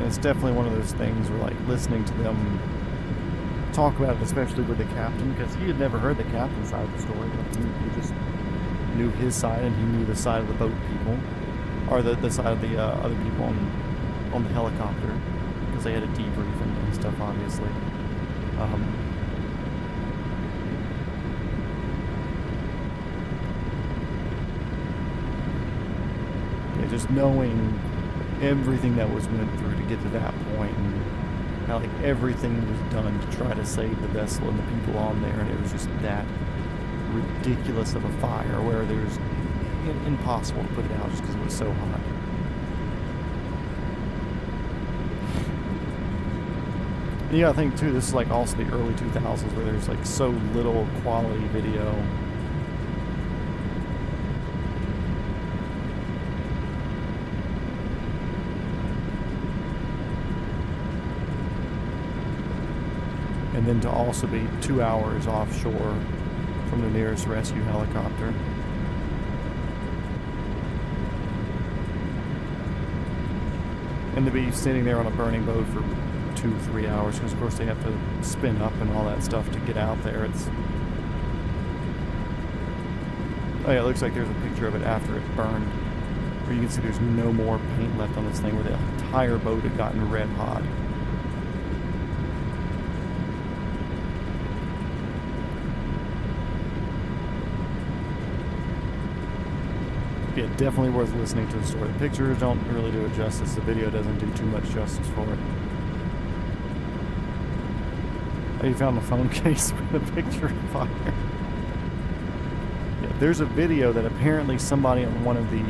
It's definitely one of those things where, like, listening to them talk about it, especially with the captain, because he had never heard the captain's side of the story. He just knew his side, and he knew the side of the boat people, or the side of the other people on the helicopter, because they had a debrief and stuff, obviously. Yeah, just knowing everything that was went through to get to that point, and how like everything was done to try to save the vessel and the people on there, and it was just that ridiculous of a fire where there's impossible to put it out just because it was so hot. Yeah, I think too this is like also the early 2000s where there's like so little quality video. And then to also be 2 hours offshore from the nearest rescue helicopter. And to be sitting there on a burning boat for 2-3 hours, because of course they have to spin up and all that stuff to get out there. Oh yeah, it looks like there's a picture of it after it burned, where you can see there's no more paint left on this thing, where the entire boat had gotten red hot. Yeah, definitely worth listening to the story. The pictures don't really do it justice. The video doesn't do too much justice for it. Oh, you found the phone case with a picture of fire. Yeah, there's a video that apparently somebody on one of the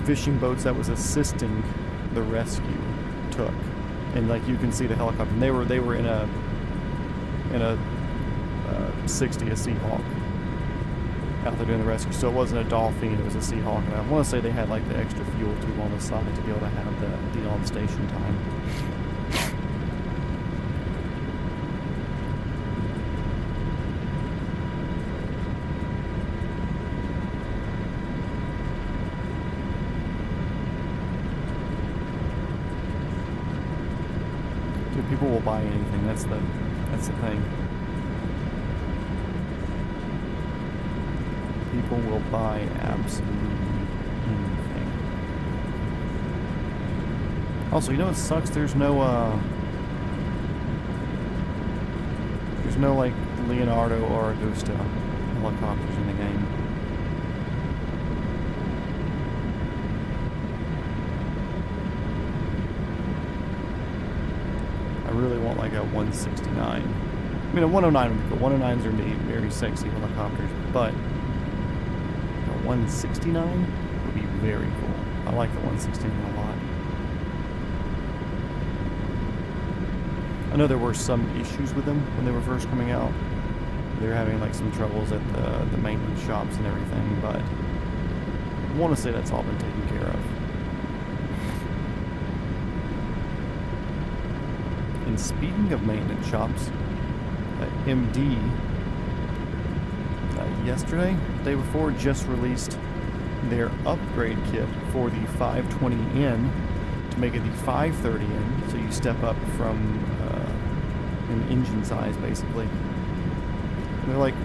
fishing boats that was assisting the rescue took, and like you can see the helicopter. And they were in a 60, a Seahawk, out there doing the rescue. So it wasn't a Dolphin, it was a Seahawk. And I want to say they had like the extra fuel tube on the side to be able to have the on-station time. Dude, people will buy anything. That's the thing. People will buy absolutely anything. Also, you know what sucks? There's no like Leonardo or Augusta helicopters in the game. I really want like a 169. I mean, a 109 would be cool. 109s are indeed very sexy helicopters, but a 169 would be very cool. I like the 169 a lot. I know there were some issues with them when they were first coming out. They were having like some troubles at the maintenance shops and everything, but I want to say that's all been taken care of. And speaking of maintenance shops, MD yesterday, the day before, just released their upgrade kit for the 520N to make it the 530N, so you step up from an engine size basically. And they're like,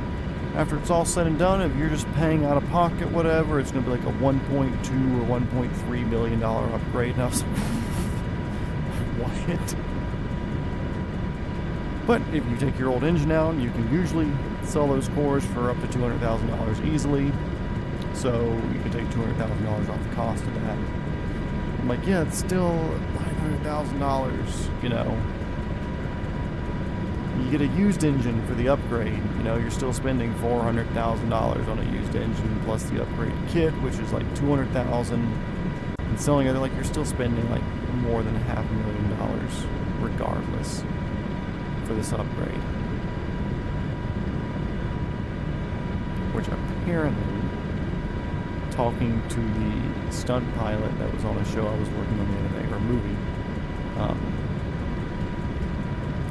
after it's all said and done, if you're just paying out of pocket whatever, it's going to be like a 1.2 or 1.3 million dollar upgrade. And I was like, what? But if you take your old engine out, you can usually sell those cores for up to $200,000 easily. So you can take $200,000 off the cost of that. I'm like, yeah, it's still $900,000, you know. You get a used engine for the upgrade, you know, you're still spending $400,000 on a used engine plus the upgrade kit, which is like $200,000. And selling it, like, you're still spending like more than $500,000 regardless for this upgrade. Which apparently, talking to the stunt pilot that was on a show I was working on the other day, or a movie,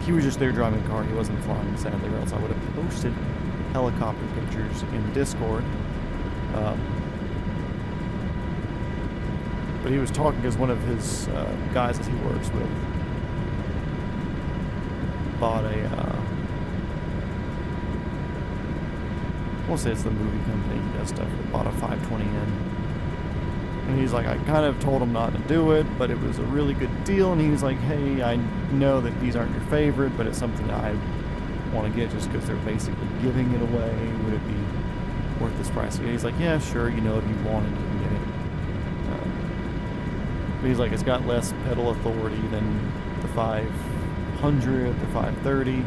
he was just there driving a car. He wasn't flying, sadly, or else I would have posted helicopter pictures in Discord. But he was talking because one of his guys that he works with bought a, I won't say it's the movie company he does stuff with, bought a 520N. And he's like, I kind of told him not to do it, but it was a really good deal. And he was like, hey, I know that these aren't your favorite, but it's something that I want to get just because they're basically giving it away. Would it be worth this price? And he's like, yeah, sure, you know, if you want it, you can get it. But he's like, it's got less pedal authority than the 500, the 530.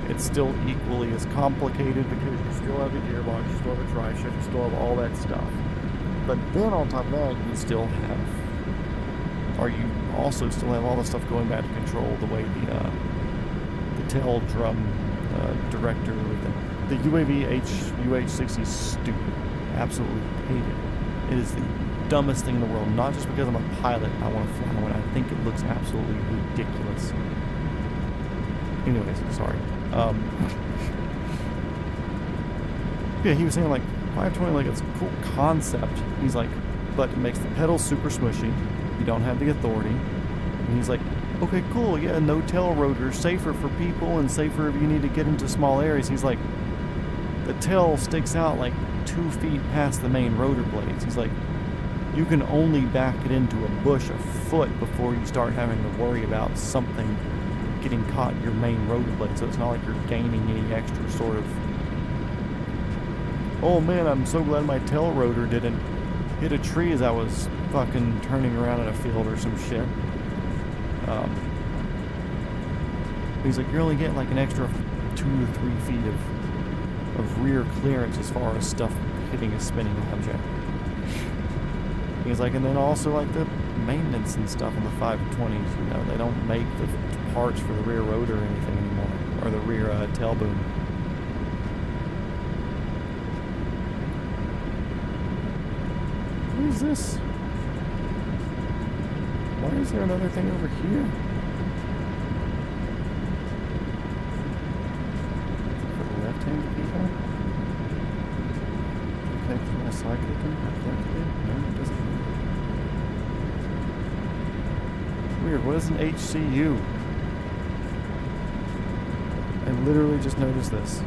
It's still equally as complicated because you still have a gearbox, you still have a drive shaft, you still have all that stuff. But then on top of that, you still have, or you also still have all the stuff going back to control, the way the tail drum director with the UAV UH-60 is stupid. Absolutely hate it. It is the dumbest thing in the world. Not just because I'm a pilot, I want to fly one. I think it looks absolutely ridiculous. Anyways, sorry. Yeah, he was saying like 520, like, it's a cool concept. He's like, but it makes the pedals super smushy. You don't have the authority. And he's like, okay, cool, yeah, no tail rotor, safer for people and safer if you need to get into small areas. He's like, the tail sticks out like 2 feet past the main rotor blades. He's like, you can only back it into a bush a foot before you start having to worry about something getting caught in your main rotor blade. So it's not like you're gaining any extra sort of, oh man, I'm so glad my tail rotor didn't hit a tree as I was fucking turning around in a field or some shit. He's like, you're only getting like an extra 2 to 3 feet of rear clearance as far as stuff hitting a spinning object. He's like, and then also like the maintenance and stuff on the 520s, you know, they don't make the parts for the rear rotor or anything anymore, or the rear tail boom. What is this? Why is there another thing over here? For the left-handed people? Okay, for my side clicking? No, it doesn't. Weird, what is an HCU? I literally just noticed this.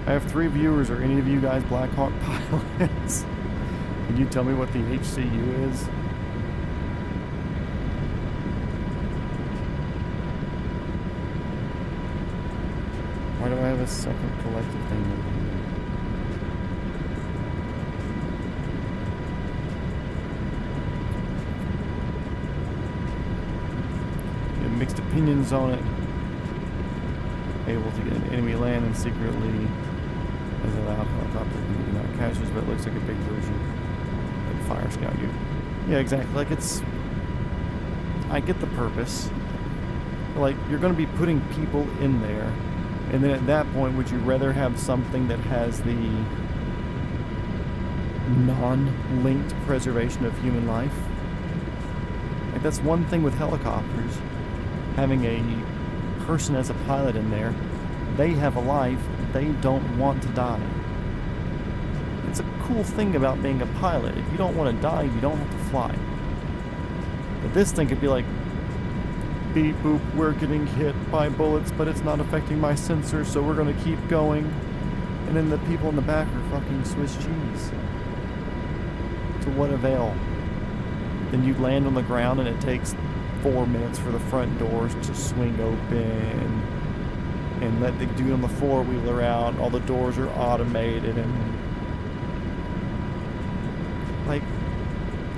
I have 3 viewers. Are any of you guys Black Hawk pilots? Can you tell me what the HCU is? Why do I have a second collective thing over here? You have mixed opinions on it. Able to get an enemy land and secretly as allowed helicopter can not caches, but it looks like a big version of Fire Scout you. Yeah, exactly. Like it's, I get the purpose. Like you're going to be putting people in there, and then at that point, would you rather have something that has the non-linked preservation of human life? Like that's one thing with helicopters, having a person as a pilot in there. They have a life. They don't want to die. It's a cool thing about being a pilot. If you don't want to die, you don't have to fly. But this thing could be like, beep boop, we're getting hit by bullets, but it's not affecting my sensor, so we're going to keep going. And then the people in the back are fucking Swiss cheese. To what avail? Then you land on the ground and it takes 4 minutes for the front doors to swing open and let the dude on the four-wheeler out. All the doors are automated and like,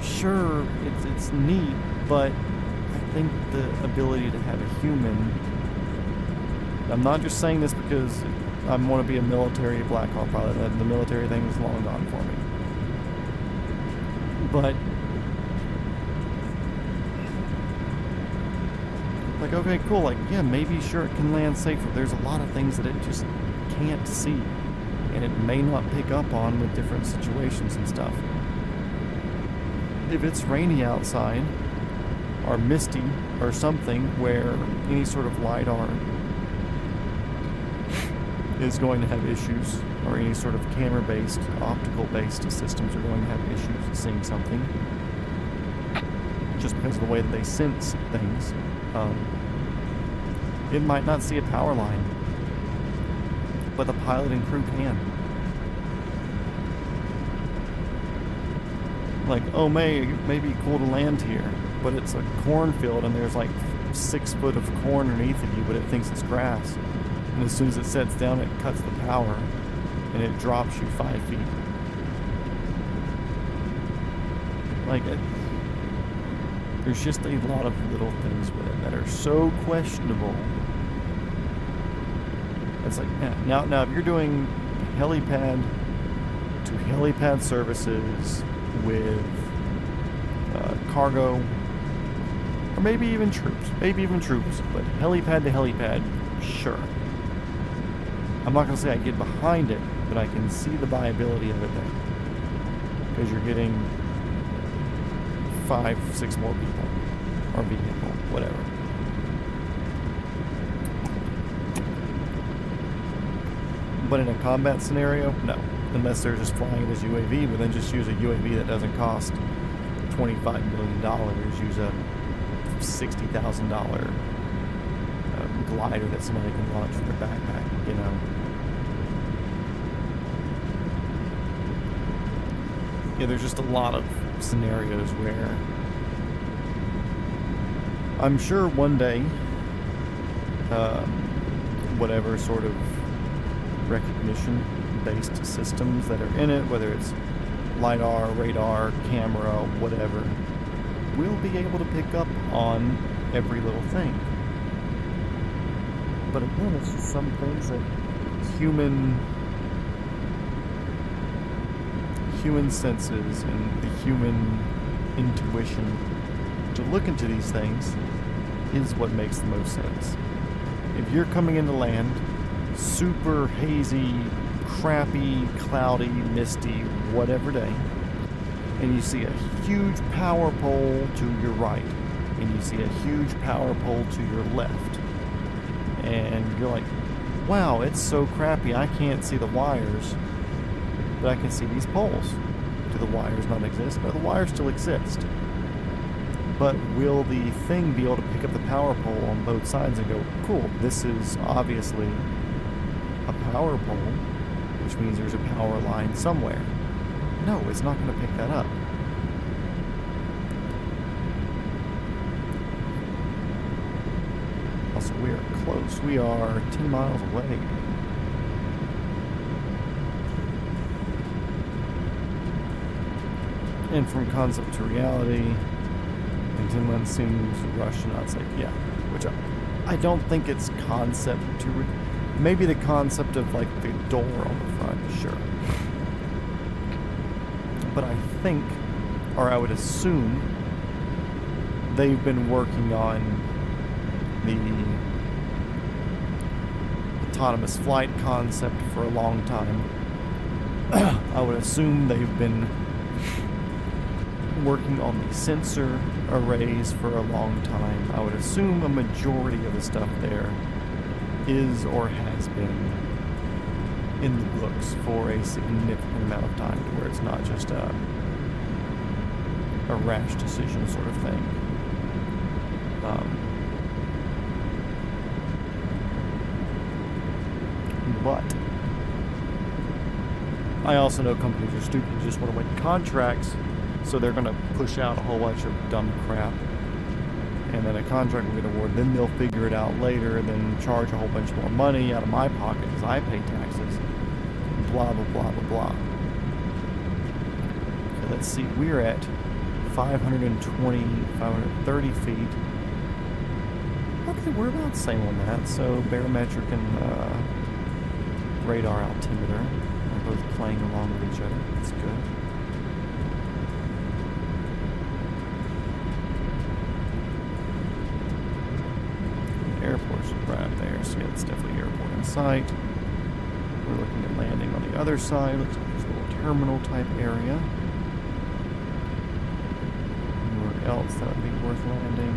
sure, it's neat, but I think the ability to have a human, I'm not just saying this because I want to be a military Black Hawk pilot. The military thing is long gone for me. But like, okay, cool, like, yeah, maybe sure it can land safer. There's a lot of things that it just can't see, and it may not pick up on with different situations and stuff. If it's rainy outside, or misty, or something where any sort of LiDAR is going to have issues, or any sort of camera-based, optical-based systems are going to have issues seeing something, just because of the way that they sense things. It might not see a power line, but the pilot and crew can. Like, oh, may be cool to land here, but it's a cornfield and there's like 6 foot of corn underneath of you, but it thinks it's grass. And as soon as it sets down, it cuts the power and it drops you 5 feet. Like, there's just a lot of little things with it that are so questionable. It's like, yeah, now if you're doing helipad to helipad services with cargo, or maybe even troops, but helipad to helipad, sure. I'm not going to say I get behind it, but I can see the viability of it there. Because you're getting 5-6 more people, or vehicle, whatever. But in a combat scenario, no. Unless they're just flying it as UAV, but then just use a UAV that doesn't cost $25 million. Use a $60,000 glider that somebody can launch from their backpack, you know. Yeah, there's just a lot of scenarios where I'm sure one day, whatever sort of recognition-based systems that are in it, whether it's LiDAR, radar, camera, whatever, will be able to pick up on every little thing. But again, it's just some things that human senses and the human intuition to look into these things is what makes the most sense. If you're coming into land, super hazy, crappy, cloudy, misty, whatever day, and you see a huge power pole to your right, and you see a huge power pole to your left, and you're like, wow, it's so crappy, I can't see the wires, but I can see these poles. Do the wires not exist? No, the wires still exist. but will the thing be able to pick up the power pole on both sides and go, cool, this is obviously a power pole, which means there's a power line somewhere. No, it's not going to pick that up. Also, we are close. We are 10 miles away. And from concept to reality, and 10 months seems rushed, and I'd say, yeah. Which I don't think it's concept to... maybe the concept of, like, the door on the front, sure. But I think, or I would assume, they've been working on the autonomous flight concept for a long time. I would assume they've been working on the sensor arrays for a long time. I would assume a majority of the stuff there is or has been in the books for a significant amount of time, to where it's not just a rash decision sort of thing. But I also know companies are stupid and just want to win contracts, so they're going to push out a whole bunch of dumb crap, and then a contract will get awarded, then they'll figure it out later, and then charge a whole bunch more money out of my pocket because I pay taxes, blah, blah, blah, blah, blah. Okay, let's see, we're at 520, 530 feet. Okay, we're about the same on that, so barometric and radar altimeter are both playing along with each other. That's good. The airport's right up there, so yeah, it's definitely airport in sight. We're looking at landing on the other side. Looks like there's a little terminal type area. Anywhere else that would be worth landing?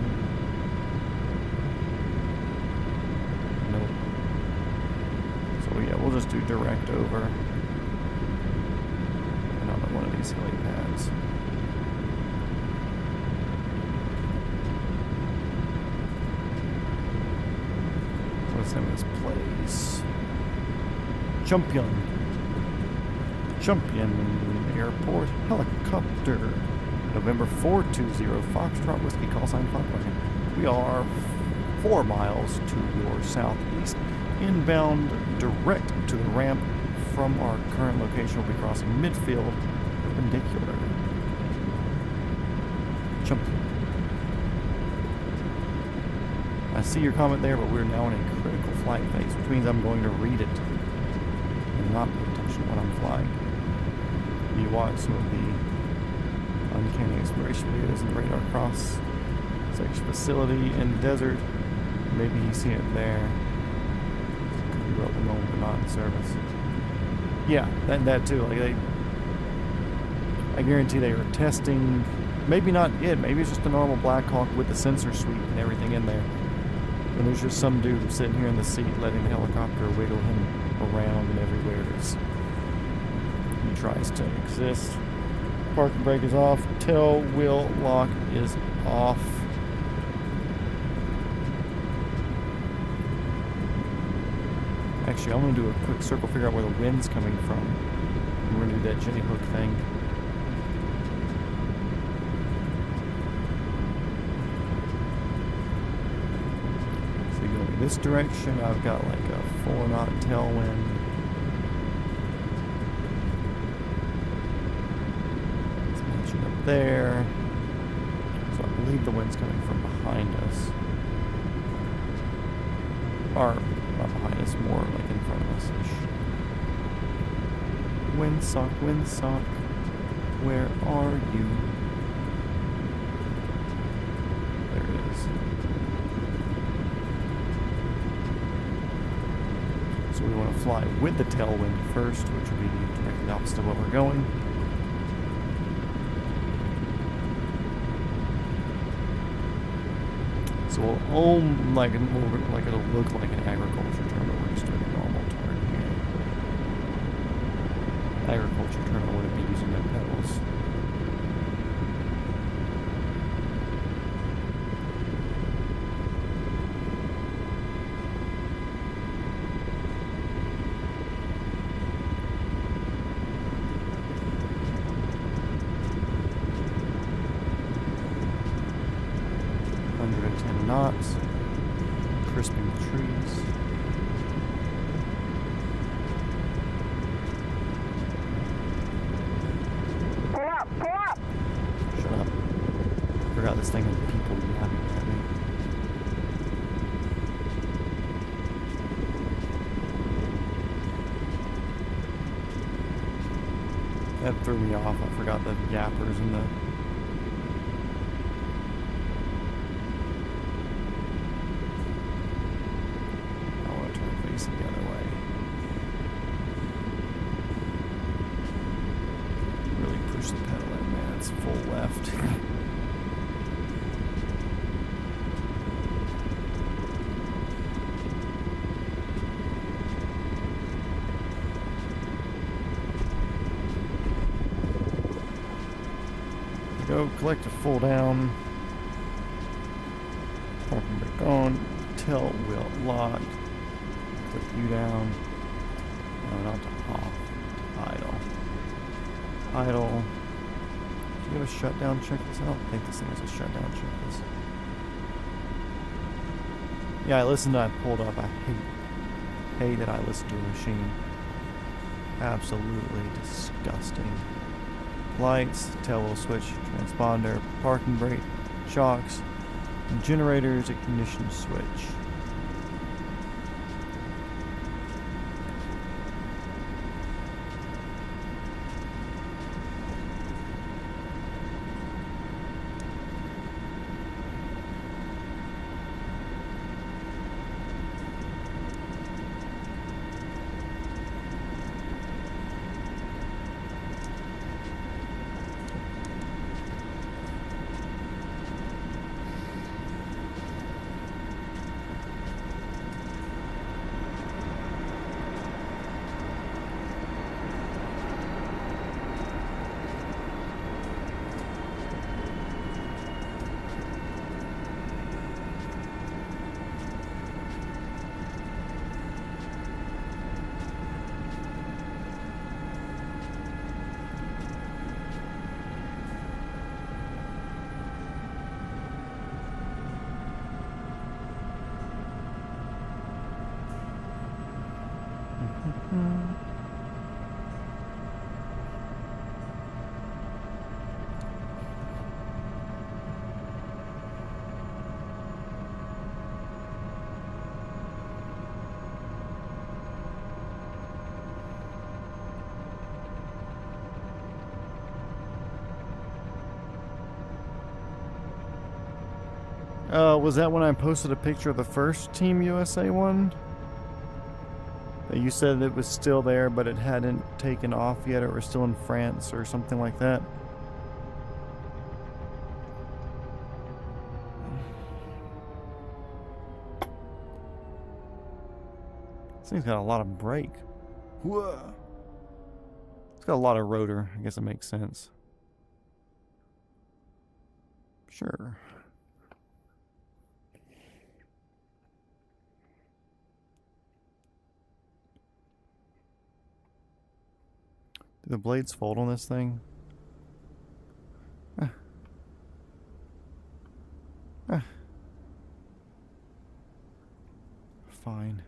Nope. So yeah, we'll just do direct over. And on one of these helipads. What's the name of this place? Chumphon Airport Helicopter. November 420 Foxtrot Whiskey call sign Foxtrot. We are 4 miles to your southeast, inbound direct to the ramp from our current location. We'll be crossing midfield perpendicular. Chumphon. I see your comment there, but we're now in a critical flight phase, which means I'm going to read it and not pay attention to what I'm flying. You watch some of the uncanny exploration videos in the radar cross section facility in the desert. Maybe you see it there. Could be well known but not in service. Yeah, that too. Like I guarantee they were testing. Maybe not it. Maybe it's just a normal Black Hawk with the sensor suite and everything in there. And there's just some dude sitting here in the seat, letting the helicopter wiggle him around and everywhere as he tries to exist. Parking brake is off. Tail wheel lock is off. Actually, I'm going to do a quick circle, figure out where the wind's coming from. We're going to do that J hook thing. So going this direction, I've got like a 4-knot tailwind. Up there. So I believe the wind's coming from behind us. Or not behind us, more like in front of us-ish. Windsock, where are you? There it is. So we want to fly with the tailwind first, which would be directly opposite of where we're going. So it'll look like an agriculture terminal. We're just doing a normal turn here. Agriculture terminal wouldn't be using their pedals. knots. Crisping the trees. Pull up! Pull up! Shut up. Forgot this thing had people yapping at me. That threw me off. I forgot the yappers and the... I want to turn facing the other way. Really push the pedal in, man. It's full left. Go collect a full down. Parking brake on. Tail wheel locked. Click you down. No, not to off. To idle. Idle. Do you have a shutdown checklist? I don't think this thing has a shutdown checklist. Yeah, I listened to it. I pulled up. I hate that I listen to a machine. Absolutely disgusting. Lights, tail wheel switch, transponder, parking brake, shocks, generators, ignition switch. Was that when I posted a picture of the first Team USA one? You said it was still there, but it hadn't taken off yet, or it was still in France, or something like that. This thing's got a lot of brake. Whoa. It's got a lot of rotor. I guess it makes sense. Sure. Do the blades fold on this thing? Fine.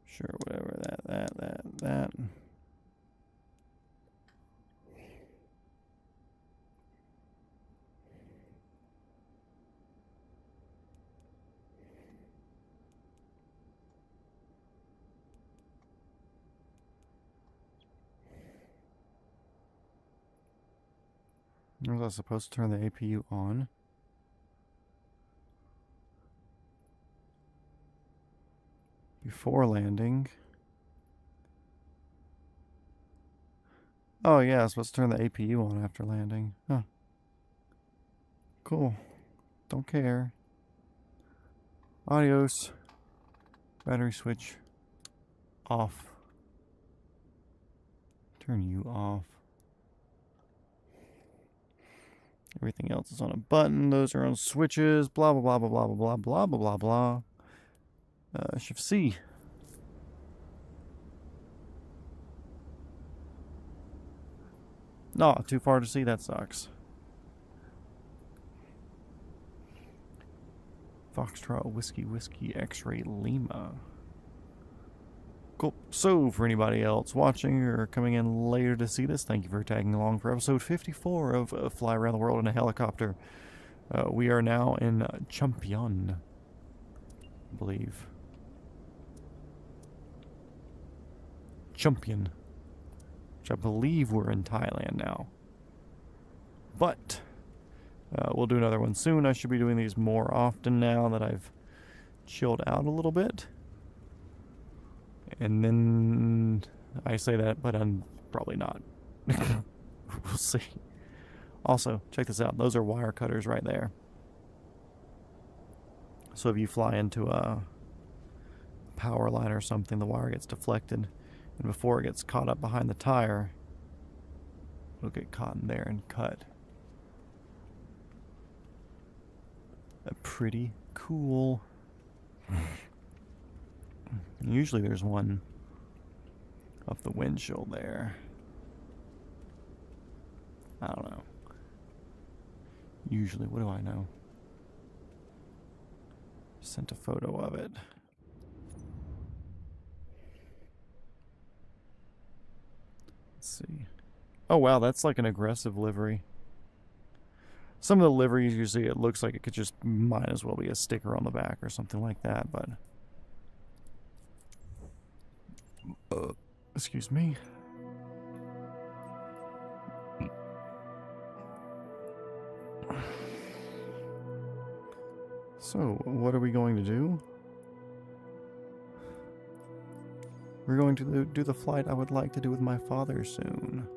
Sure, whatever, that. Was I supposed to turn the APU on? Before landing. Oh yeah, I was supposed to turn the APU on after landing. Huh. Cool. Don't care. Adios. Battery switch off. Turn you off. Everything else is on a button. Those are on switches. Blah, blah, blah, blah, blah, blah, blah, blah, blah, blah. Shift C. No, too far to see. That sucks. Foxtrot, Whiskey, Whiskey, X-Ray, Lima. Cool. So, for anybody else watching or coming in later to see this, thank you for tagging along for episode 54 of Fly Around the World in a Helicopter. We are now in Chumphon, I believe. Chumphon, which I believe we're in Thailand now. But we'll do another one soon. I should be doing these more often now that I've chilled out a little bit. And then I say that, but I'm probably not. We'll see. Also, check this out. Those are wire cutters right there. So if you fly into a power line or something, the wire gets deflected. And before it gets caught up behind the tire, it'll get caught in there and cut. Pretty cool. Usually there's one up the windshield there. I don't know. Usually, what do I know? Sent a photo of it. Let's see. Oh wow, that's like an aggressive livery. Some of the liveries you see, it looks like it could just might as well be a sticker on the back or something like that, but excuse me. So, what are we going to do? We're going to do the flight I would like to do with my father soon.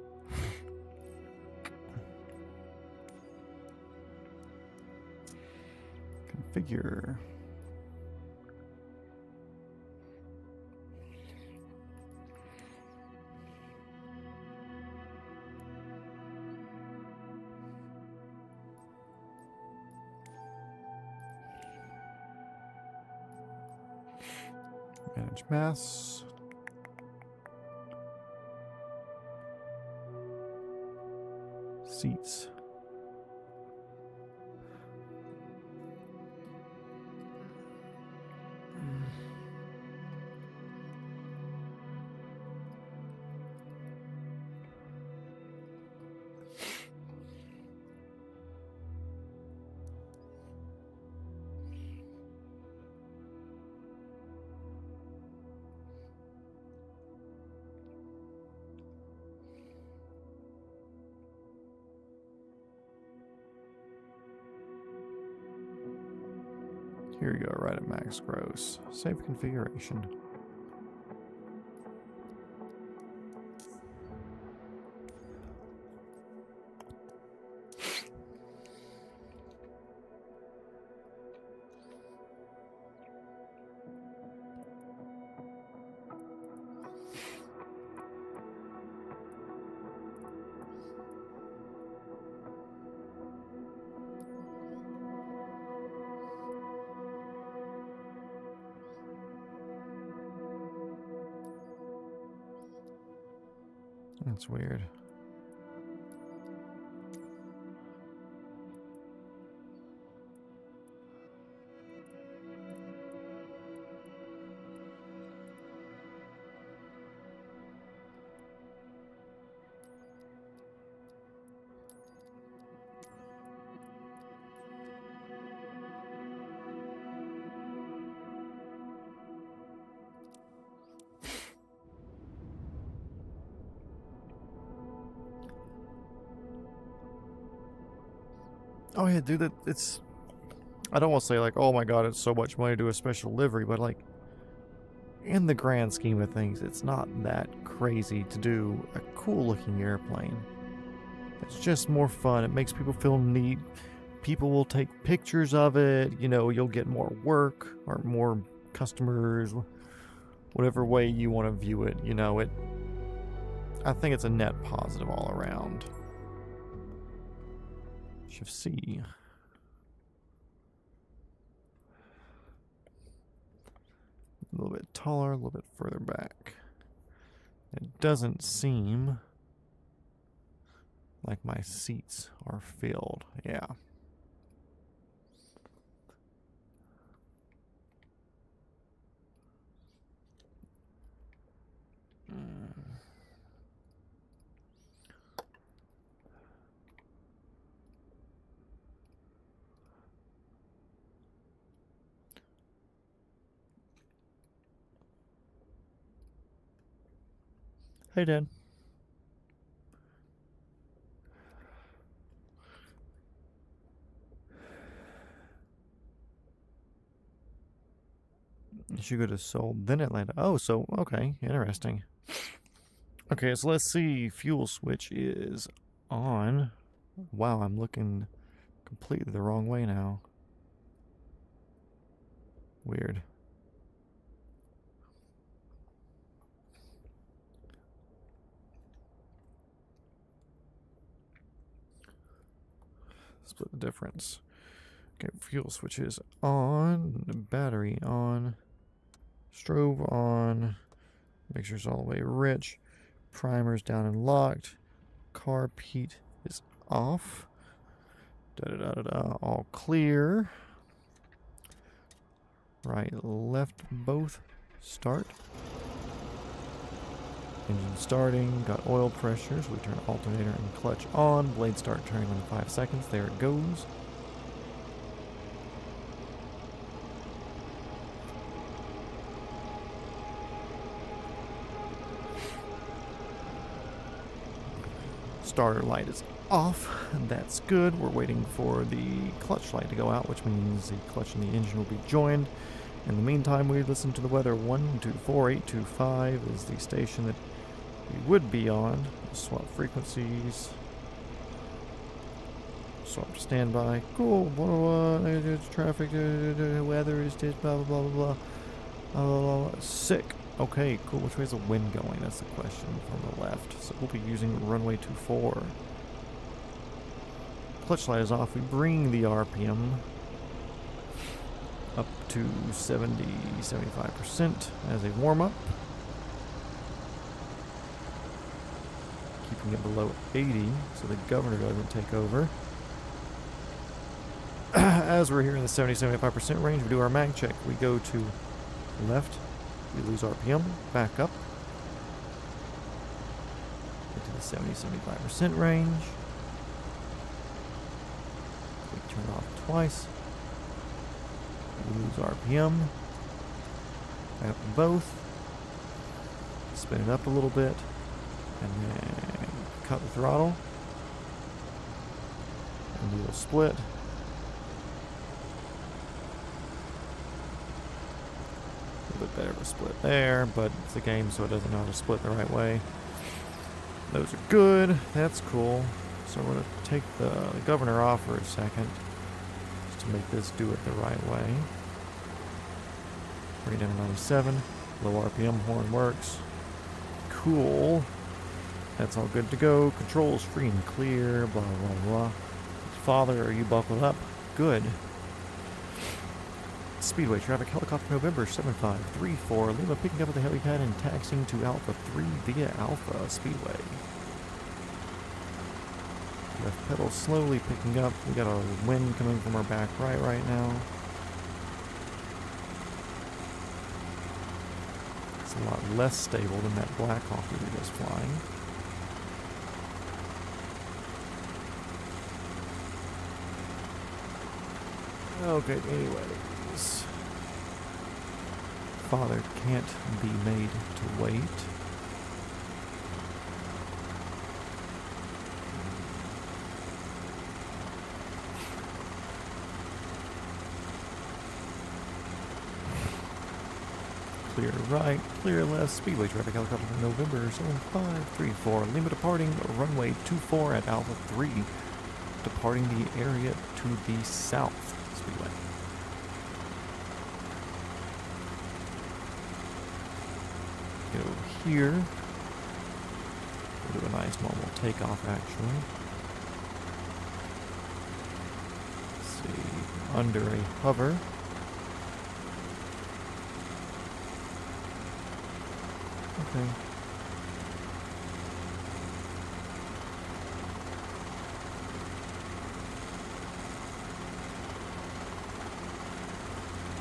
Configure. Manage mass. Seats. Here we go, right at max gross. Save configuration. That's weird. Oh yeah, dude, it's... I don't want to say like, oh my god, it's so much money to do a special livery, but like, in the grand scheme of things, it's not that crazy to do a cool looking airplane. It's just more fun. It makes people feel neat. People will take pictures of it. You know, you'll get more work or more customers, whatever way you want to view it. You know, I think it's a net positive all around. Shift C. A little bit taller, a little bit further back. It doesn't seem like my seats are filled. Yeah. Hey, Dad. You should go to Seoul, then Atlanta. Oh, so, okay, interesting. Okay, so let's see. Fuel switch is on. Wow, I'm looking completely the wrong way now. Weird. Split the difference. Okay, fuel switch is on. Battery on. Strobe on. Make sure it's all the way rich. Primer's down and locked. Carb heat is off. Da-da-da-da-da. All clear. Right, left, both. Start. Engine starting. Got oil pressure, so we turn alternator and clutch on. Blade start turning in 5 seconds. There it goes. Starter light is off. That's good. We're waiting for the clutch light to go out, which means the clutch and the engine will be joined. In the meantime, we listen to the weather. 124825 is the station that we would be on. Swap frequencies. Swap to standby. Cool. Blah, blah, blah. Traffic. Weather is just blah, blah, blah, blah, blah. Sick. Okay, cool. Which way is the wind going? That's the question from the left. So we'll be using runway 24. Clutch light is off. We bring the RPM up to 70-75% as a warm-up. Keeping it below 80 so the governor doesn't take over. As we're here in the 70-75% range, we do our mag check. We go to left. We lose RPM, back up into the 70-75% range. We turn off twice. We lose RPM. Back up to both. Spin it up a little bit. And then cut the throttle. And do a split. A bit better of a split there, but it's a game, so it doesn't know how to split the right way. Those are good. That's cool. So we're going to take the governor off for a second just to make this do it the right way. Bring it down to 97. Low RPM horn works. Cool. That's all good to go. Controls free and clear. Blah, blah, blah. Father, are you buckled up? Good. Speedway traffic, helicopter November 7534, Lima picking up at the helipad and taxiing to Alpha 3 via Alpha Speedway. Left pedal slowly picking up. We got a wind coming from our back right now. It's a lot less stable than that Black Hawk we were just flying. Okay, anyways. Father can't be made to wait. Clear right, clear left, speedway traffic, helicopter from November 7534, Lima departing runway 24 at Alpha 3, departing the area to the south. Speedway. Go here. We'll do a nice normal takeoff, actually. Let's see, under a hover. Okay.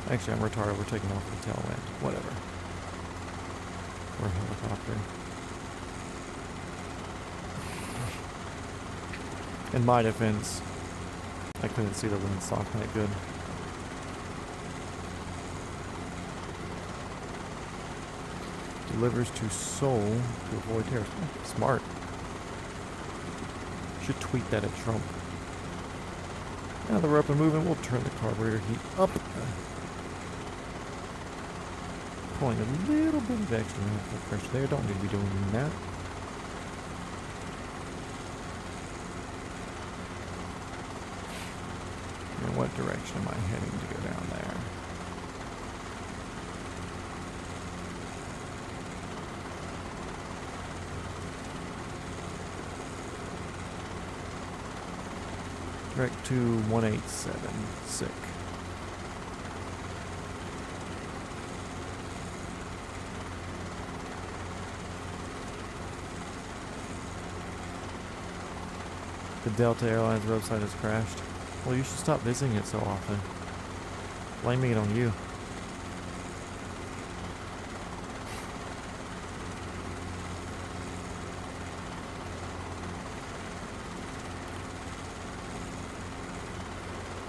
Actually, I'm retarded. We're taking off the tail end. Whatever. Or a helicopter. In my defense, I couldn't see the windsock that good. Delivers to Seoul to avoid terrorists. Smart. Should tweet that at Trump. Now that we're up and moving, we'll turn the carburetor heat up. Pulling a little bit of extra natural pressure there. Don't need to be doing that. In what direction am I heading to go down there? Direct to 187. Sick. The Delta Airlines website has crashed. Well, you should stop visiting it so often. Blaming it on you.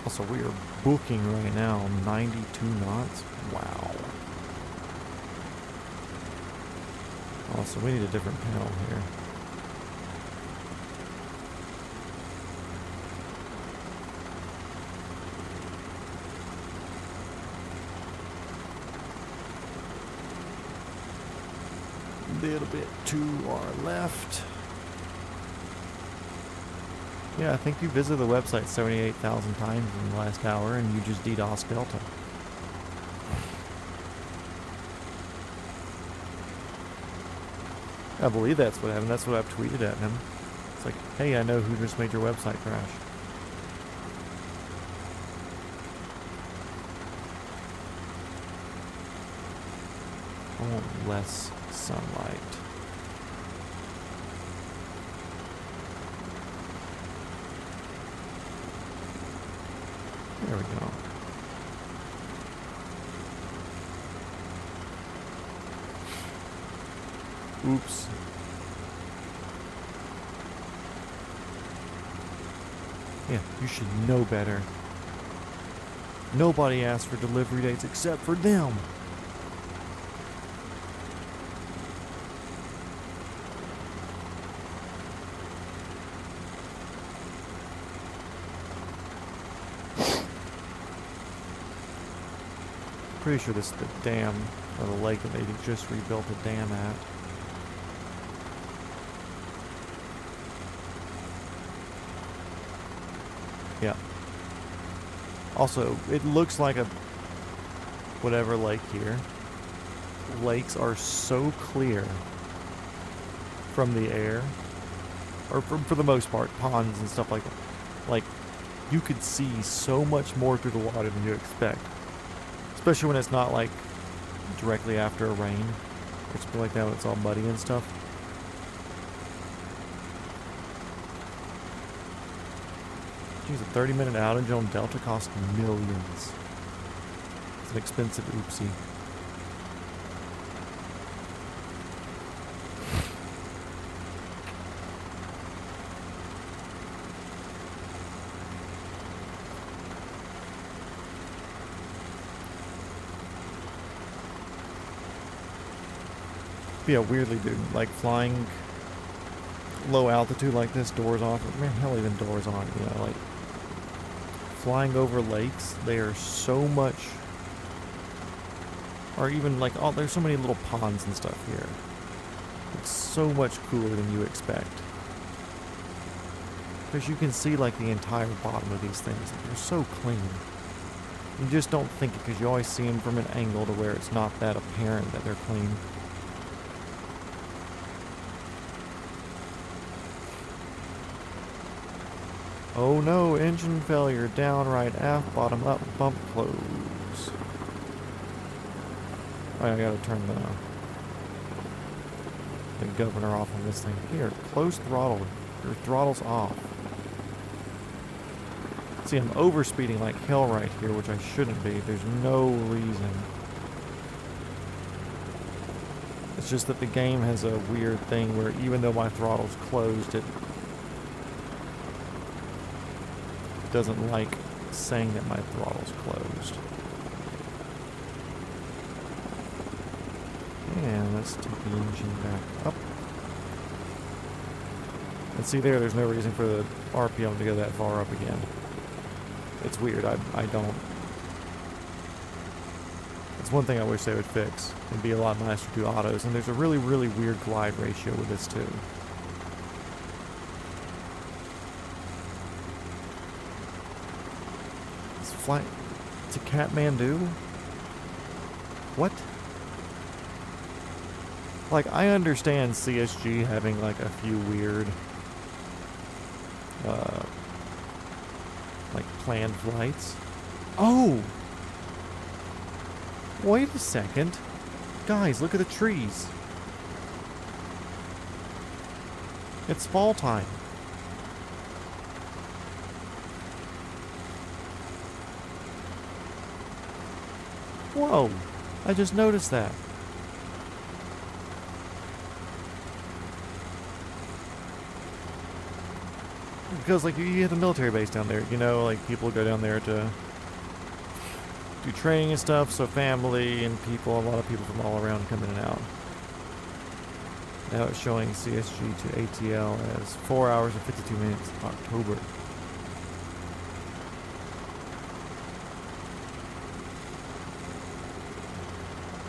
Also, we are booking right now 92 knots. Wow. Also, we need a different panel here. A little bit to our left. Yeah, I think you visited the website 78,000 times in the last hour and you just DDoS Delta. I believe that's what happened. That's what I've tweeted at him. It's like, hey, I know who just made your website crash. I want less sunlight. There we go. Oops. Yeah, you should know better. Nobody asked for delivery dates except for them. Pretty sure this is the dam, or the lake that they just rebuilt a dam at. Yeah. Also, it looks like a whatever lake here. Lakes are so clear from the air, or for the most part, ponds and stuff like that. Like, you could see so much more through the water than you expect. Especially when it's not like directly after a rain or something like that when it's all muddy and stuff. Geez, a 30-minute outage on Delta costs millions. It's an expensive oopsie. Yeah, weirdly, dude, like flying low altitude like this, doors off, man, hell, even doors on, you know, like flying over lakes, they are so much, or even like, oh, there's so many little ponds and stuff here. It's so much cooler than you expect. Because you can see like the entire bottom of these things. They're so clean. You just don't think it because you always see them from an angle to where it's not that apparent that they're clean. Oh no, engine failure, down, right, aft, bottom, up, bump, close. Oh, I gotta turn the governor off on this thing. Here, close throttle. Your throttle's off. See, I'm overspeeding like hell right here, which I shouldn't be. There's no reason. It's just that the game has a weird thing where even though my throttle's closed, it doesn't like saying that my throttle's closed. And let's take the engine back up. And see there's no reason for the RPM to go that far up again. It's weird, I don't. It's one thing I wish they would fix. It'd be a lot nicer to do autos, and there's a really, really weird glide ratio with this too. It's flight to Kathmandu? What? Like, I understand CSG having like a few weird like planned flights. Oh! Wait a second. Guys, look at the trees. It's fall time. Whoa! I just noticed that. Because, like, you have a military base down there, you know, like, people go down there to do training and stuff, so family and people, a lot of people from all around come in and out. Now it's showing CSG to ATL as 4 hours and 52 minutes, October.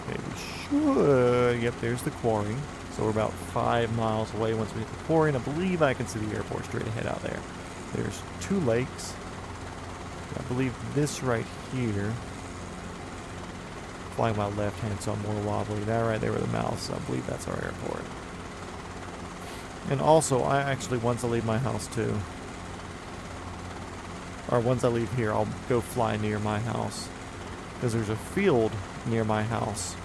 Okay, we should, yep, there's the quarry. So we're about 5 miles away once we hit the quarry, and I believe I can see the airport straight ahead out there. There's 2 lakes. I believe this right here, flying my left hand so I'm more wobbly. That right there with the mouse, I believe that's our airport. And also, I actually, once I leave my house too, or once I leave here, I'll go fly near my house. Because there's a field near my house.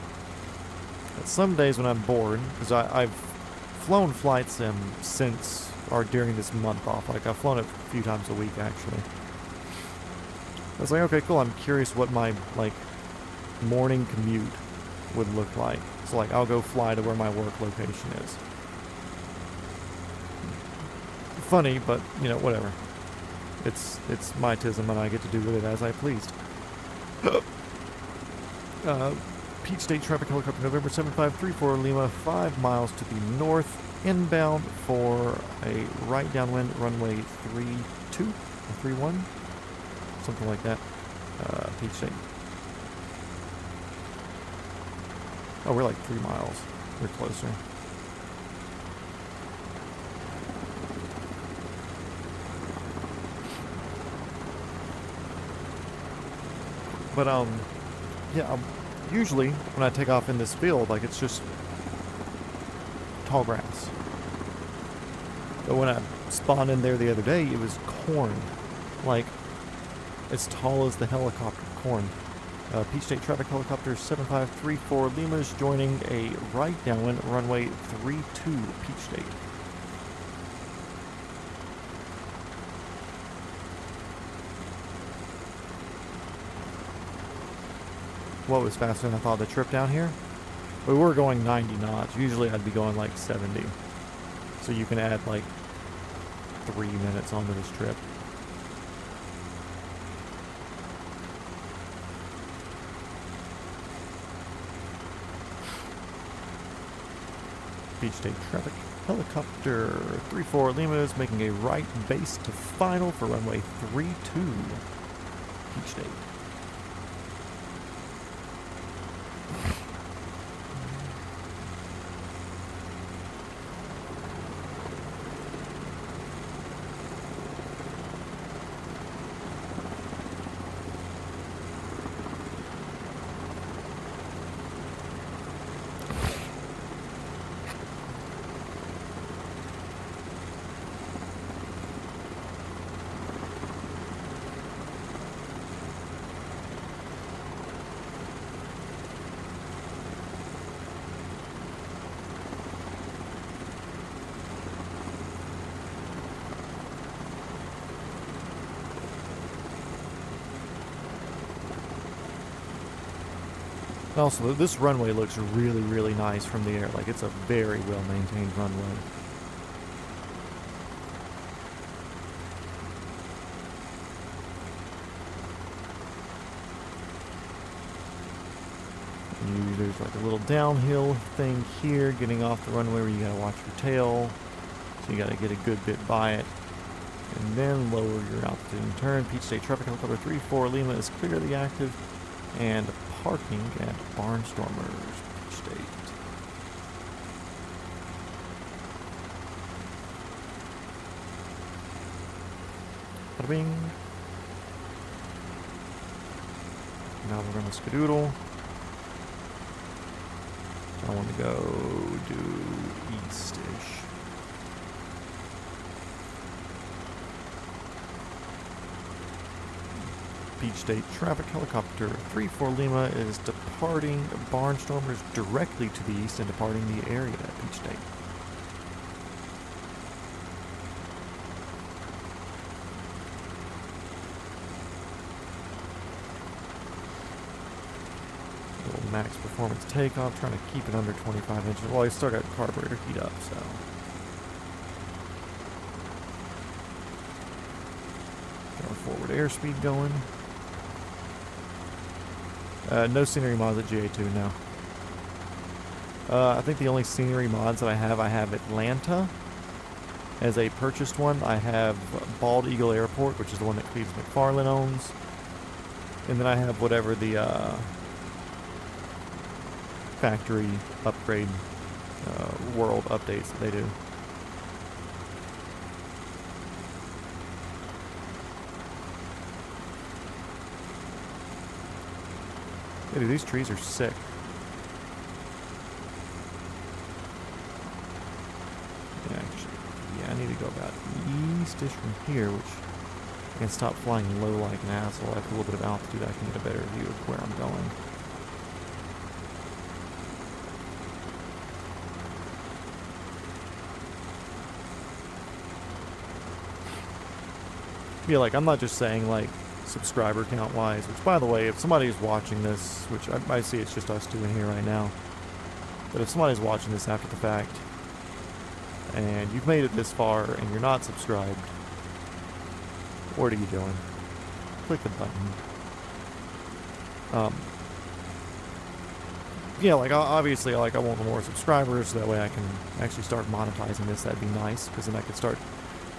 Some days when I'm bored, because I've flown flight sim since, or during this month off, like I've flown it a few times a week actually. I was like, okay, cool, I'm curious what my, like, morning commute would look like. So like, I'll go fly to where my work location is. Funny, but, you know, whatever. It's my tism and I get to do with it as I pleased. Peach State Traffic Helicopter November 7534 Lima, 5 miles to the north, inbound for a right downwind runway 32 or 31, something like that. Peach State. Oh, we're like 3 miles. We're closer. But yeah. Usually, when I take off in this field, like, it's just tall grass. But when I spawned in there the other day, it was corn. Like, as tall as the helicopter corn. Peach State Traffic Helicopter 7534 Lima is joining a right downwind runway 32 Peach State. What was faster than I thought the trip down here? We were going 90 knots. Usually I'd be going like 70. So you can add like 3 minutes onto this trip. Beach State Traffic Helicopter 34 Lima is making a right base to final for runway 32 Peach State. Also, this runway looks really, really nice from the air. Like, it's a very well-maintained runway. There's like a little downhill thing here, getting off the runway where you gotta watch your tail. So you gotta get a good bit by it. And then lower your altitude and turn. Peach State Traffic Helicopter 34 Lima is clearly active. And parking at Barnstormers, Peach State. Bada bing. Now we're gonna skedoodle. I want to go do east-ish. Peach State Traffic Helicopter 34 Lima is departing Barnstormers directly to the east and departing the area at Peach State. Little max performance takeoff, trying to keep it under 25 inches. Well, I still got carburetor heat up, so. Got our forward airspeed going. No scenery mods at GA2 now. I think the only scenery mods that I have Atlanta as a purchased one. I have Bald Eagle Airport, which is the one that Cleves McFarlane owns. And then I have whatever the factory upgrade world updates that they do. Hey, dude, these trees are sick. Yeah, I need to go about east-ish from here, which I can stop flying low like an asshole. After a little bit of altitude, I can get a better view of where I'm going. Yeah, like, I'm not just saying, like, subscriber count wise, which, by the way, if somebody's watching this, which I see it's just us two in here right now, but if somebody's watching this after the fact and you've made it this far and you're not subscribed, what are you doing? Click the button. Yeah, like, obviously, like, I want more subscribers so that way I can actually start monetizing this. That'd be nice, because then I could start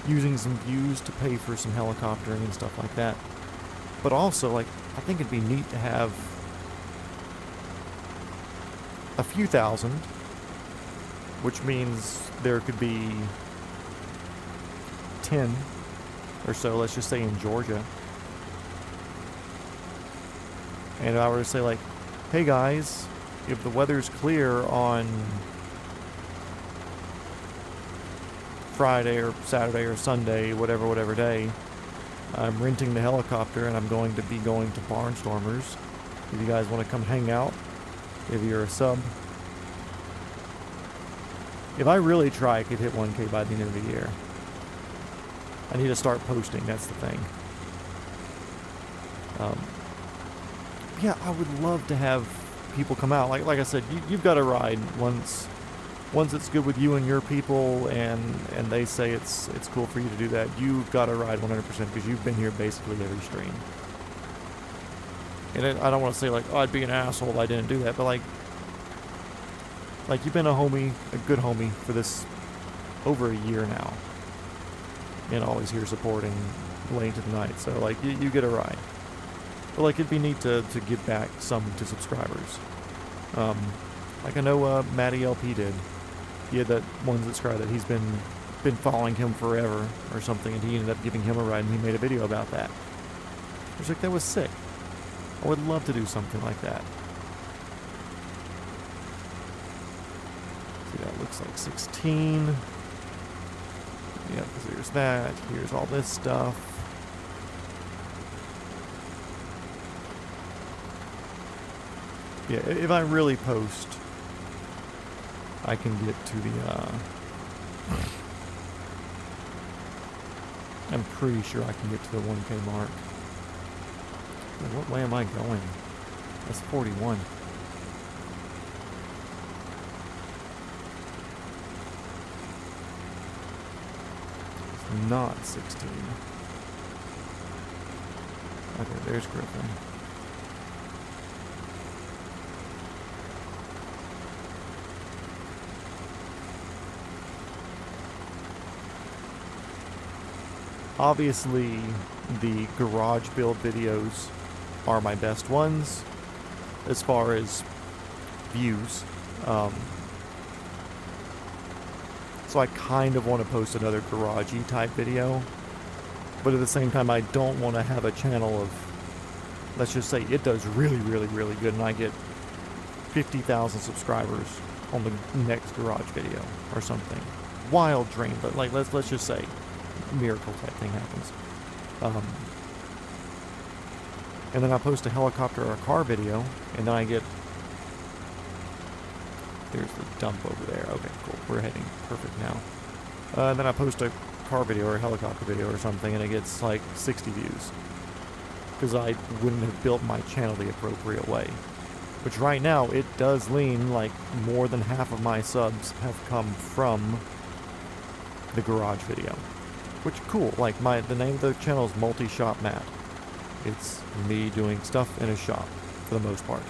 using some views to pay for some helicoptering and stuff like that. But also, like, I think it'd be neat to have a few thousand, which means there could be 10 or so, let's just say in Georgia. And if I were to say, like, hey guys, if the weather's clear on Friday or Saturday or Sunday, whatever day, I'm renting the helicopter and I'm going to be going to Barnstormers. If you guys want to come hang out, if you're a sub. If I really try, I could hit 1K by the end of the year. I need to start posting, that's the thing. Yeah, I would love to have people come out. Like I said, you've got to ride once it's good with you and your people, and they say it's cool for you to do that. You've got to ride 100% because you've been here basically every stream. And I don't want to say like, oh, I'd be an asshole if I didn't do that, but like you've been a homie, a good homie for this over a year now, and always here supporting late into the night. So like you get a ride. But like it'd be neat to give back some to subscribers. Like I know Matty LP did. He had that one subscriber that he's been following him forever or something, and he ended up giving him a ride, and he made a video about that. I was like, that was sick. I would love to do something like that. See, that looks like 16. Yeah, because there's that. Here's all this stuff. Yeah, if I really post, I can get to the, I'm pretty sure I can get to the 1K mark. What way am I going? That's 41. not 16. Okay, there's Griffin. Obviously, the garage build videos are my best ones as far as views. So I kind of want to post another garage-y type video, but at the same time I don't want to have a channel of, let's just say it does really, really, really good and I get 50,000 subscribers on the next garage video or something. Wild dream, but like let's just say miracle type thing happens. And then I post a helicopter or a car video, and then I get, there's the dump over there. Okay, cool. We're heading perfect now. Then I post a car video or a helicopter video or something, and it gets like 60 views. Because I wouldn't have built my channel the appropriate way. Which right now, it does lean like more than half of my subs have come from the garage video. Which, cool. Like, the name of the channel is Multi-Shop Matt. It's me doing stuff in a shop, for the most part.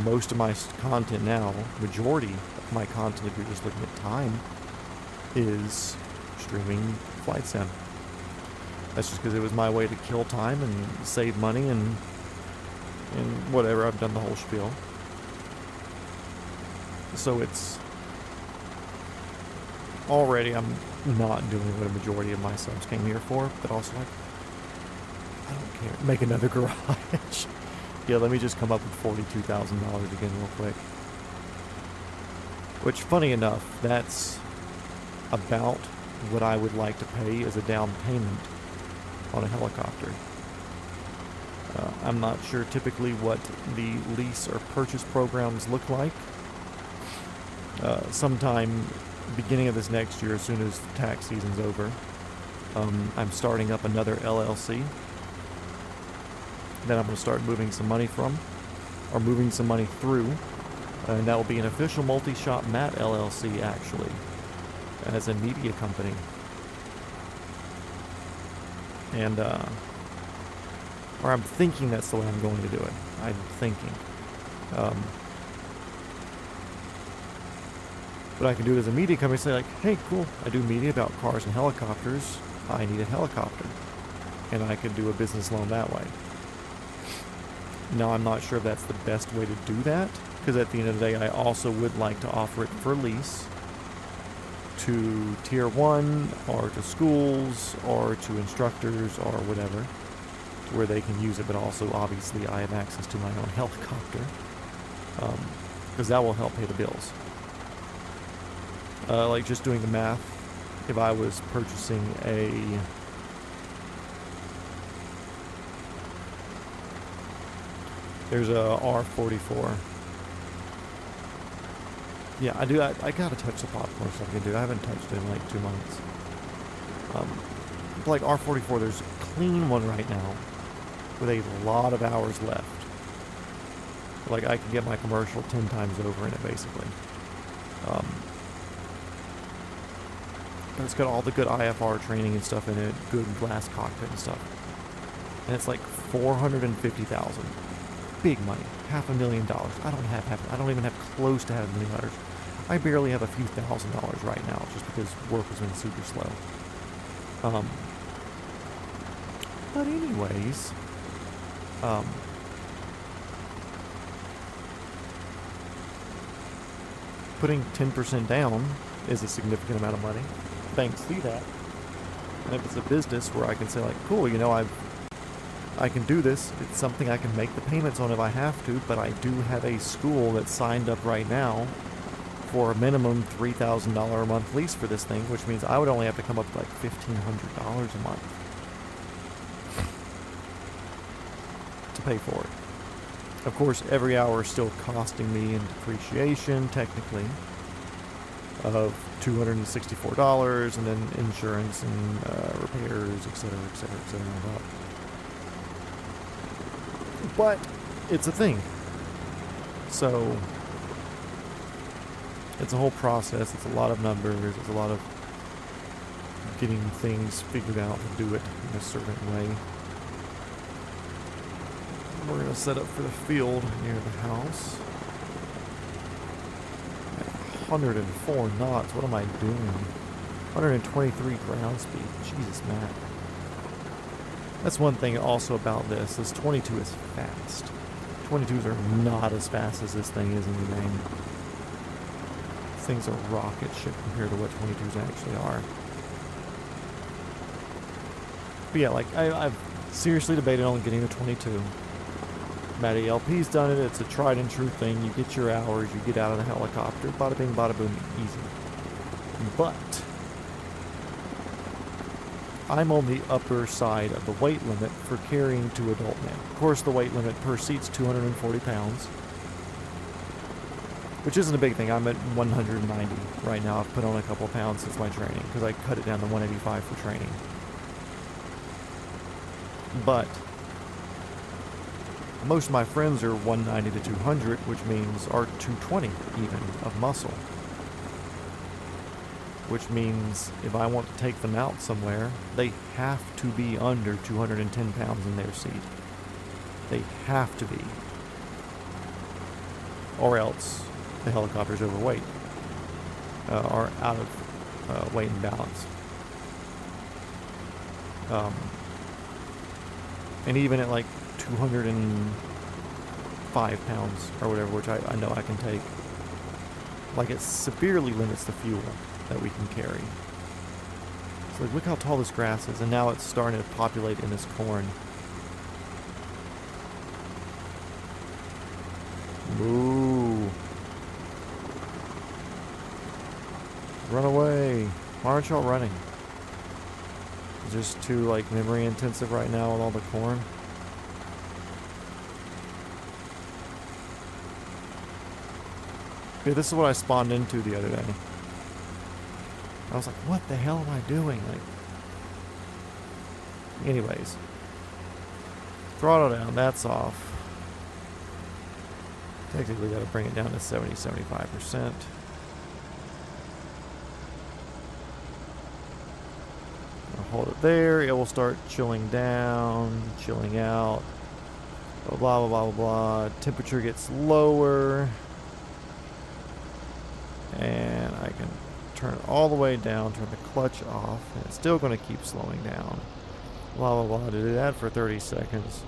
Most of my content now, majority of my content, if you're just looking at time, is streaming Flight Sim. That's just because it was my way to kill time and save money and whatever. I've done the whole spiel. So it's... already I'm not doing what a majority of my subs came here for, but also like, I don't care. Make another garage. Yeah, let me just come up with $42,000 again real quick. Which, funny enough, that's about what I would like to pay as a down payment on a helicopter. I'm not sure typically what the lease or purchase programs look like. Sometime beginning of this next year, as soon as tax season's over, I'm starting up another LLC that I'm going to start moving some money from, or moving some money through, and that will be an official Multi-Shop Matt LLC, actually, as a media company. And, or I'm thinking that's the way I'm going to do it. I'm thinking. But I can do it as a media company, say like, hey, cool, I do media about cars and helicopters, I need a helicopter. And I could do a business loan that way. Now, I'm not sure if that's the best way to do that, because at the end of the day, I also would like to offer it for lease to Tier 1, or to schools, or to instructors, or whatever, to where they can use it, but also, obviously, I have access to my own helicopter, because that will help pay the bills. Like, just doing the math, if I was purchasing a... There's a R44. Yeah, I do. I gotta touch the popcorn so I can do it. I haven't touched it in like 2 months. Like R44, there's a clean one right now with a lot of hours left. Like, I can get my commercial 10 times over in it, basically. But it's got all the good IFR training and stuff in it, good glass cockpit and stuff. And it's like $450,000. Big money, $500,000. I don't even have close to $500,000. I barely have a few $1,000s right now, just because work has been super slow. But anyways, putting 10% down is a significant amount of money. Thanks to that. And if it's a business where I can say like, cool, you know, I can do this. It's something I can make the payments on if I have to, but I do have a school that's signed up right now for a minimum $3,000 a month lease for this thing, which means I would only have to come up with like $1,500 a month to pay for it. Of course, every hour is still costing me in depreciation, technically, of $264, and then insurance and repairs, etc., etc., etc. But it's a thing. So it's a whole process. It's a lot of numbers. It's a lot of getting things figured out to do it in a certain way. We're going to set up for the field near the house. At 104 knots. What am I doing? 123 ground speed. Jesus, Matt. That's one thing also about this. This 22 is fast. 22s are not as fast as this thing is in the game. This thing's a rocket ship compared to what 22s actually are. But yeah, like, I've seriously debated on getting the 22. Matty LP's done it. It's a tried and true thing. You get your hours, you get out of the helicopter. Bada bing, bada boom, easy. But I'm on the upper side of the weight limit for carrying 2 adult men. Of course, the weight limit per seat's 240 pounds, which isn't a big thing. I'm at 190 right now. I've put on a couple pounds since my training because I cut it down to 185 for training. But most of my friends are 190 to 200, which means are 220 even of muscle. Which means if I want to take them out somewhere, they have to be under 210 pounds in their seat. They have to be. Or else the helicopter's overweight. Or out of weight and balance. And even at like 205 pounds or whatever, which I know I can take, like, it severely limits the fuel that we can carry. So like, look how tall this grass is, and now it's starting to populate in this corn. Ooh. Run away. Why aren't y'all running? It's just too, like, memory intensive right now with all the corn. Yeah, this is what I spawned into the other day. I was like, what the hell am I doing? Like, anyways. Throttle down, that's off. Technically gotta bring it down to 70-75%. Hold it there, it will start chilling down, chilling out, blah blah blah blah blah. Temperature gets lower, and I can turn it all the way down, turn the clutch off, and it's still going to keep slowing down. Blah blah blah. To do that for 30 seconds,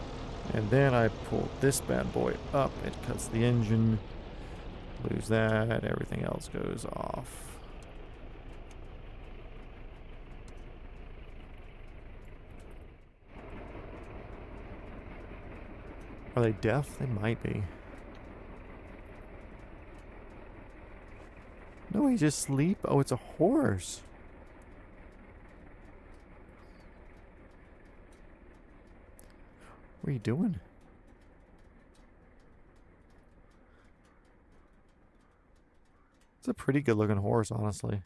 and then I pull this bad boy up. It cuts the engine, lose that, everything else goes off. Are they deaf? They might be. No, he's just asleep. Oh, it's a horse. What are you doing? It's a pretty good looking horse, honestly.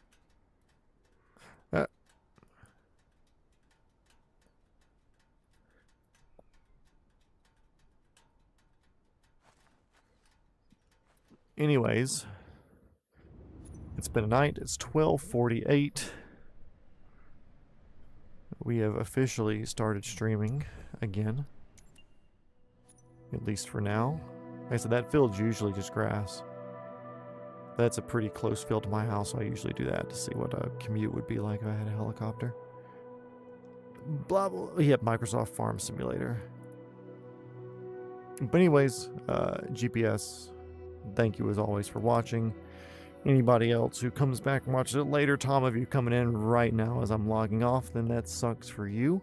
Anyways, it's been a night. It's 12:48. We have officially started streaming again. At least for now. Like I said, that field's usually just grass. That's a pretty close field to my house, so I usually do that to see what a commute would be like if I had a helicopter. Blah, blah. Yep, Microsoft Farm Simulator. But anyways, GPS, thank you as always for watching. Anybody else who comes back and watches it later, Tom, if you're coming in right now as I'm logging off, then that sucks for you.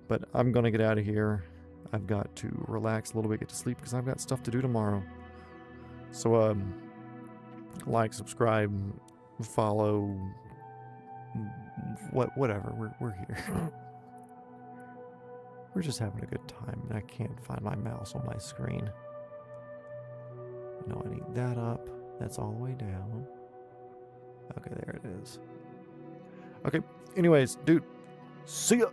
But I'm going to get out of here. I've got to relax a little bit, get to sleep, because I've got stuff to do tomorrow. So, like, subscribe, follow, whatever. We're here. We're just having a good time, and I can't find my mouse on my screen. No, I need that up. That's all the way down. Okay, there it is. Okay, anyways, dude, see ya!